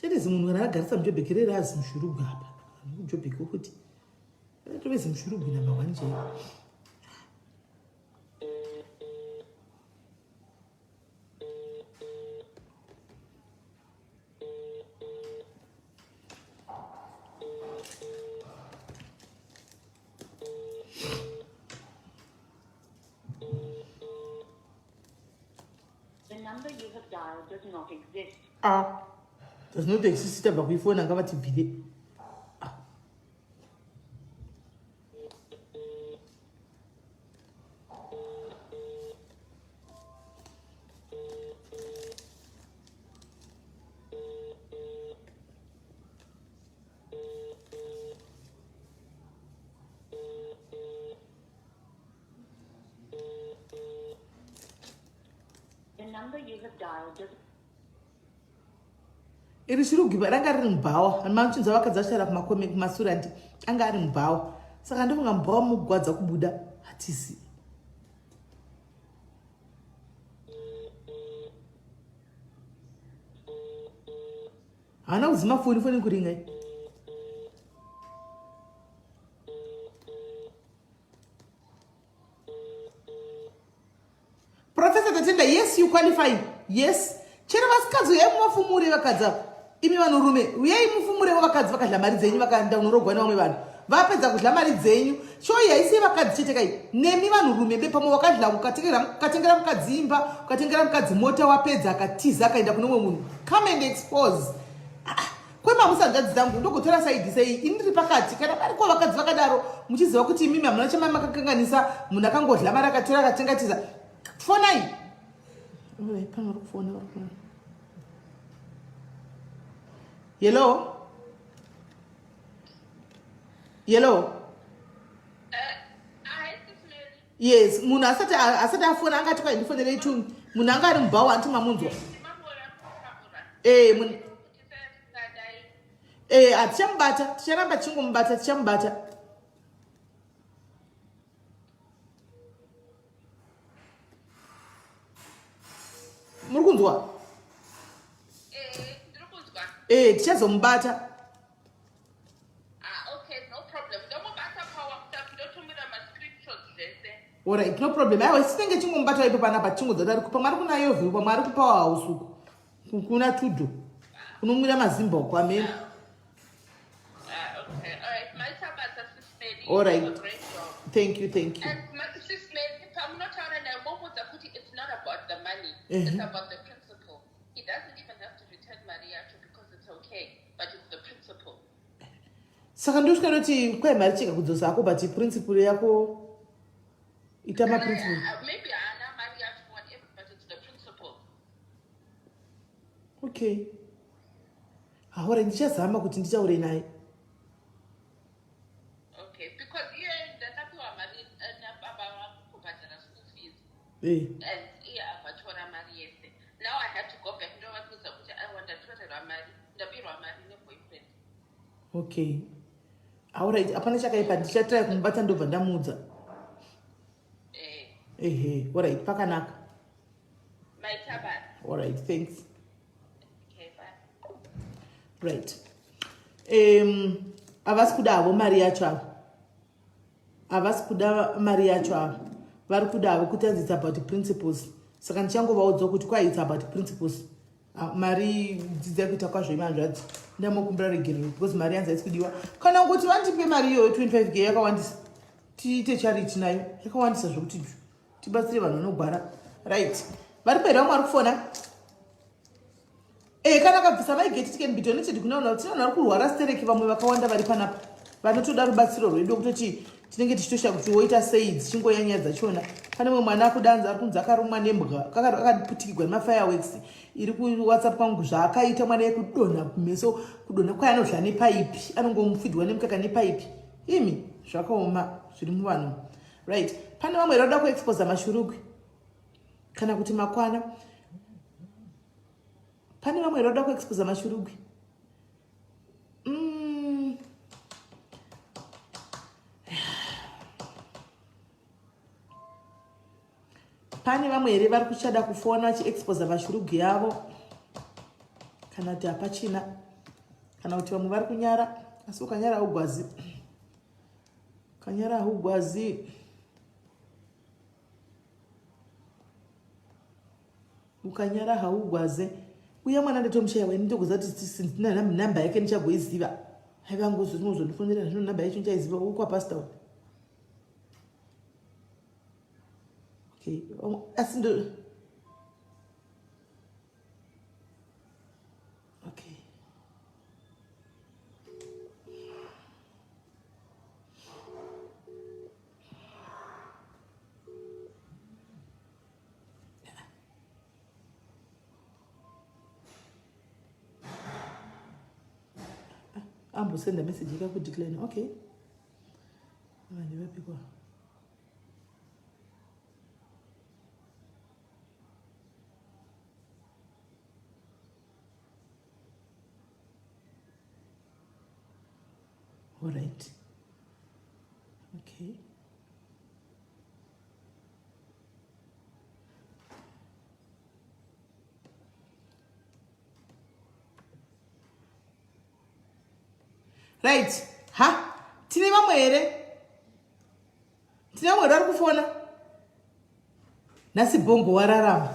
Chete zimunhu kana agarisa muJobheki rero azi mushurugwa apa. muJobheki wokuti. Tobezi mushurugwa namba 1 chero. Number you have dialed does not exist. Does not exist tabva kuifona ngavati bhide. Number you have dialed does iri shurugwa ranga riri mubhawa. Manochinza vakadzashara kumasura ndi anga ari mubhawa. Saka ndovanga mubhawa mugwadza kubuda hatisi. Hana kuzima foni kuringa. Professor Tatenda, yes, you qualify. Yes. Chera vasikadzi uyai mumafumure vakadza. Imi vanhurume, uyai mufumure vakadzi vakadla mari dzenyu vakaenda unorogwa nevamwe vanhu. vapedza kudla mari dzenyu shoyi haisi vakadzi chete kai nemi vanhurume bepamo wakadla ukatengera mukadzi imba ukatengera mukadzi mota wapedza akatiza akaenda kune umwe munhu come and expose kwemamusanzvadzi dzangu ndogotora saidi sei ini ndiri pakati kana variko vakadzi vakadaro muchiziva kuti imimi hamuna chamai makakanganisa munhu akangodla mari akatora akatengatiza fonai pano vari kufona Hello? Yes, munhu asati afona angati kwa ndifonere itumi. Munhu anga ari mubhawa anti mamunzwa. Atichamubata, ticharamba tichingomubata, tichamubata. Muri kunzwa? Tichazomubata. Alright, no problem. Aiwa sinenge chingomubata ipo panapa chingodza ari kupa mwari kuna yovhu pamwari kupawa hausuku. Kuna tudho. Kunomwira mazimba uko amen. Okay, all right. My tabata sister. All right. Thank you. And my sister, I'm not trying to it's not about the money. It's about the principle. He doesn't even have to return Mariachi because it's okay, but it's the principle. Saka ndosvika kuti kwai mari cheka kudzosa ako but principle yako itama principle. Maybe Anna Mariachi whatever, but it's the principle. Okay. Ahora ndichazama kuti ndichaure naye. Okay, because here ndatapiwa mari baba kubhadhara school fees. And here avatora mari yese. Now I have to go back ndovakuza kuti I want to torerwa mari. Ndabirwa mari neboyfriend. Okay. Alright, apana chakaipa ndichatry kumubata ndobva ndamuudza. Alright, pakanaka. My tabata. Alright, thanks. Okay, bye. Right. Havasi kuda havo mari yacho avo. Havasi kuda mari yacho avo. Vari kuda havo kuti it's about the principles. Saka ndichangovaudza kuti kwai it's about the principles. Mari dzidzai kuita kwazvo imanzvadzi. Ndamokumbira regerero because mari yanzi haisi kudiwa. Kana kuti vandipe mari iyoyo 25k yakawandisa. Tiite charity nayo. Yakawandisa zvokuti tibatsire vanhu vanogwara. Right. Vari pedha vamwe vari kufona. Kana kabvisa vaigeti ticket donated kunaona kuti vanhu vari kurwara stereki vamwe vakawanda vari panapa. Vanotoda rubatsiro rwedu kutoti tinenge tichitosha kuti woita sei dzichingoyanyadza chona. Pane mumwe mwana akudanza ari kunzi akarumwa nembwa akaputikirwa nemafireworks iri kuwhatsapp kwangu zvaakaita mwana yekudonha kumeso kudonha kwai anodla nepaipi anongomufidwa nemukaka nepaipi imi zvakaoma zviri muvanhu. Right, pane vamwe vari kuda kuexposa mashurugwi kana kuti makwana. Pane vamwe vari kuda kuexposa mashurugwi. Pane vamwe here vari kuchada kufona vachiexposa mashurugwi yavo kana kuti hapachina kana kuti vamwe vari kunyara asi ukanyara haugwazi. Kanyara haugwazi. Ukanyara haugwaze. Uya mwana ndatomushaya weni ndokuza kuti ndina namba yake ndichagoiziva. Haivangu zvinozondifonera zvino namba yacho ndichaiziva ukwa pastor. Okay, asi ndo okay. Send a message you can decline. Okay. All right. Okay. Right. Ha? Tine vamwe here? Tine vamwe vari kufona? Nasi bongo wararama.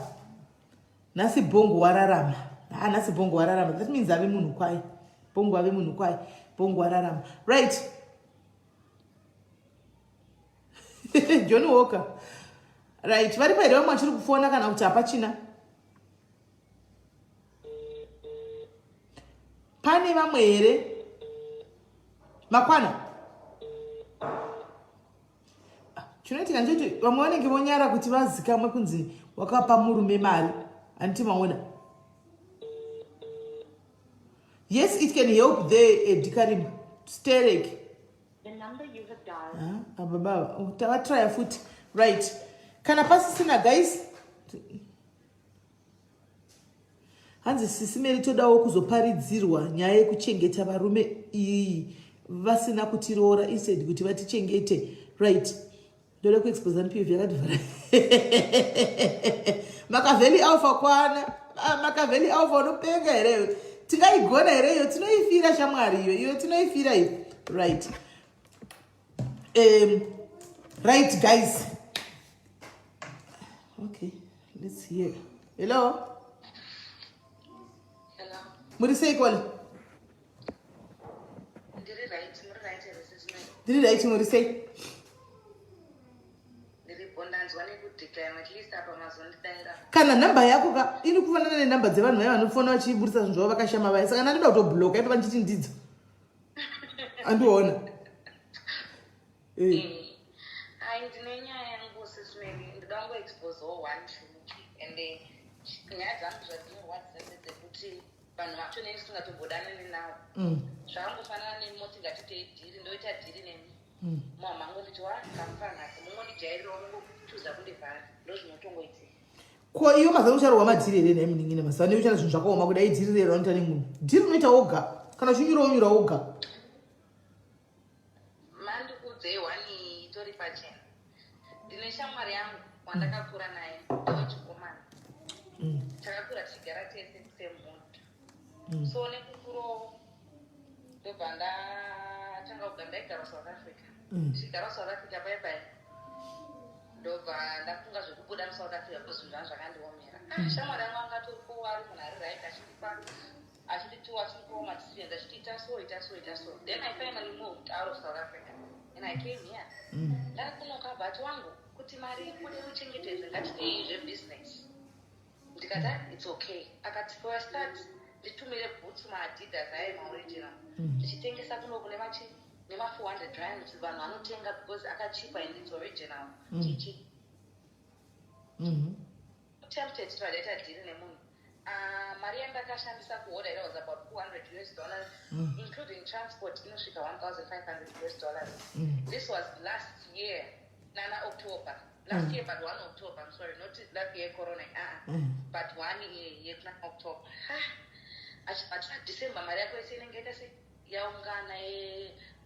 Nasi bongo wararama. Nasi bongo wararama. That means ave munhu kwai. Bongo ave munhu kwai. Bongo wararama. Right. John Walker. Right, vari paire vamwe vachiri kufona kana kuti hapachina? Pane vamwe here? Makwana? Chinoitika ndechoti vamwe vanenge vonyara kuti vazikamwe kunzi wakapa murume mari. Anditi maona? Yes, it can help the Dikarim. Sterek. The number you have dialed. Baba, try foot. Right. Kana pasisina guys. Hanzi sisimeri todawo kuzoparidzirwa nyaya yekuchengeta varume iyi vasina kutiroora instead kuti vatichengete. Right. Ndoda kuexpose NPV yakadivara. Makaveli alpha kwana. Makaveli alpha unopenga here. Tingaigona here iyo tinoifira shamwari iyo tinoifira iyo. Right. Right guys. Okay, let's hear. Hello. Hello. Murisei call. Did right Murisei? Kana namba yako ka iri kufanana nenamba dzevanhu vaya vanofona vachiburisa zvinhu zvavo vakashama vaya saka ndandoda kutobloka ipo vandichiti ndidzo andiona Hai ndine nyaya yangu sisimeni ndida kungoexposewo one two ende nyaya dzangu zvadzinohwadzisa ndedzekuti vanhu vacho neni tisingatobhodani navo zvakangofanana nemi moti ngatitei dhiri ndoita dhiri nemi muhamangu nditi wakamfanhasi mungondijayirirawo mungochuza kundivhara ndozvinotongoitika. Ko iyo mazano ucharwa madhiri here nemi ndingine mazano uchara zvinhu zvakaoma kudai dhiri rero anoita nemunhu dhiri unoita woga kana uchinyura woga mandikudzei wani itori pachena ndine shamwari yangu wandakakura naye ndowechikomana takakura tichigara tese semuntu so nekukuro ndobva ndatanga kubva ndaigara South Africa ndichigara South Africa bye ndobva ndafunga zvekubuda muSouth Africa kuzvinhu zvanga zvakandiomera shamwari yangu angatoripo ari munhu ari right achitipa achinditiwa achitipawo madecisions achitiita so then I finally moved out of South Africa and I came here ndakunoka bhati wangu kuti mari kude uchengetedze ngatitei zvebusiness ndikati it's okay akati for a start nditumire boots maadidas aye maoriginal ndichitengesa kuno kune nema 400 rand vanhu vanotenga because akachipa and it's original chichi tempted to data deal nemunhu mari yandakashandisa kuorder it was about $400 including transport inosvika $1,500. This was last year nana October last year but 1 October I'm sorry not that year corona but 1 year October achipatira December mari yako ese inenge ita se yaungana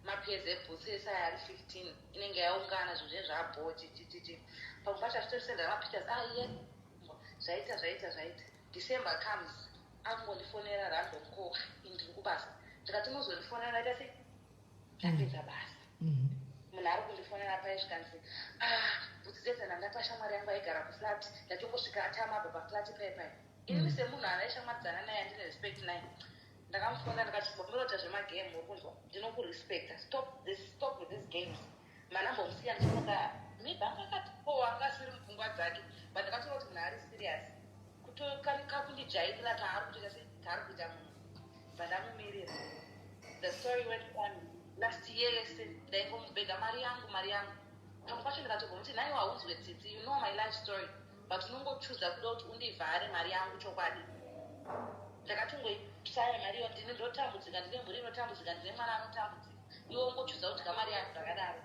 mapezi ebhutsi esaya ari 15 inenge yaungana zvinhu zvezvabho chichichichi pakubata zvitosenda mapictures zvaita December comes akungondifonera randomko ndiri kubasa ndikati muzondifonera ita se ndapedza basa munhu ari kundifonera paisvika ndisi bhutsi dzedza ndangapa shamwari yangu aigara kuflat ndachongosvika atamabva paflat paipai ini semunhu anaishamwaridzana naye andine respect naye ndakamufonera ndikati bomirota zvemagame wokunzwa ndinokurespecta stop with these games manambomusiya ndichinoka maybe angakati wanga asiri mupfungwa dzake but ndakatoona kuti munhu ari serious kakundijairira taari kutoita setaari kuita munhu bandamumirira the story went on last year yese ndaingomubhega mari yangu pamwe pacho ndikatobva kuti naiwo haunzwe tsitsi you know my life story but unongochuza kuda kuti undivhare mari yangu chokwadi ndakatongoisaya mariyo ndine ndotambudzika ndine mburi inotambudzika ndine mwana anotambudzika iwo ungochuza kuti kamari yangu zvakadaro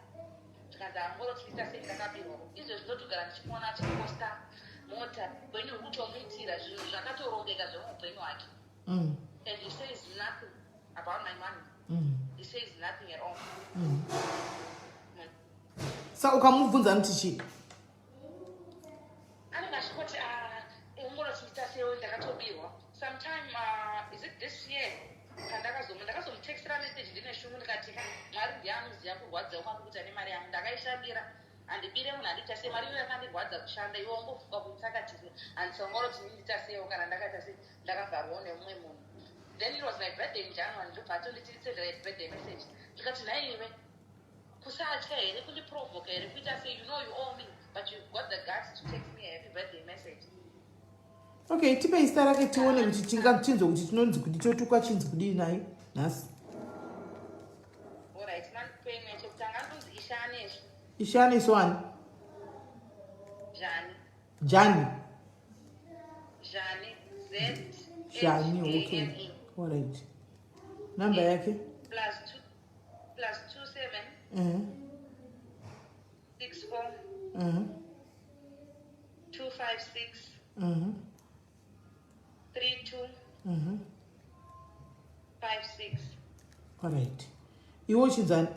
tikanzi angorotiita sei ndakabirwa izvo zvinotogara ndichimuona achiposta mota upenyu hwekutomuitira zvinhu zvakatorongeka zveupenyu hwake and he says nothing about my money he says nothing at all saka ukamubvunza noti chii anenge achingoti ungorotiita sei ndakatobirwa sometime is it this year ndakazomutextira message ndine shungu ndikati mwari ndianoziva kurwadza kwangu kuti ane mari yangu ndakaishandira handibire munhu andiita sei mari iyo yakandirwadza kushanda iwe ungofuka kuitsakatiri handisongoroti ndindiita seiwo kana ndakaita sei ndakavharwawo nemumwe munhu then it was my birthday in January ndobva atonditirisendera birthday message ndikati nhaiwe kusatya here kundiprovoke here kuita say you know you owe me but you've got the guts to text me a happy birthday message. Okay, tipei zita rake tione kuti chinzo kuti tinonzi kuti chotukwa chinzi kudii naye nhasi. Alright, mandipeni chekutanga ndonzi Ishaneshu. Ishaneshu wani? Jani. Z Jani, okay. Alright. Number yake? +2 +27 64 256 32 56. Alright. Iwo chinzani?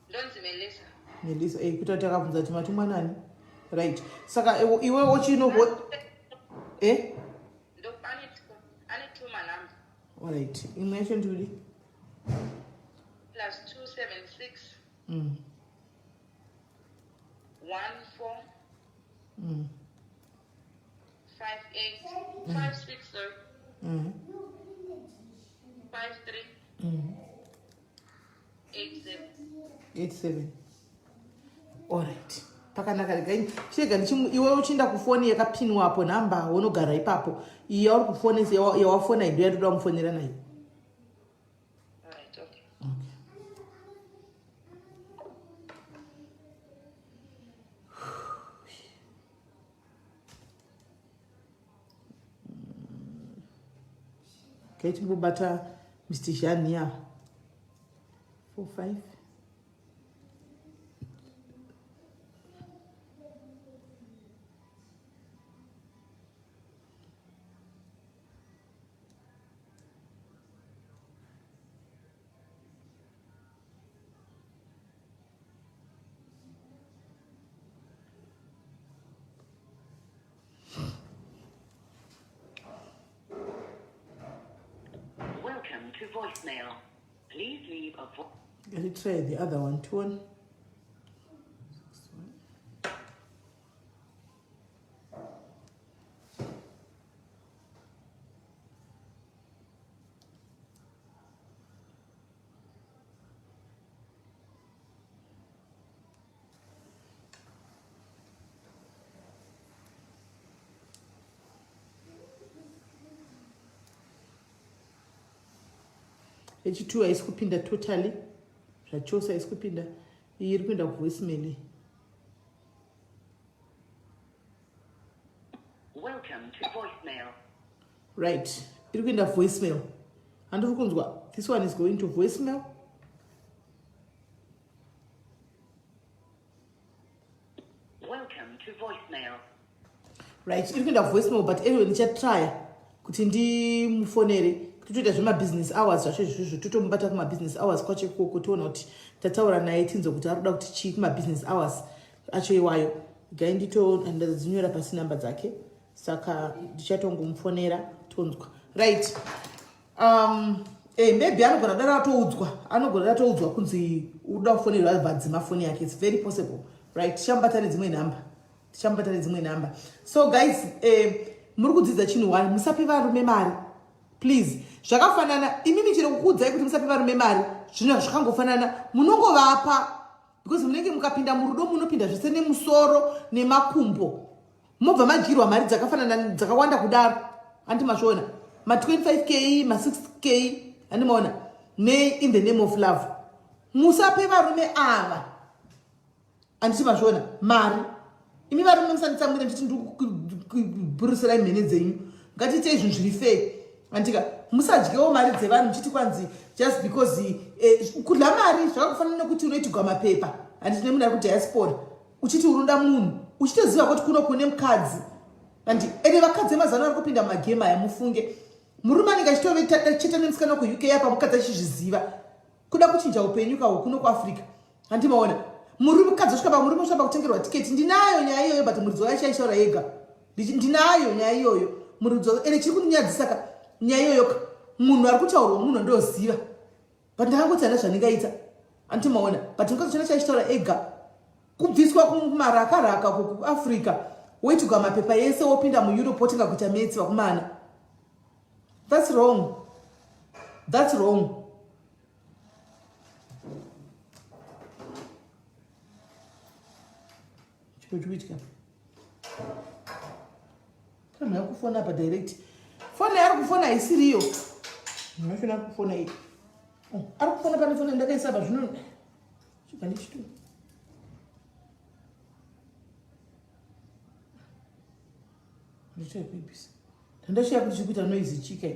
Ndonzi Melissa. Melissa, kuti takabvunza kuti matumwa nani? Right. Saka iwewo chino anituma number. Alright. Imwe nduri? +276 14 58 56 sorry 53 87. Alright. Pakanaka regai. Chega iwewe uchinda kufoni yakapinwapo namba unogara ipapo. Iya uri kufonesa yawafona ido yadoda mufonera nayo. Alright, okay. Okay, timbobata Mr. Shania 45. Welcome to voicemail. Please leave a voice. Let me try the other one, tone. H2 haisi kupinda totally. Zvachose haisi kupinda. Iyi iri kuenda voicemail. Welcome to voicemail. Right. Iri kuenda voicemail. Handiri kunzwa. This one is going to voicemail. Welcome to voicemail. Right. Iri kuenda voicemail but anyway nichatry kuti ndimufonere. Totoita zvemabusiness hours zvacho izvozvo totomubata kumabusiness hours kwacho ikoko toona kuti tataura naye tinzo kuti arikuda kuti chii kumabusiness hours acho iwayo. Gai ndatodzinyora pasi namba dzake saka ndichatongomufonera tonzwa. Right. Maybe anogona dara atoudzwa kunzi uda kufonerwa vadzima foni yake. It's very possible. Right. Tichambata nedzimwe namba. So guys, muri kudzidza chinhu wani musape varume mari. Please. Zvakafanana imimi chiro kukudzai kuti musape varume mari. Zvinhu zvakangofanana munongovapa because munenge mukapinda murudo munopinda zvese nemusoro nemakumbo. Mobva madyirwa mari dzakafanana dzakawanda kudaro. Andi mazviona ma 25k ma 6k andimaona ne in the name of love. Musape varume ava. Anditi mazviona mari. Imi varume musanditsamwira nditi ndikuburisira imhene dzenyu. Ngatiite zvinhu zviri fake. Andika musadyewo mari dzevanhu muchiti kwanzi just because kudla mari zvakakufanana nekuti unoitigwa mapepa. Handine munhu ari kudiaspora uchiti urunda munhu uchitoziva kuti kuno kune mukadzi. Ende vakadzi emazano ari kupinda mumagame aya mufunge. Murume anenge achitocheta nemusikana kuuk apa mukadzi achizviziva kuda kuchinja upenyu kaho kuno kuafrica. Handimaona mukadzi asvika murume ushamba kutengerwa tiketi. Ndinayo nyaya iyoyo but muridzi wacho aishaura yega. Ndinayo nyaya iyoyo muridzi ende chiri kundinyadzisa nyaya iyoyo munhu ari kutaurwa munhu ndoziva but ndakangoti hana zvandingaita. Antimaona but mukadzi chana chaishitaura ega kubviswa kumaraka kuafrica woitigwa mapepa yese wopinda mueurope wotenga kuita metsi vakumana. That's wrong. Chikuitwa. Kama yakufona hapa direct. Fone yari kufona isiriyo. Ndinofuna kufona iyi. Ari kufona pane fone ndakaisaba zvino. Chikani chitu. Ndicho kwibisa. Ndandashiya kuti chikuita noise chika.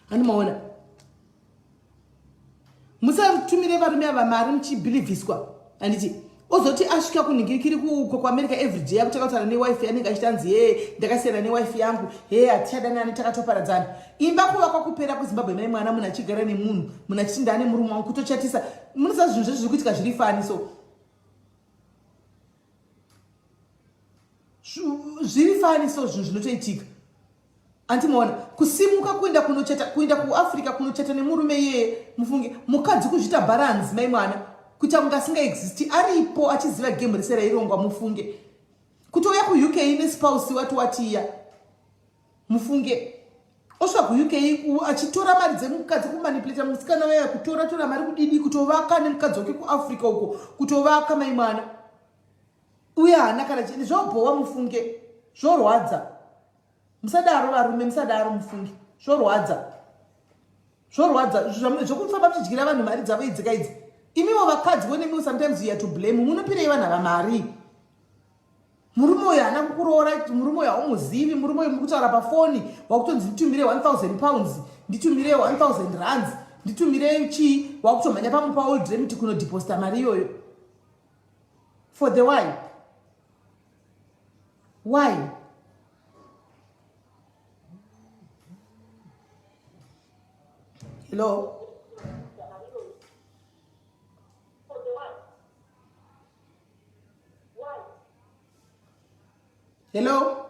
Hani maona musatumire varume ava mari muchibhilivhiswa handiti ozoti asvika kuningirikiri kuko kuamerica everyday yakutakautaura newife yanenge achitanzi ndakasiyana newife yangu hatichadanani takatoparadzana imba kuvakwa kupera kuzimbabwe mai mwana munhu achigara nemunhu munhu achiti ndane murume wangu kutochatisa munosa zvinhu zvezvi zviri kuitika zviri fani so zviri fani so zvinhu zvinotoitika antimaona kusimuka kuenda kuafrica kunochata nemurume iyeye mufunge mukadzi kuzvita balance mai mwana kuti asingaexisti aripo achiziva game rese rairongwa mufunge kutouya kuuk nespouse watiya mufunge osvika kuuk achitora mari dzemukadzi kumanipulata musikana waya kutora mari kudidi kutovaka nemukadzi wake kuafrica uko kutovaka mai mwana uye hana kana chini zvobhowa mufunge zvorwadza musadaro varume musadaro mufungi zvorwadza zvokufamba muchidyira vanhu mari dzavo idzika idzi imiwo vakadzi wenemi sometimes you are to blame munopirei vanhu ava mari murume uyu haana kukuroora murume uyu haumuzivi murume uyu mukutaura pafoni wakutonzi nditumire 1000 pounds nditumire 1000 rands nditumire chii wakutomhanya pamupa old remit kunodiposita mari iyoyo for the why Hello. Hello.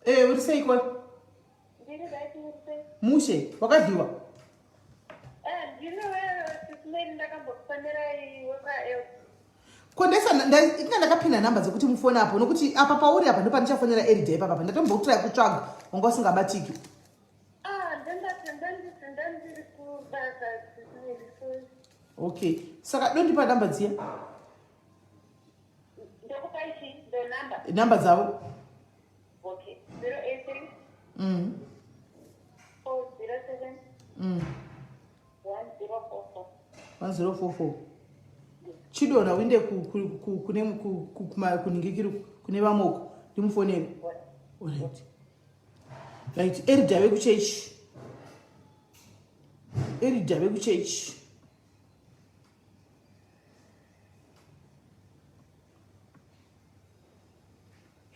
Uri sei kwa? Mushe, wakadhiwa. Kondesa ndakapinda namba dzokuti mufoni apo nokuti apa pauri apa ndipo ndichafonera everyday papa ndatombokutra kutsvaga wanga usingabatiki. Okay, saka dondipa namba dziya. Namba dzavo. Okay, 083 407 1044. Chidona winde kuningikiri kune vamoko ndimufonere. Alright. Right, eridawe kuchechi. Eridawe kuchechi.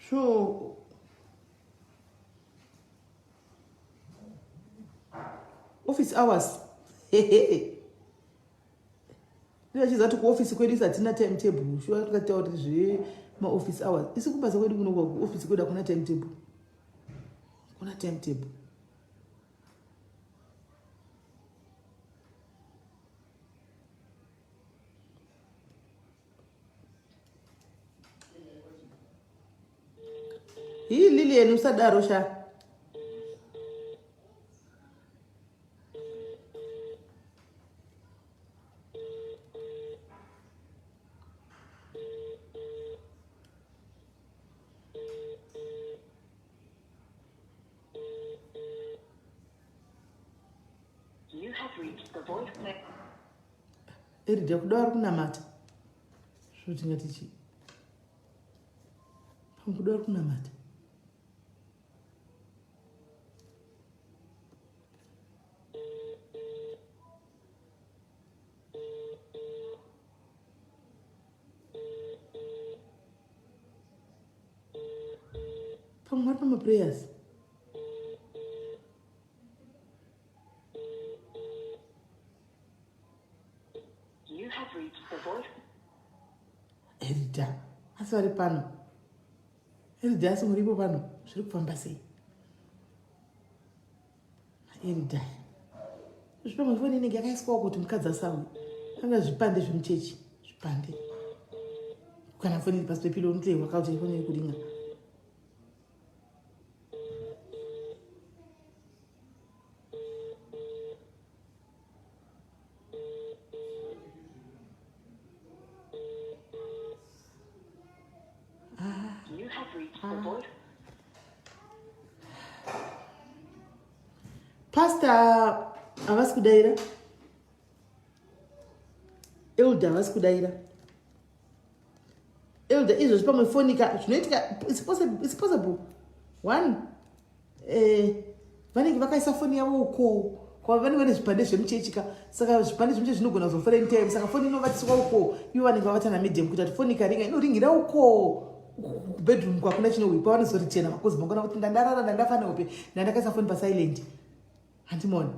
So office hours. Ndachizati kuoffice kwedu isatina timetable. Shuwa tukataura kuti zve maoffice hours. Isi kubasa kwedu kuno kuoffice kwedu hakuna timetable. Kuna timetable. Hii Lilian usadaro sha. You have reached the voicemail. Erida kudawari kunamata. Zvotingati chi. Pamukudawari kunamata. Pamukudawari pama prayers. You have reached the voice. Erida, asari pano. Erida asimuripo pano. Zviri kufamba sei? Erida. Zvino mafoni inenge yakaiswawo kuti mukadzi asawe. Anga zvipande zvemuchechi. Zvipande. kana foni pasi pepilo unute wakauti ifoni kuringa You have reached the voice. Pastor avasi kudaira elder avasi kudaira elder izvo zvipamufonika zvinoitika it's possible one vanenge vakaisa foni yavo uko kwa vanenge vane zvipande zvemuchechika saka zvipande zvemuchechi zvinogona kuzoforeign time saka foni inovatiswa uko ivo vanenge vavatana medium kuti ati foni ikaringa inoringira uko bedroom kwakuna chinowipa vanozorichena makozi mangona kuti ndandarara ndandafanaupe ndandakaisa foni pasilent handimona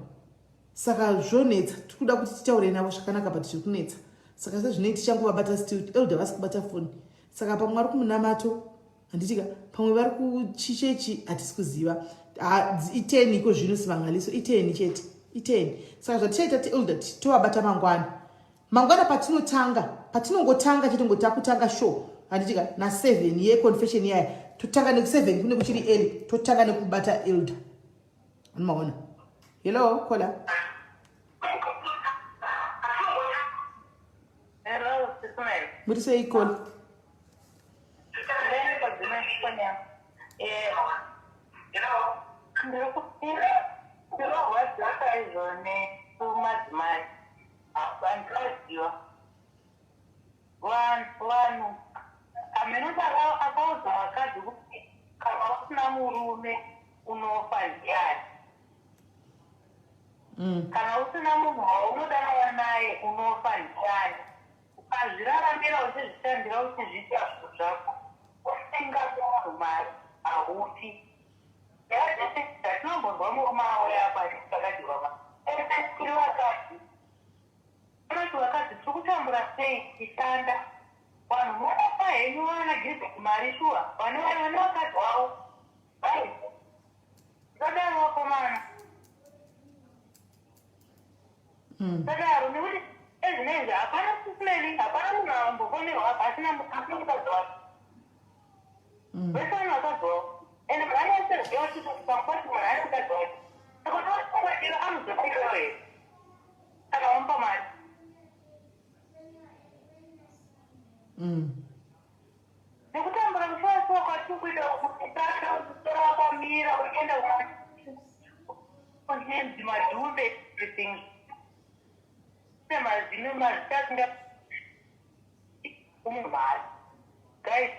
saka zvonetsa tikuda kuti titaure navo zvakanaka but zviri kunetsa saka sezvinoiti changuvabata still elder vasi kubata foni saka pamwe vari kumunamato handitika pamwe vari kuchichechi hatisi kuziva i10 iko zvino sivangaliso i10 chete i10 saka zvatichaita tielder tovabata mangwana patinongotanga chete ngoti takutanga show handitika na7 yeconfession yaya totanga neku7 kune kuchiri early totanga nekubata elder anomaona. Hello, Kola. Hello, Ismail. What do you say, Cole? Kana usina munhu waunodana naye unofa ndiyani ukazviraramira uchizvishandira uchizviita zvinhu zvako usingatori mari haufi zvatinombonzwa murume awo yapa akadirwa iri vakadzi unoti vakadzi tiri kutambura sei tishanda vanhu munofa henyu vana gizeki mari shuwa vane vakadzi wavo zvadaro vakomana sadaro nekuti ezvinezvi hapana kusmeli hapana munhu avambofonerwa pasina mukadzi wake vese vanhu vakadzi wavo ende vanyaseziva kuti pakwati munhu ane mukadzi wake saka toaadira anozopikawo here saka vamupa mari nekutambura musasi wakwati kuita kutaka kutora wakamira uchienda kunenzi madhumbe everything mazitasinga umumari guys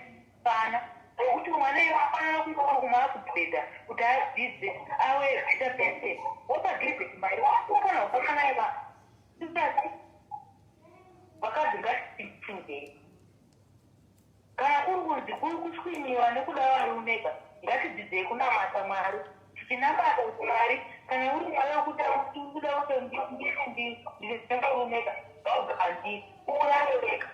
pana kuti mwana iwafanira kungoa kumara kubhedha kuti adzidze ave zita pese wapageze mari wakana ufanana iva sisasi vakadzi ngatifunzei kana kuri kunzi kuri kuswinyiwa nekuda varumeka ngatidzidzei kunamata mwari tichinamata kuti mwari kana uri mwana wekuti kuda kutondindiziaurumeka andi urareka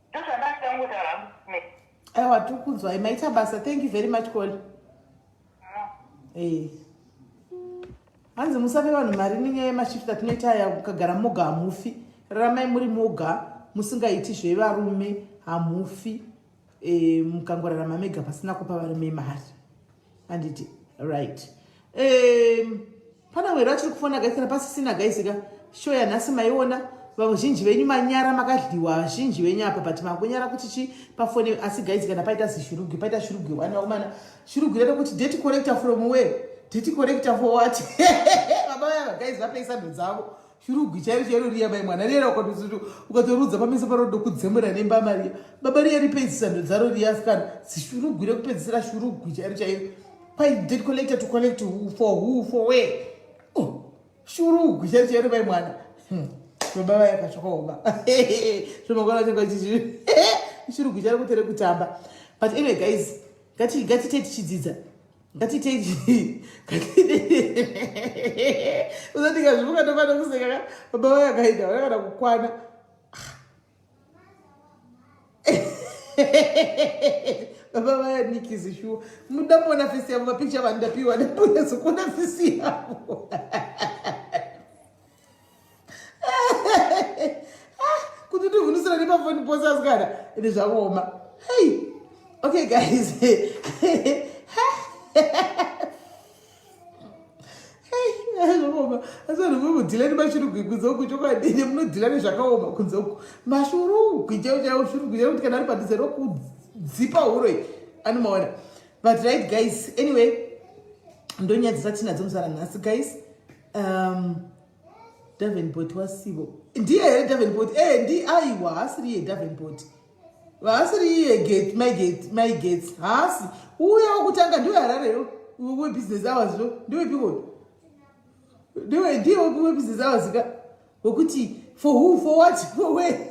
ndozvandatangotaura aiwa tikukunzwa maita basa. Thank you very much Cole. Hanzi musape vanhu mari nenyaya yemashift atinoita aya mukagara moga hamufi raramai muri moga musingaiti zvevarume hamufi mukangorarama mega pasina kupa varume mari handiti right. Pana mwero achiri kufona gaisira pasisina gaisika show yanhasi maiona vazhinji venyu manyara makadliwa vazhinji venyu apa but makunyara kuti chi pafoni asi guys kana paita zishurugi paita shurugi wani wakomana shurugi rero kuti date collector from where date collector for what baba yava guys vapeisa ndo dzavo shurugi chairo riya bai mwana rero ukatorudza pameso parodo kudzemura nemba Maria baba riya ripeisisa ndo dzaro riya skana zishurugi rekupedzisira shurugi chairo pai date collector to collect who for where shurugi chairo bai mwana baba yakachokoma zvomagona chengwa chichi chirugu chari kutere kutamba but anyway guys ngatitei tichidzidza ngatitei usatika zvimukatofana kuseka baba vayakaita vakana kukwana baba vayanikisi shuwa mudambona fisi yavo mapicha vandapiwa ndambonezokona fisi yavo kututsira nepafoni pose asikana ende zvakaoma. Hey, okay guys. Zvakaoma. Asi vanhu vomudhila nemashurugwi kunzoku chokwadi munodhila nezvakaoma kunzoku. Mashurugwi chaiwo shurugwi kuti kana ari padhuze rokudzipa huro anomaona. But right guys, anyway, ndonyaya dzatinadzo muzara nhasi guys. Davenport wasivo. Ndiye here Davenport. Ndi aiwa hasiri ye Davenport. Hasiri ye gate my gates. Hasi. Uya okutanga ndiwe harare we business hours lo. Ndiwe people. Ndiye we business hours ka. Wokuti for who, for what, for where?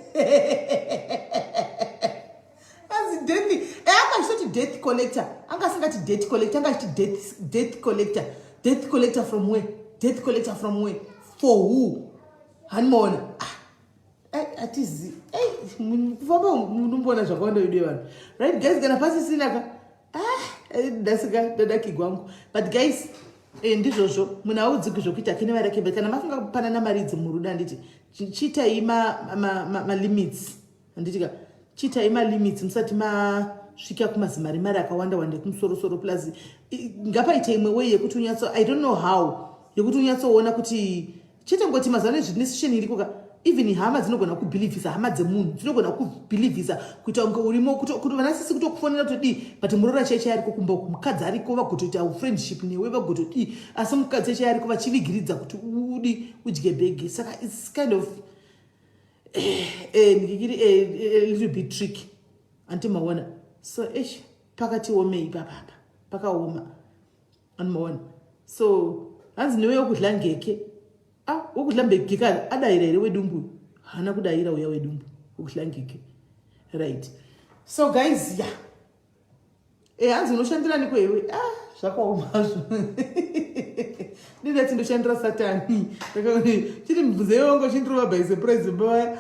As death. Angashoti death collector. Angasingati death collector. Angashoti death collector. Death collector from where? Death collector from where? For who? Hanmona. Atizi. Kufamba munombona zvakawanda video vanhu. Right guys, kana pasi sinaka. Ndasika dadaki gwangu. But guys, ndizvozvo munaudzi kuzvokuita kene vareke but kana mafunga kupanana mari dzemuruda nditi chitai ma limits. Anditika chitai ma limits musati masvika kumazimari mari akawanda wanda kumusoro plus ngapaita imwe way yekuti unyatso I don't know how yekuti unyatsoona kuti chitangoti mazana zvinicision iriko even hama dzinogona kubelievisa hama dzemunhu dzinogona kubelievisa kuita unge urimo kuti vanasisi kutokufonera todi but murora cheche ariko kumba mukadzi ariko vagotoita friendship newe vagotodi asi mukadzi cheche ariko vachivigiridza kuti udi udye bhegi saka it's kind of a little bit tricky antimaona so pakati omei papapa pakaoma anmaona so hanzi newe yokudla ngeke wokudla mbegekana adayira here wedumbu hana kudayira uya wedumbu wokudla ngeke right so guys hanzi unoshandirani kwewe zvakaomazvo ndinati ndoshandira satani chiti mubvuze yongo chindirova by surprise mbaya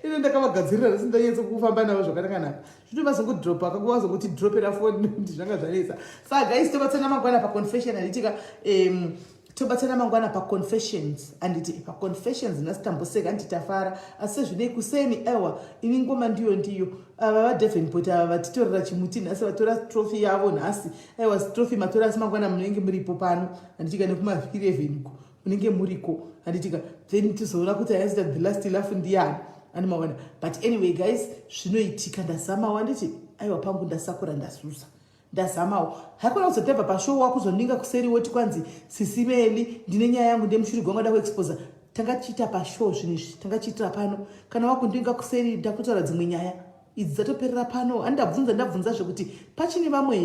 ine ndakavagadzirira sindanyatso kufamba navo zvakanaka zvito vazongodropa akakuvazonguti dropera foni kuti zvanga zvanetsa saka guys tobatsana mangwana paconfession anditika tobatsana mangwana paconfessions anditi paconfessions nasitamboseka anditafara asi sezvinei kuseni aiwa ini ngoma ndiyo ava vaDavenport ava vatitorera chimuti nhasi vatora trophy yavo nhasi aiwa trophy matora asi mangwana munenge muripo pano anditika nekumavhiki 11 munenge muriko anditika then tizoona kuti ayasita the last laugh ndiyani animaona but anyway guys zvinoitika ndazamawo anditi aiwa pangu ndasakura ndasusa ndazamawo hakuna kuzotebva pashow wakuzondinga kuseri woti kwanzi sisimeli ndine nyaya yangu ndemushuri gwanga da kuexposa tangachiita pashow zvinizvi tangachiitira pano kana wakundinga kuseri ndakutaura dzimwe nyaya idzi dzatoperera pano ndabvunza zvekuti pachine vamwe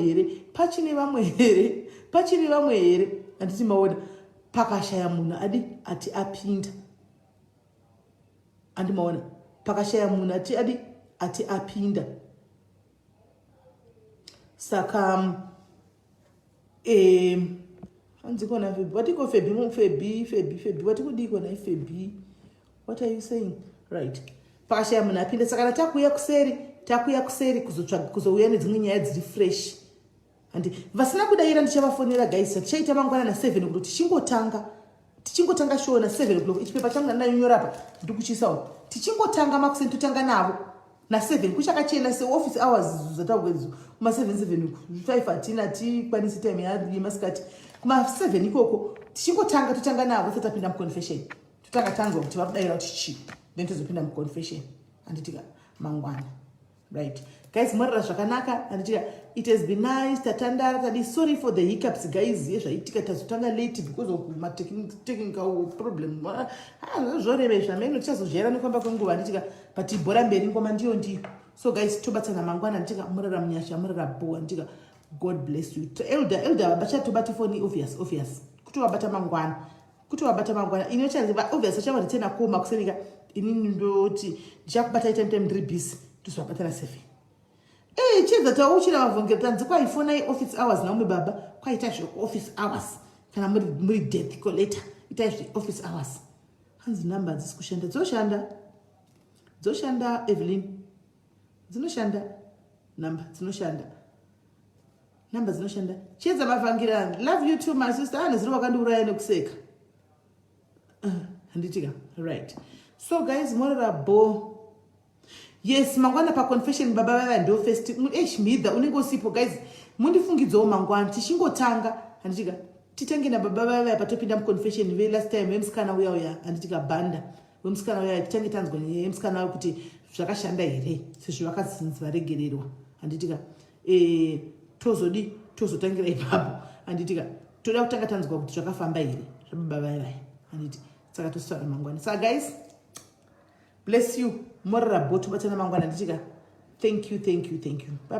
here anditi maona pakashaya munhu ati apinda andimaona pakashaya munhu ati apinda saka anzikona Febi watiko Febi watikudiko na Febi what are you saying right pakashaya munhu apinda saka takuya kuseri kuzouya nedzimwe nyaya dziri fresh andi vasina kudayira ndichavafonera guys tichaita mangwana na 7 kuti tichingotanga show na 7 o'clock ichipepa changu ndanyorapa ndikuchisawo tichingotanga makuseni tutanga navo na 7 kuchakachena se office hours zatakwedzu kuma 7 5 atina tikwanisi time yemasikati kuma 7 ikoko tichingotanga tutanga navo satapinda muconfession tutanga tanzwa kuti vakudayira kuti chi then tozopinda muconfession anditika mangwana right guys mwarira zvakanaka anditika it has been nice tatandara tadi sorry for the hiccups guys yezvaitika tazotanga late because of my technical problem zvorevesva meno tichazozvera nefamba kwenguva anditika but ibhora mberi ngoma ndiyo so guys tobatsana mangwana anditika murara munyasha murara bo anditika god bless you elder vachatobata foni obvious kutovabata mangwana inochaziva obvious achavati tena koma kusenika inini ndoti ndichakubata time ndiri busy tizobatana 7 chiedza tauchira mavhongero tanzi kwaifonai office hours naumwe baba kwaita office hours kana muri death collector itai office hours hanzi namba dzisi kushanda dzoshanda Evelyn dzinoshanda namba dzinoshanda chiedza mavhangirani love you too my sister aneziri wakandiuraya nekuseka handitika right So guys, morera bo. Yes, mangwana pa confession baba vava ndo first. Midha unenge usipo guys. Mundifungidzo mangwana tichingotanga anditika titange na baba vava patopinda mu confession ve last time emskana uya anditika banda. Wemskana uya titange tanzwa emskana kuti zvakashanda here. Sezvo vakazinzi varegererwa. Anditika tozotangira ipapo. Anditika toda kutanga tanzwa kuti zvakafamba here. Baba vava anditi saka tosara mangwana. So guys, bless you. Morra botu batana mangwana nditika. Thank you. Bye.